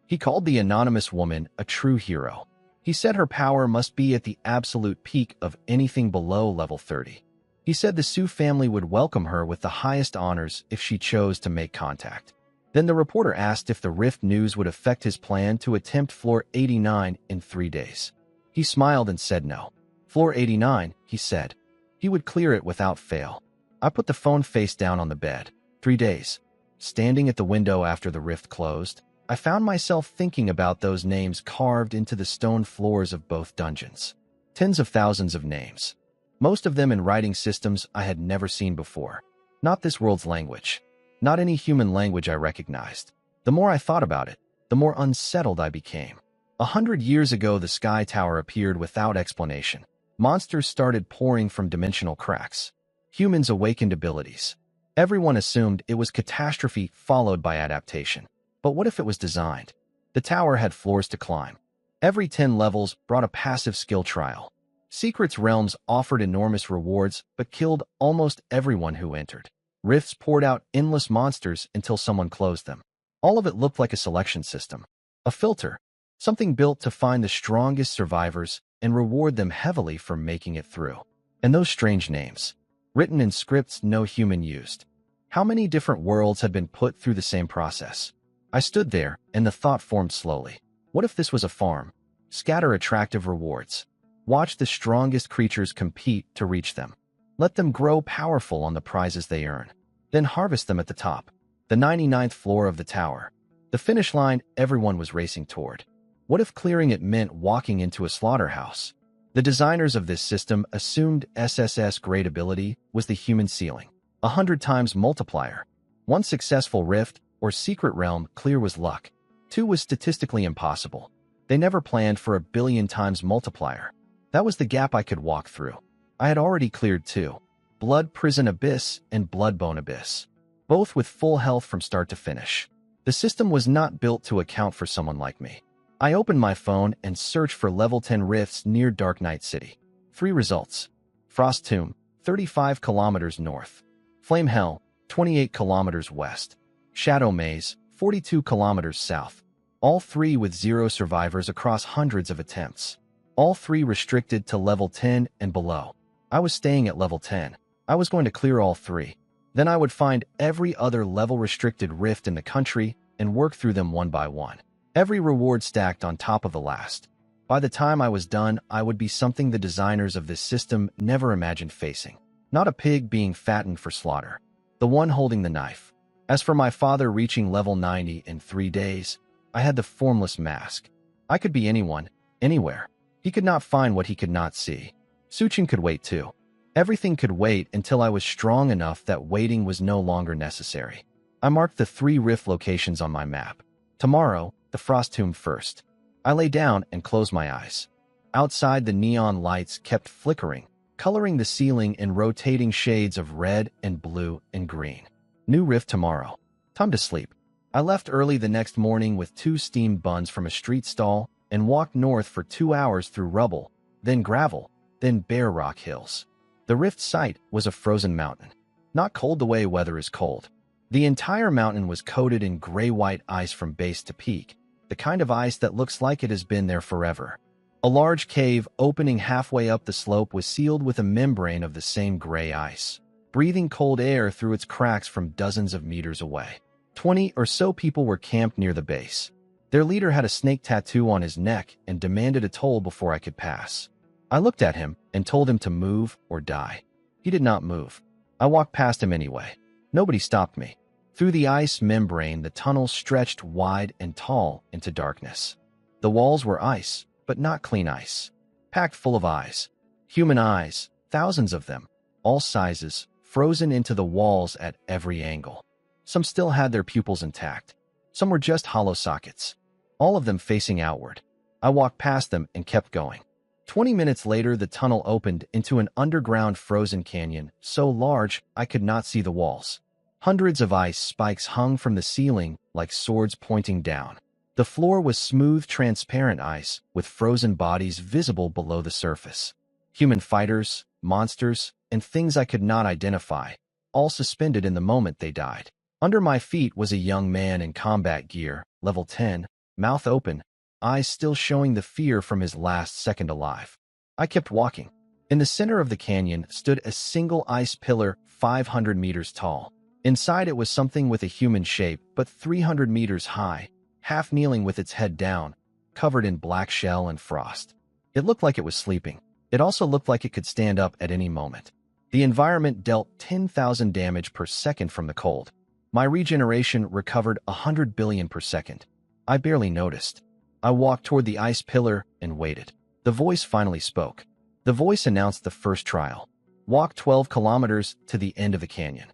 He called the anonymous woman a true hero. He said her power must be at the absolute peak of anything below level 30. He said the Sue family would welcome her with the highest honors if she chose to make contact. Then the reporter asked if the rift news would affect his plan to attempt floor 89 in 3 days. He smiled and said no. Floor 89, he said. He would clear it without fail. I put the phone face down on the bed. 3 days. Standing at the window after the rift closed, I found myself thinking about those names carved into the stone floors of both dungeons. Tens of thousands of names. Most of them in writing systems I had never seen before. Not this world's language. Not any human language I recognized. The more I thought about it, the more unsettled I became. 100 years ago, the Sky Tower appeared without explanation. Monsters started pouring from dimensional cracks. Humans awakened abilities. Everyone assumed it was catastrophe followed by adaptation. But what if it was designed? The tower had floors to climb. Every 10 levels brought a passive skill trial. Secrets Realms offered enormous rewards, but killed almost everyone who entered. Rifts poured out endless monsters until someone closed them. All of it looked like a selection system. A filter. Something built to find the strongest survivors and reward them heavily for making it through. And those strange names, written in scripts no human used. How many different worlds had been put through the same process? I stood there, and the thought formed slowly. What if this was a farm? Scatter attractive rewards. Watch the strongest creatures compete to reach them. Let them grow powerful on the prizes they earn. Then harvest them at the top, the 99th floor of the tower. The finish line everyone was racing toward. What if clearing it meant walking into a slaughterhouse? The designers of this system assumed SSS grade ability was the human ceiling. 100 times multiplier. One successful rift or secret realm clear was luck. 2 was statistically impossible. They never planned for a billion times multiplier. That was the gap I could walk through. I had already cleared 2. Blood Prison Abyss and Bloodbone Abyss. Both with full health from start to finish. The system was not built to account for someone like me. I opened my phone and searched for level 10 rifts near Dark Knight City. 3 results. Frost Tomb, 35 kilometers north. Flame Hell, 28 kilometers west. Shadow Maze, 42 kilometers south. All 3 with 0 survivors across hundreds of attempts. All 3 restricted to level 10 and below. I was staying at level 10. I was going to clear all 3. Then I would find every other level-restricted rift in the country and work through them one by one. Every reward stacked on top of the last. By the time I was done, I would be something the designers of this system never imagined facing. Not a pig being fattened for slaughter. The one holding the knife. As for my father reaching level 90 in 3 days, I had the formless mask. I could be anyone, anywhere. He could not find what he could not see. Suchin could wait too. Everything could wait until I was strong enough that waiting was no longer necessary. I marked the 3 rift locations on my map. Tomorrow, the Frost Tomb first. I lay down and closed my eyes. Outside, the neon lights kept flickering, coloring the ceiling in rotating shades of red and blue and green. New rift tomorrow. Time to sleep. I left early the next morning with 2 steamed buns from a street stall and walked north for 2 hours through rubble, then gravel, then bare rock hills. The rift site was a frozen mountain. Not cold the way weather is cold. The entire mountain was coated in gray-white ice from base to peak, the kind of ice that looks like it has been there forever. A large cave opening halfway up the slope was sealed with a membrane of the same gray ice, breathing cold air through its cracks from dozens of meters away. 20 or so people were camped near the base. Their leader had a snake tattoo on his neck and demanded a toll before I could pass. I looked at him and told him to move or die. He did not move. I walked past him anyway. Nobody stopped me. Through the ice membrane, the tunnel stretched wide and tall into darkness. The walls were ice, but not clean ice. Packed full of eyes. Human eyes, thousands of them, all sizes, frozen into the walls at every angle. Some still had their pupils intact. Some were just hollow sockets. All of them facing outward. I walked past them and kept going. 20 minutes later, the tunnel opened into an underground frozen canyon so large I could not see the walls. Hundreds of ice spikes hung from the ceiling like swords pointing down. The floor was smooth, transparent ice with frozen bodies visible below the surface. Human fighters, monsters, and things I could not identify, all suspended in the moment they died. Under my feet was a young man in combat gear, level 10, mouth open, eyes still showing the fear from his last second alive. I kept walking. In the center of the canyon stood a single ice pillar 500 meters tall. Inside it was something with a human shape, but 300 meters high, half kneeling with its head down, covered in black shell and frost. It looked like it was sleeping. It also looked like it could stand up at any moment. The environment dealt 10,000 damage per second from the cold. My regeneration recovered 100 billion per second. I barely noticed. I walked toward the ice pillar and waited. The voice finally spoke. The voice announced the first trial. Walk 12 kilometers to the end of the canyon.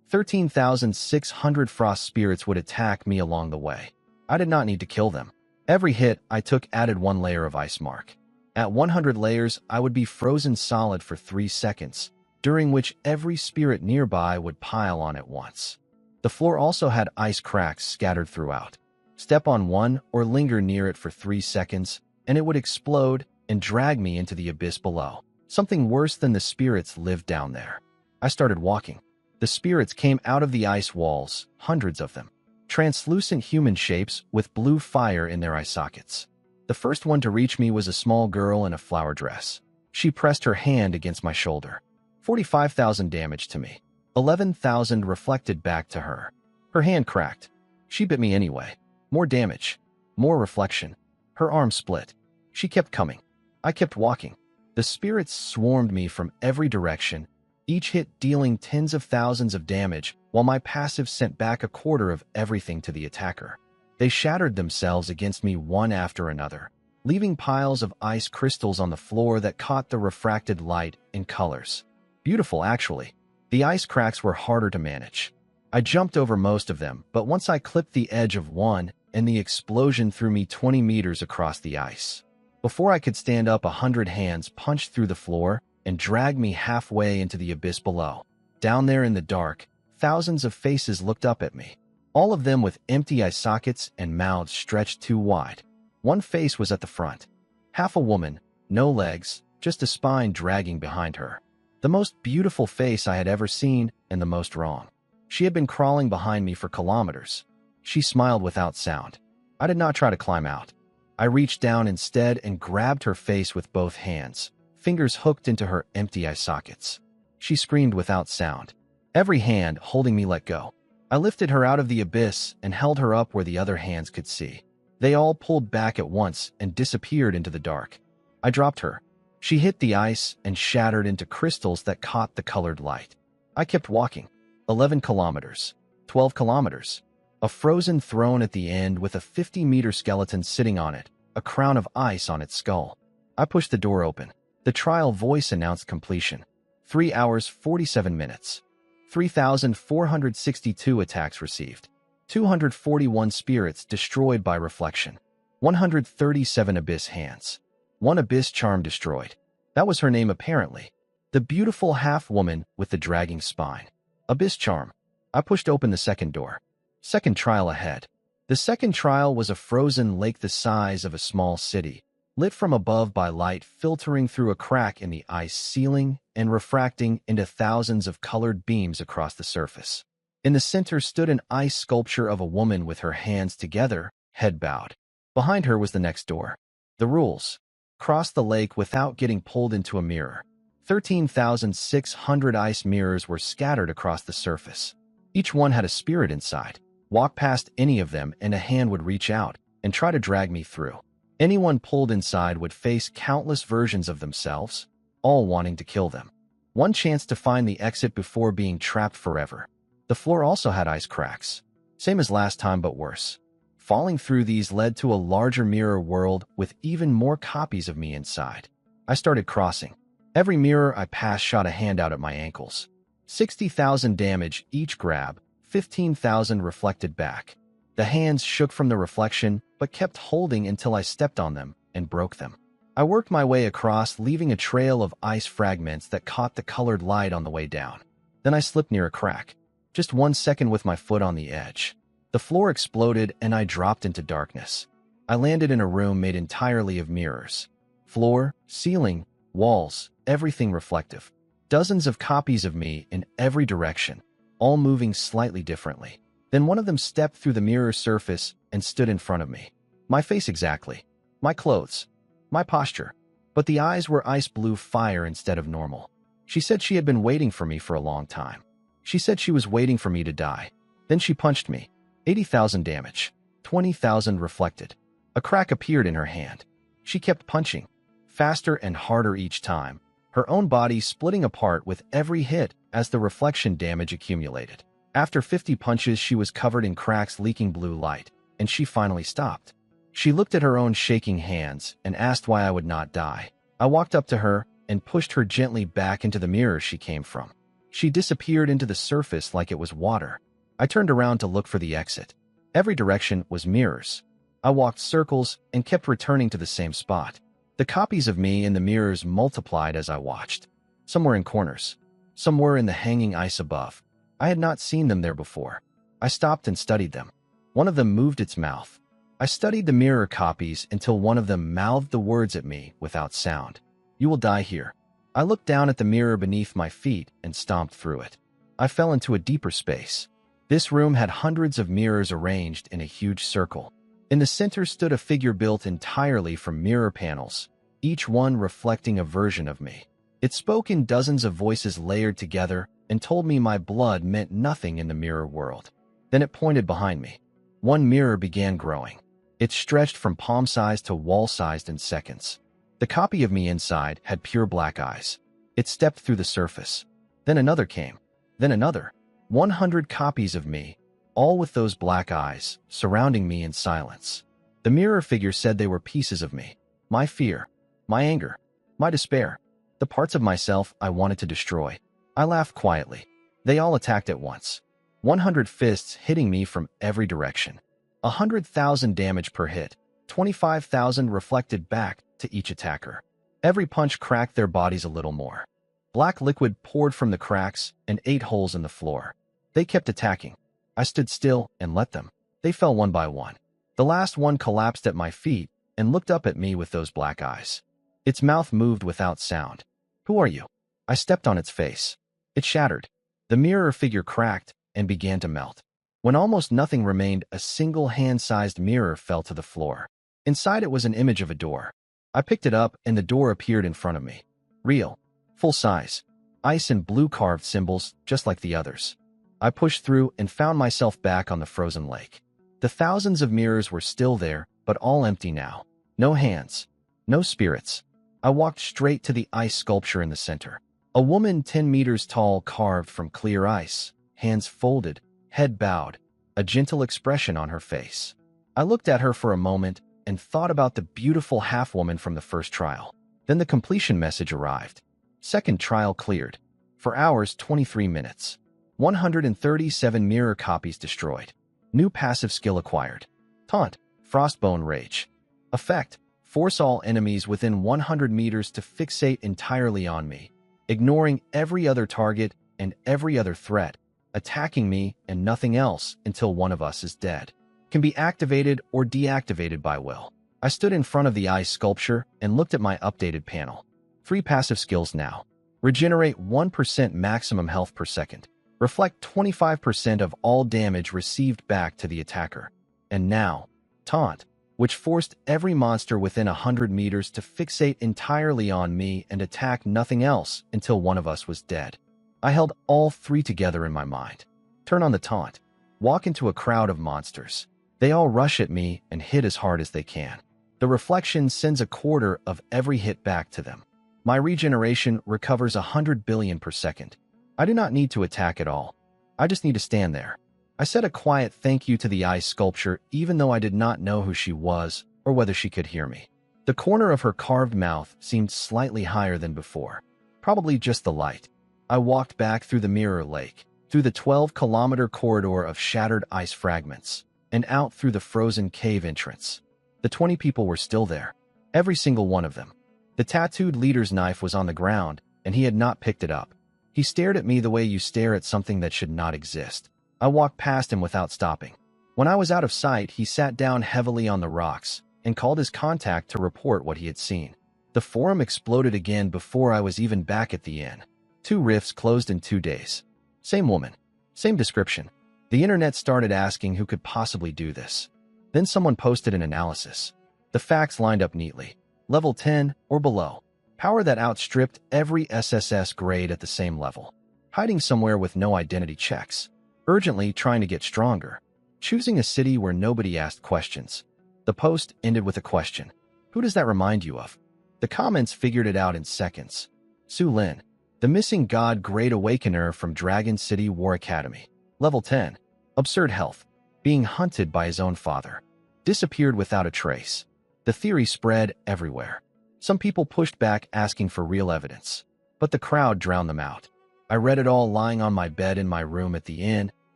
13,600 frost spirits would attack me along the way. I did not need to kill them. Every hit I took added 1 layer of ice mark. At 100 layers, I would be frozen solid for 3 seconds, during which every spirit nearby would pile on at once. The floor also had ice cracks scattered throughout. Step on one or linger near it for 3 seconds, and it would explode and drag me into the abyss below. Something worse than the spirits lived down there. I started walking. The spirits came out of the ice walls, hundreds of them. Translucent human shapes with blue fire in their eye sockets. The first one to reach me was a small girl in a flower dress. She pressed her hand against my shoulder. 45,000 damage to me. 11,000 reflected back to her. Her hand cracked. She bit me anyway. More damage. More reflection. Her arm split. She kept coming. I kept walking. The spirits swarmed me from every direction, each hit dealing tens of thousands of damage, while my passive sent back a quarter of everything to the attacker. They shattered themselves against me one after another, leaving piles of ice crystals on the floor that caught the refracted light in colors. Beautiful, actually. The ice cracks were harder to manage. I jumped over most of them, but once I clipped the edge of one, and the explosion threw me 20 meters across the ice. Before I could stand up, 100 hands punched through the floor and dragged me halfway into the abyss below. Down there in the dark, thousands of faces looked up at me, all of them with empty eye sockets and mouths stretched too wide. One face was at the front. Half a woman, no legs, just a spine dragging behind her. The most beautiful face I had ever seen, and the most wrong. She had been crawling behind me for kilometers. She smiled without sound. I did not try to climb out. I reached down instead and grabbed her face with both hands, fingers hooked into her empty eye sockets. She screamed without sound. Every hand holding me let go. I lifted her out of the abyss and held her up where the other hands could see. They all pulled back at once and disappeared into the dark. I dropped her. She hit the ice and shattered into crystals that caught the colored light. I kept walking. 11 kilometers. 12 kilometers. A frozen throne at the end with a 50-meter skeleton sitting on it, a crown of ice on its skull. I pushed the door open. The trial voice announced completion. 3 hours, 47 minutes. 3,462 attacks received. 241 spirits destroyed by reflection. 137 abyss hands. 1 abyss charm destroyed. That was her name apparently. The beautiful half-woman with the dragging spine. Abyss charm. I pushed open the second door. Second trial ahead. The second trial was a frozen lake the size of a small city, lit from above by light filtering through a crack in the ice ceiling and refracting into thousands of colored beams across the surface. In the center stood an ice sculpture of a woman with her hands together, head bowed. Behind her was the next door. The rules. Cross the lake without getting pulled into a mirror. 13,600 ice mirrors were scattered across the surface. Each one had a spirit inside. Walk past any of them and a hand would reach out and try to drag me through. Anyone pulled inside would face countless versions of themselves, all wanting to kill them. One chance to find the exit before being trapped forever. The floor also had ice cracks. Same as last time, but worse. Falling through these led to a larger mirror world with even more copies of me inside. I started crossing. Every mirror I passed shot a hand out at my ankles. 60,000 damage each grab, 15,000 reflected back. The hands shook from the reflection, but kept holding until I stepped on them and broke them. I worked my way across, leaving a trail of ice fragments that caught the colored light on the way down. Then I slipped near a crack. Just 1 second with my foot on the edge. The floor exploded and I dropped into darkness. I landed in a room made entirely of mirrors. Floor, ceiling, walls, everything reflective. Dozens of copies of me in every direction, all moving slightly differently. Then one of them stepped through the mirror surface and stood in front of me. My face exactly. My clothes. My posture. But the eyes were ice blue fire instead of normal. She said she had been waiting for me for a long time. She said she was waiting for me to die. Then she punched me. 80,000 damage. 20,000 reflected. A crack appeared in her hand. She kept punching. Faster and harder each time. Her own body splitting apart with every hit as the reflection damage accumulated. After 50 punches, she was covered in cracks leaking blue light, and she finally stopped. She looked at her own shaking hands and asked why I would not die. I walked up to her and pushed her gently back into the mirror she came from. She disappeared into the surface like it was water. I turned around to look for the exit. Every direction was mirrors. I walked circles and kept returning to the same spot. The copies of me in the mirrors multiplied as I watched. Some were in corners. Some were in the hanging ice above. I had not seen them there before. I stopped and studied them. One of them moved its mouth. I studied the mirror copies until one of them mouthed the words at me without sound. "You will die here." I looked down at the mirror beneath my feet and stomped through it. I fell into a deeper space. This room had hundreds of mirrors arranged in a huge circle. In the center stood a figure built entirely from mirror panels, each one reflecting a version of me. It spoke in dozens of voices layered together and told me my blood meant nothing in the mirror world. Then it pointed behind me. One mirror began growing. It stretched from palm-sized to wall-sized in seconds. The copy of me inside had pure black eyes. It stepped through the surface. Then another came. Then another. 100 copies of me, all with those black eyes, surrounding me in silence. The mirror figure said they were pieces of me. My fear, my anger, my despair, the parts of myself I wanted to destroy. I laughed quietly. They all attacked at once. 100 fists hitting me from every direction. 100,000 damage per hit. 25,000 reflected back to each attacker. Every punch cracked their bodies a little more. Black liquid poured from the cracks and ate holes in the floor. They kept attacking. I stood still and let them. They fell one by one. The last one collapsed at my feet and looked up at me with those black eyes. Its mouth moved without sound. "Who are you?" I stepped on its face. It shattered. The mirror figure cracked and began to melt. When almost nothing remained, a single hand-sized mirror fell to the floor. Inside it was an image of a door. I picked it up and the door appeared in front of me. Real. Full size. Ice and blue carved symbols, just like the others. I pushed through and found myself back on the frozen lake. The thousands of mirrors were still there, but all empty now. No hands. No spirits. I walked straight to the ice sculpture in the center. A woman 10 meters tall carved from clear ice, hands folded, head bowed, a gentle expression on her face. I looked at her for a moment and thought about the beautiful half-woman from the first trial. Then the completion message arrived. Second trial cleared. For hours, 23 minutes. 137 mirror copies destroyed. New passive skill acquired. Taunt, Frostbone Rage. Effect, force all enemies within 100 meters to fixate entirely on me, ignoring every other target and every other threat, attacking me and nothing else until one of us is dead. Can be activated or deactivated by will. I stood in front of the ice sculpture and looked at my updated panel. 3 passive skills now. Regenerate 1% maximum health per second. Reflect 25% of all damage received back to the attacker. And now, Taunt, which forced every monster within 100 meters to fixate entirely on me and attack nothing else until one of us was dead. I held all 3 together in my mind. Turn on the Taunt. Walk into a crowd of monsters. They all rush at me and hit as hard as they can. The reflection sends a quarter of every hit back to them. My regeneration recovers 100 billion per second. I do not need to attack at all. I just need to stand there. I said a quiet thank you to the ice sculpture even though I did not know who she was or whether she could hear me. The corner of her carved mouth seemed slightly higher than before. Probably just the light. I walked back through the mirror lake, through the 12-kilometer corridor of shattered ice fragments, and out through the frozen cave entrance. The 20 people were still there. Every single one of them. The tattooed leader's knife was on the ground, and he had not picked it up. He stared at me the way you stare at something that should not exist. I walked past him without stopping. When I was out of sight, he sat down heavily on the rocks and called his contact to report what he had seen. The forum exploded again before I was even back at the inn. 2 rifts closed in 2 days. Same woman. Same description. The internet started asking who could possibly do this. Then someone posted an analysis. The facts lined up neatly. Level 10 or below. Power that outstripped every SSS grade at the same level. Hiding somewhere with no identity checks. Urgently trying to get stronger. Choosing a city where nobody asked questions. The post ended with a question. Who does that remind you of? The comments figured it out in seconds. Su Lin. The missing god Great Awakener from Dragon City War Academy. Level 10. Absurd health. Being hunted by his own father. Disappeared without a trace. The theory spread everywhere. Some people pushed back asking for real evidence. But the crowd drowned them out. I read it all lying on my bed in my room at the inn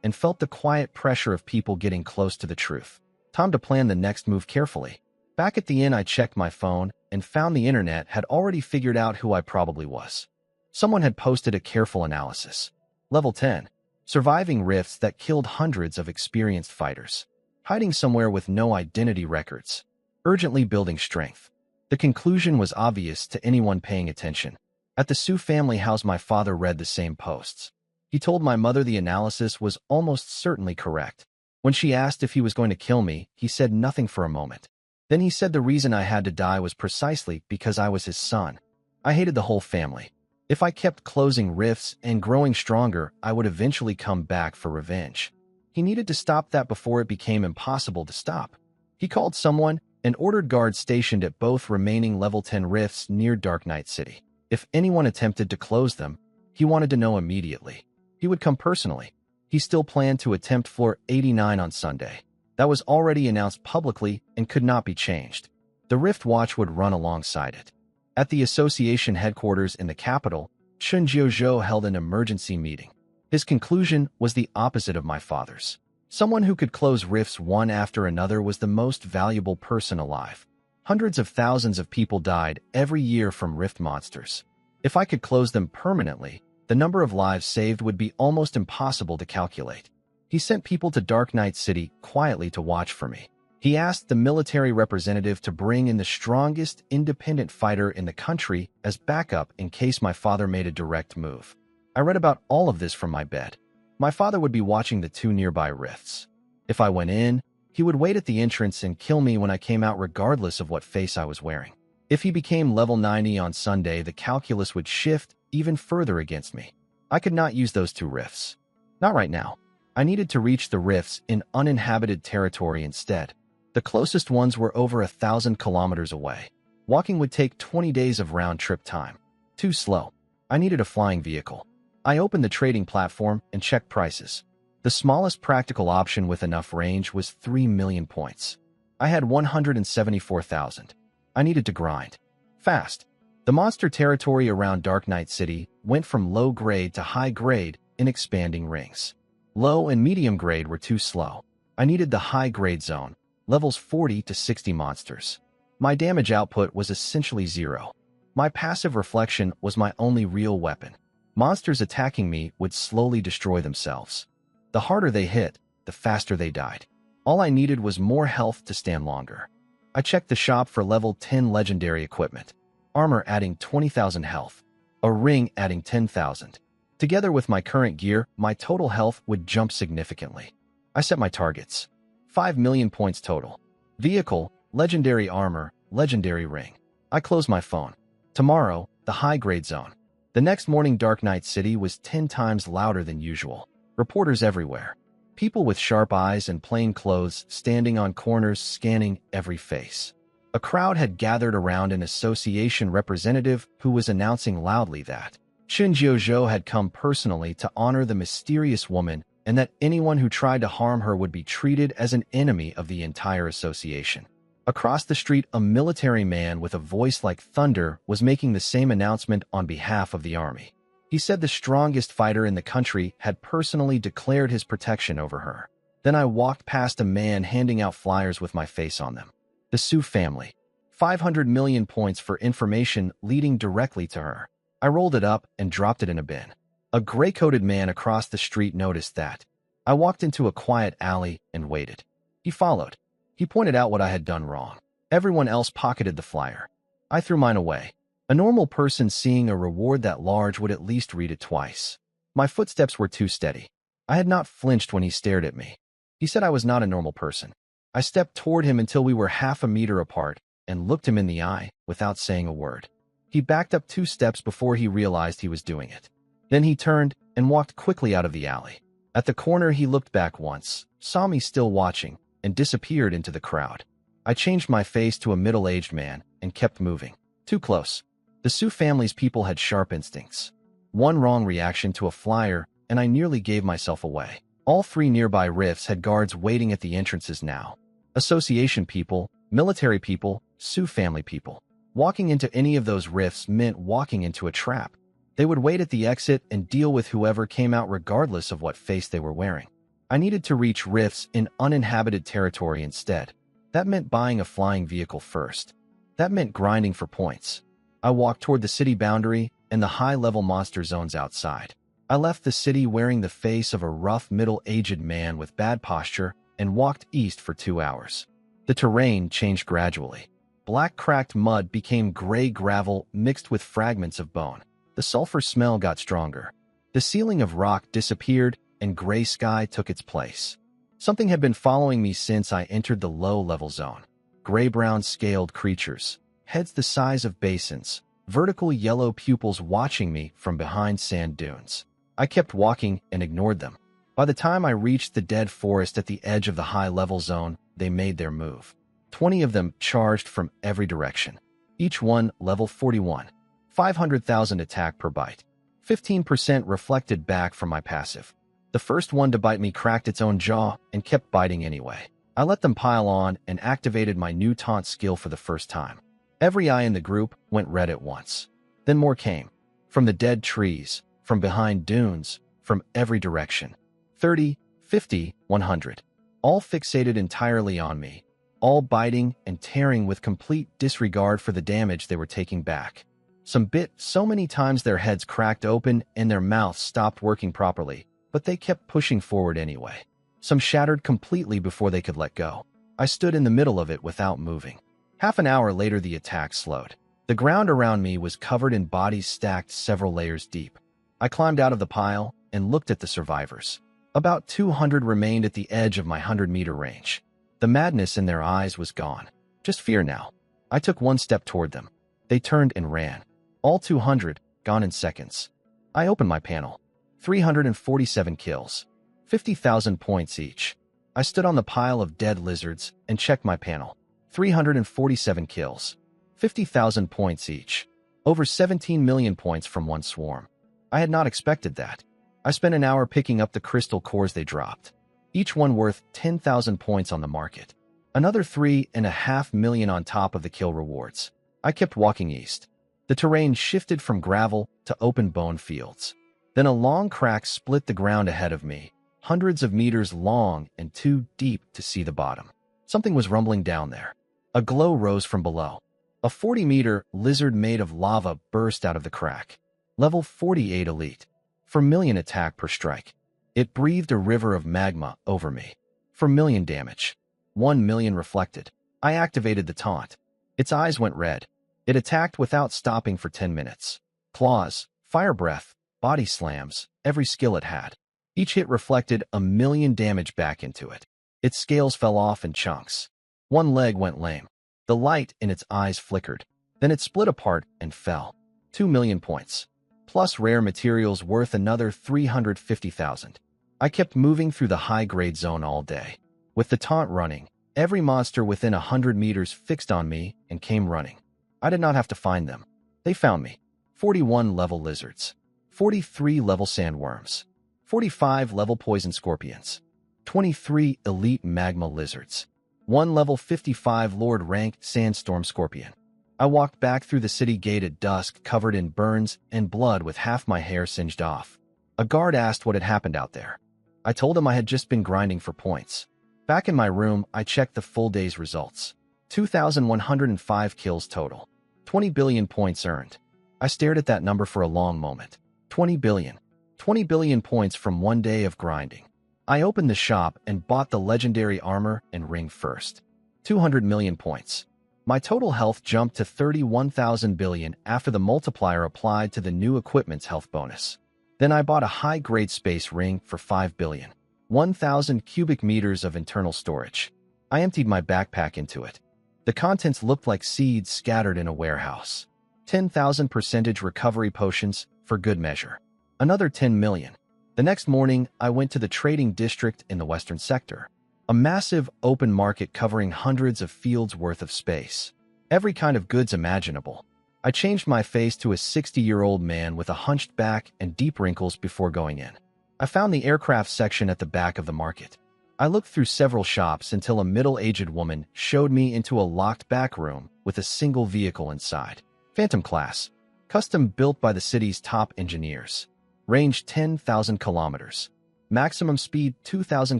and felt the quiet pressure of people getting close to the truth. Time to plan the next move carefully. Back at the inn, I checked my phone and found the internet had already figured out who I probably was. Someone had posted a careful analysis. Level 10. Surviving rifts that killed hundreds of experienced fighters. Hiding somewhere with no identity records. Urgently building strength. The conclusion was obvious to anyone paying attention. At the Su family house, my father read the same posts. He told my mother the analysis was almost certainly correct. When she asked if he was going to kill me, he said nothing for a moment. Then he said the reason I had to die was precisely because I was his son. I hated the whole family. If I kept closing rifts and growing stronger, I would eventually come back for revenge. He needed to stop that before it became impossible to stop. He called someone and ordered guards stationed at both remaining level 10 rifts near Dark Knight City. If anyone attempted to close them, he wanted to know immediately. He would come personally. He still planned to attempt floor 89 on Sunday. That was already announced publicly and could not be changed. The Rift Watch would run alongside it. At the association headquarters in the capital, Chen Jiuzhou held an emergency meeting. His conclusion was the opposite of my father's. Someone who could close rifts one after another was the most valuable person alive. Hundreds of thousands of people died every year from rift monsters. If I could close them permanently, the number of lives saved would be almost impossible to calculate. He sent people to Dark Knight City quietly to watch for me. He asked the military representative to bring in the strongest independent fighter in the country as backup in case my father made a direct move. I read about all of this from my bed. My father would be watching the two nearby rifts. If I went in, he would wait at the entrance and kill me when I came out regardless of what face I was wearing. If he became level 90 on Sunday, the calculus would shift even further against me. I could not use those two rifts. Not right now. I needed to reach the rifts in uninhabited territory instead. The closest ones were over 1,000 kilometers away. Walking would take 20 days of round-trip time. Too slow. I needed a flying vehicle. I opened the trading platform and checked prices. The smallest practical option with enough range was 3 million points. I had 174,000. I needed to grind. Fast. The monster territory around Dark Knight City went from low grade to high grade in expanding rings. Low and medium grade were too slow. I needed the high grade zone, levels 40 to 60 monsters. My damage output was essentially zero. My passive reflection was my only real weapon. Monsters attacking me would slowly destroy themselves. The harder they hit, the faster they died. All I needed was more health to stand longer. I checked the shop for level 10 legendary equipment. Armor adding 20,000 health. A ring adding 10,000. Together with my current gear, my total health would jump significantly. I set my targets. 5 million points total. Vehicle, legendary armor, legendary ring. I closed my phone. Tomorrow, the high-grade zone. The next morning, Dark Knight City was 10 times louder than usual. Reporters everywhere. People with sharp eyes and plain clothes standing on corners scanning every face. A crowd had gathered around an association representative who was announcing loudly that Chen Jiuzhou had come personally to honor the mysterious woman and that anyone who tried to harm her would be treated as an enemy of the entire association. Across the street, a military man with a voice like thunder was making the same announcement on behalf of the army. He said the strongest fighter in the country had personally declared his protection over her. Then I walked past a man handing out flyers with my face on them. The Su family. 500 million points for information leading directly to her. I rolled it up and dropped it in a bin. A gray-coated man across the street noticed that. I walked into a quiet alley and waited. He followed. He pointed out what I had done wrong. Everyone else pocketed the flyer. I threw mine away. A normal person seeing a reward that large would at least read it twice. My footsteps were too steady. I had not flinched when he stared at me. He said I was not a normal person. I stepped toward him until we were half a meter apart and looked him in the eye without saying a word. He backed up 2 steps before he realized he was doing it. Then he turned and walked quickly out of the alley. At the corner, he looked back once, saw me still watching, and disappeared into the crowd. I changed my face to a middle-aged man and kept moving. Too close. The Su family's people had sharp instincts. One wrong reaction to a flyer, and I nearly gave myself away. All 3 nearby rifts had guards waiting at the entrances now. Association people, military people, Su family people. Walking into any of those rifts meant walking into a trap. They would wait at the exit and deal with whoever came out regardless of what face they were wearing. I needed to reach rifts in uninhabited territory instead. That meant buying a flying vehicle first. That meant grinding for points. I walked toward the city boundary and the high-level monster zones outside. I left the city wearing the face of a rough, middle-aged man with bad posture and walked east for 2 hours. The terrain changed gradually. Black cracked mud became gray gravel mixed with fragments of bone. The sulfur smell got stronger. The ceiling of rock disappeared and gray sky took its place. Something had been following me since I entered the low-level zone. Gray-brown scaled creatures, heads the size of basins, vertical yellow pupils watching me from behind sand dunes. I kept walking and ignored them. By the time I reached the dead forest at the edge of the high-level zone, they made their move. 20 of them charged from every direction. Each one level 41. 500,000 attack per bite. 15% reflected back from my passive. The first one to bite me cracked its own jaw and kept biting anyway. I let them pile on and activated my new taunt skill for the first time. Every eye in the group went red at once. Then more came. From the dead trees, from behind dunes, from every direction. 30, 50, 100. All fixated entirely on me. All biting and tearing with complete disregard for the damage they were taking back. Some bit so many times their heads cracked open and their mouths stopped working properly, but they kept pushing forward anyway. Some shattered completely before they could let go. I stood in the middle of it without moving. Half an hour later, the attack slowed. The ground around me was covered in bodies stacked several layers deep. I climbed out of the pile and looked at the survivors. About 200 remained at the edge of my 100-meter range. The madness in their eyes was gone. Just fear now. I took one step toward them. They turned and ran. All 200, gone in seconds. I opened my panel. 347 kills. 50,000 points each. I stood on the pile of dead lizards and checked my panel. 347 kills. 50,000 points each. Over 17 million points from one swarm. I had not expected that. I spent an hour picking up the crystal cores they dropped. Each one worth 10,000 points on the market. Another 3.5 million on top of the kill rewards. I kept walking east. The terrain shifted from gravel to open bone fields. Then a long crack split the ground ahead of me, hundreds of meters long and too deep to see the bottom. Something was rumbling down there. A glow rose from below. A 40-meter lizard made of lava burst out of the crack. Level 48 elite. For million attack per strike. It breathed a river of magma over me. For million damage. 1 million reflected. I activated the taunt. Its eyes went red. It attacked without stopping for 10 minutes. Claws, fire breath, body slams, every skill it had. Each hit reflected 1 million damage back into it. Its scales fell off in chunks. One leg went lame. The light in its eyes flickered. Then it split apart and fell. 2 million points. Plus rare materials worth another 350,000. I kept moving through the high-grade zone all day. With the taunt running, every monster within 100 meters fixed on me and came running. I did not have to find them. They found me. 41 level lizards. 43 level sandworms. 45 level poison scorpions. 23 elite magma lizards. 1 level 55 Lord ranked sandstorm scorpion. I walked back through the city gate at dusk covered in burns and blood with half my hair singed off. A guard asked what had happened out there. I told him I had just been grinding for points. Back in my room, I checked the full day's results. 2,105 kills total. 20 billion points earned. I stared at that number for a long moment. 20 billion. 20 billion points from one day of grinding. I opened the shop and bought the legendary armor and ring first. 200 million points. My total health jumped to 31,000 billion after the multiplier applied to the new equipment's health bonus. Then I bought a high-grade space ring for 5 billion. 1,000 cubic meters of internal storage. I emptied my backpack into it. The contents looked like seeds scattered in a warehouse. 10,000% recovery potions, for good measure. Another 10 million. The next morning, I went to the trading district in the western sector. A massive open market covering hundreds of fields worth of space. Every kind of goods imaginable. I changed my face to a 60-year-old man with a hunched back and deep wrinkles before going in. I found the aircraft section at the back of the market. I looked through several shops until a middle-aged woman showed me into a locked back room with a single vehicle inside. Phantom class. Custom built by the city's top engineers. Range 10,000 kilometers. Maximum speed 2,000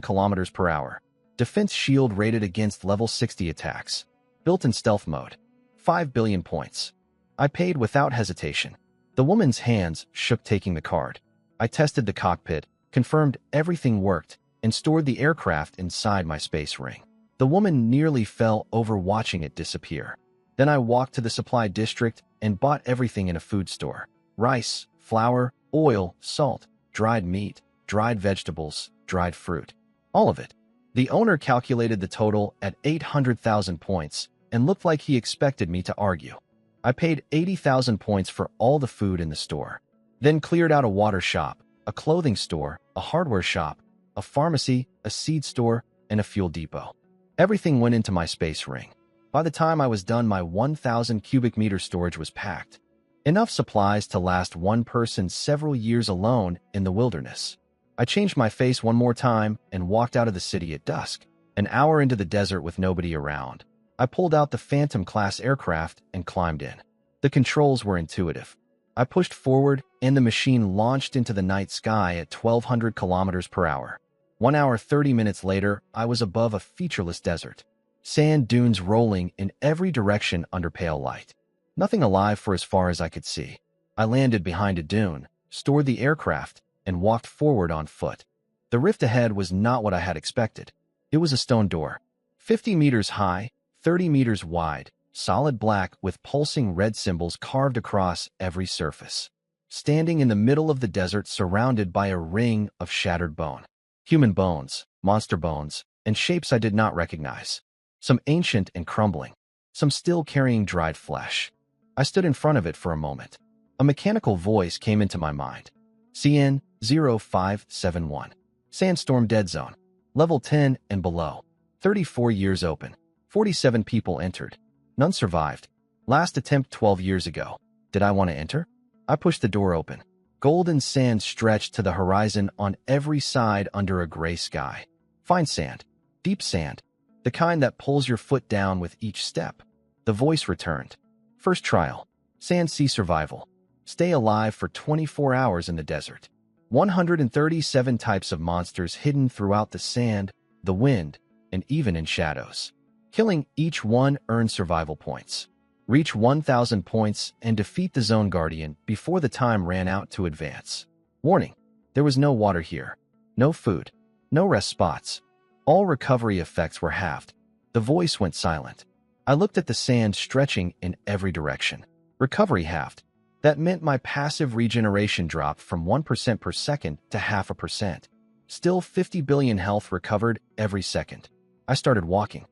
kilometers per hour. Defense shield rated against level 60 attacks. Built in stealth mode. 5 billion points. I paid without hesitation. The woman's hands shook taking the card. I tested the cockpit, confirmed everything worked, and stored the aircraft inside my space ring. The woman nearly fell over watching it disappear. Then I walked to the supply district and bought everything in a food store. Rice, flour, oil, salt, dried meat, dried vegetables, dried fruit. All of it. The owner calculated the total at 800,000 points and looked like he expected me to argue. I paid 80,000 points for all the food in the store, then cleared out a water shop, a clothing store, a hardware shop, a pharmacy, a seed store, and a fuel depot. Everything went into my space ring. By the time I was done, my 1,000 cubic meter storage was packed. Enough supplies to last one person several years alone in the wilderness. I changed my face one more time and walked out of the city at dusk. An hour into the desert with nobody around, I pulled out the Phantom-class aircraft and climbed in. The controls were intuitive. I pushed forward, and the machine launched into the night sky at 1,200 kilometers per hour. 1 hour 30 minutes later, I was above a featureless desert. Sand dunes rolling in every direction under pale light. Nothing alive for as far as I could see. I landed behind a dune, stored the aircraft, and walked forward on foot. The rift ahead was not what I had expected. It was a stone door, 50 meters high, 30 meters wide, solid black with pulsing red symbols carved across every surface. Standing in the middle of the desert surrounded by a ring of shattered bone. Human bones, monster bones, and shapes I did not recognize. Some ancient and crumbling, some still carrying dried flesh. I stood in front of it for a moment. A mechanical voice came into my mind. CN 0571. Sandstorm Dead Zone. Level 10 and below. 34 years open. 47 people entered. None survived. Last attempt 12 years ago. Did I want to enter? I pushed the door open. Golden sand stretched to the horizon on every side under a gray sky. Fine sand. Deep sand. The kind that pulls your foot down with each step. The voice returned. First trial. Sand sea survival. Stay alive for 24 hours in the desert. 137 types of monsters hidden throughout the sand, the wind, and even in shadows. Killing each one earns survival points. Reach 1,000 points and defeat the Zone Guardian before the time ran out to advance. Warning: there was no water here. No food. No rest spots. All recovery effects were halved. The voice went silent. I looked at the sand stretching in every direction. Recovery halved. That meant my passive regeneration dropped from 1% per second to 0.5%. Still 50 billion health recovered every second. I started walking.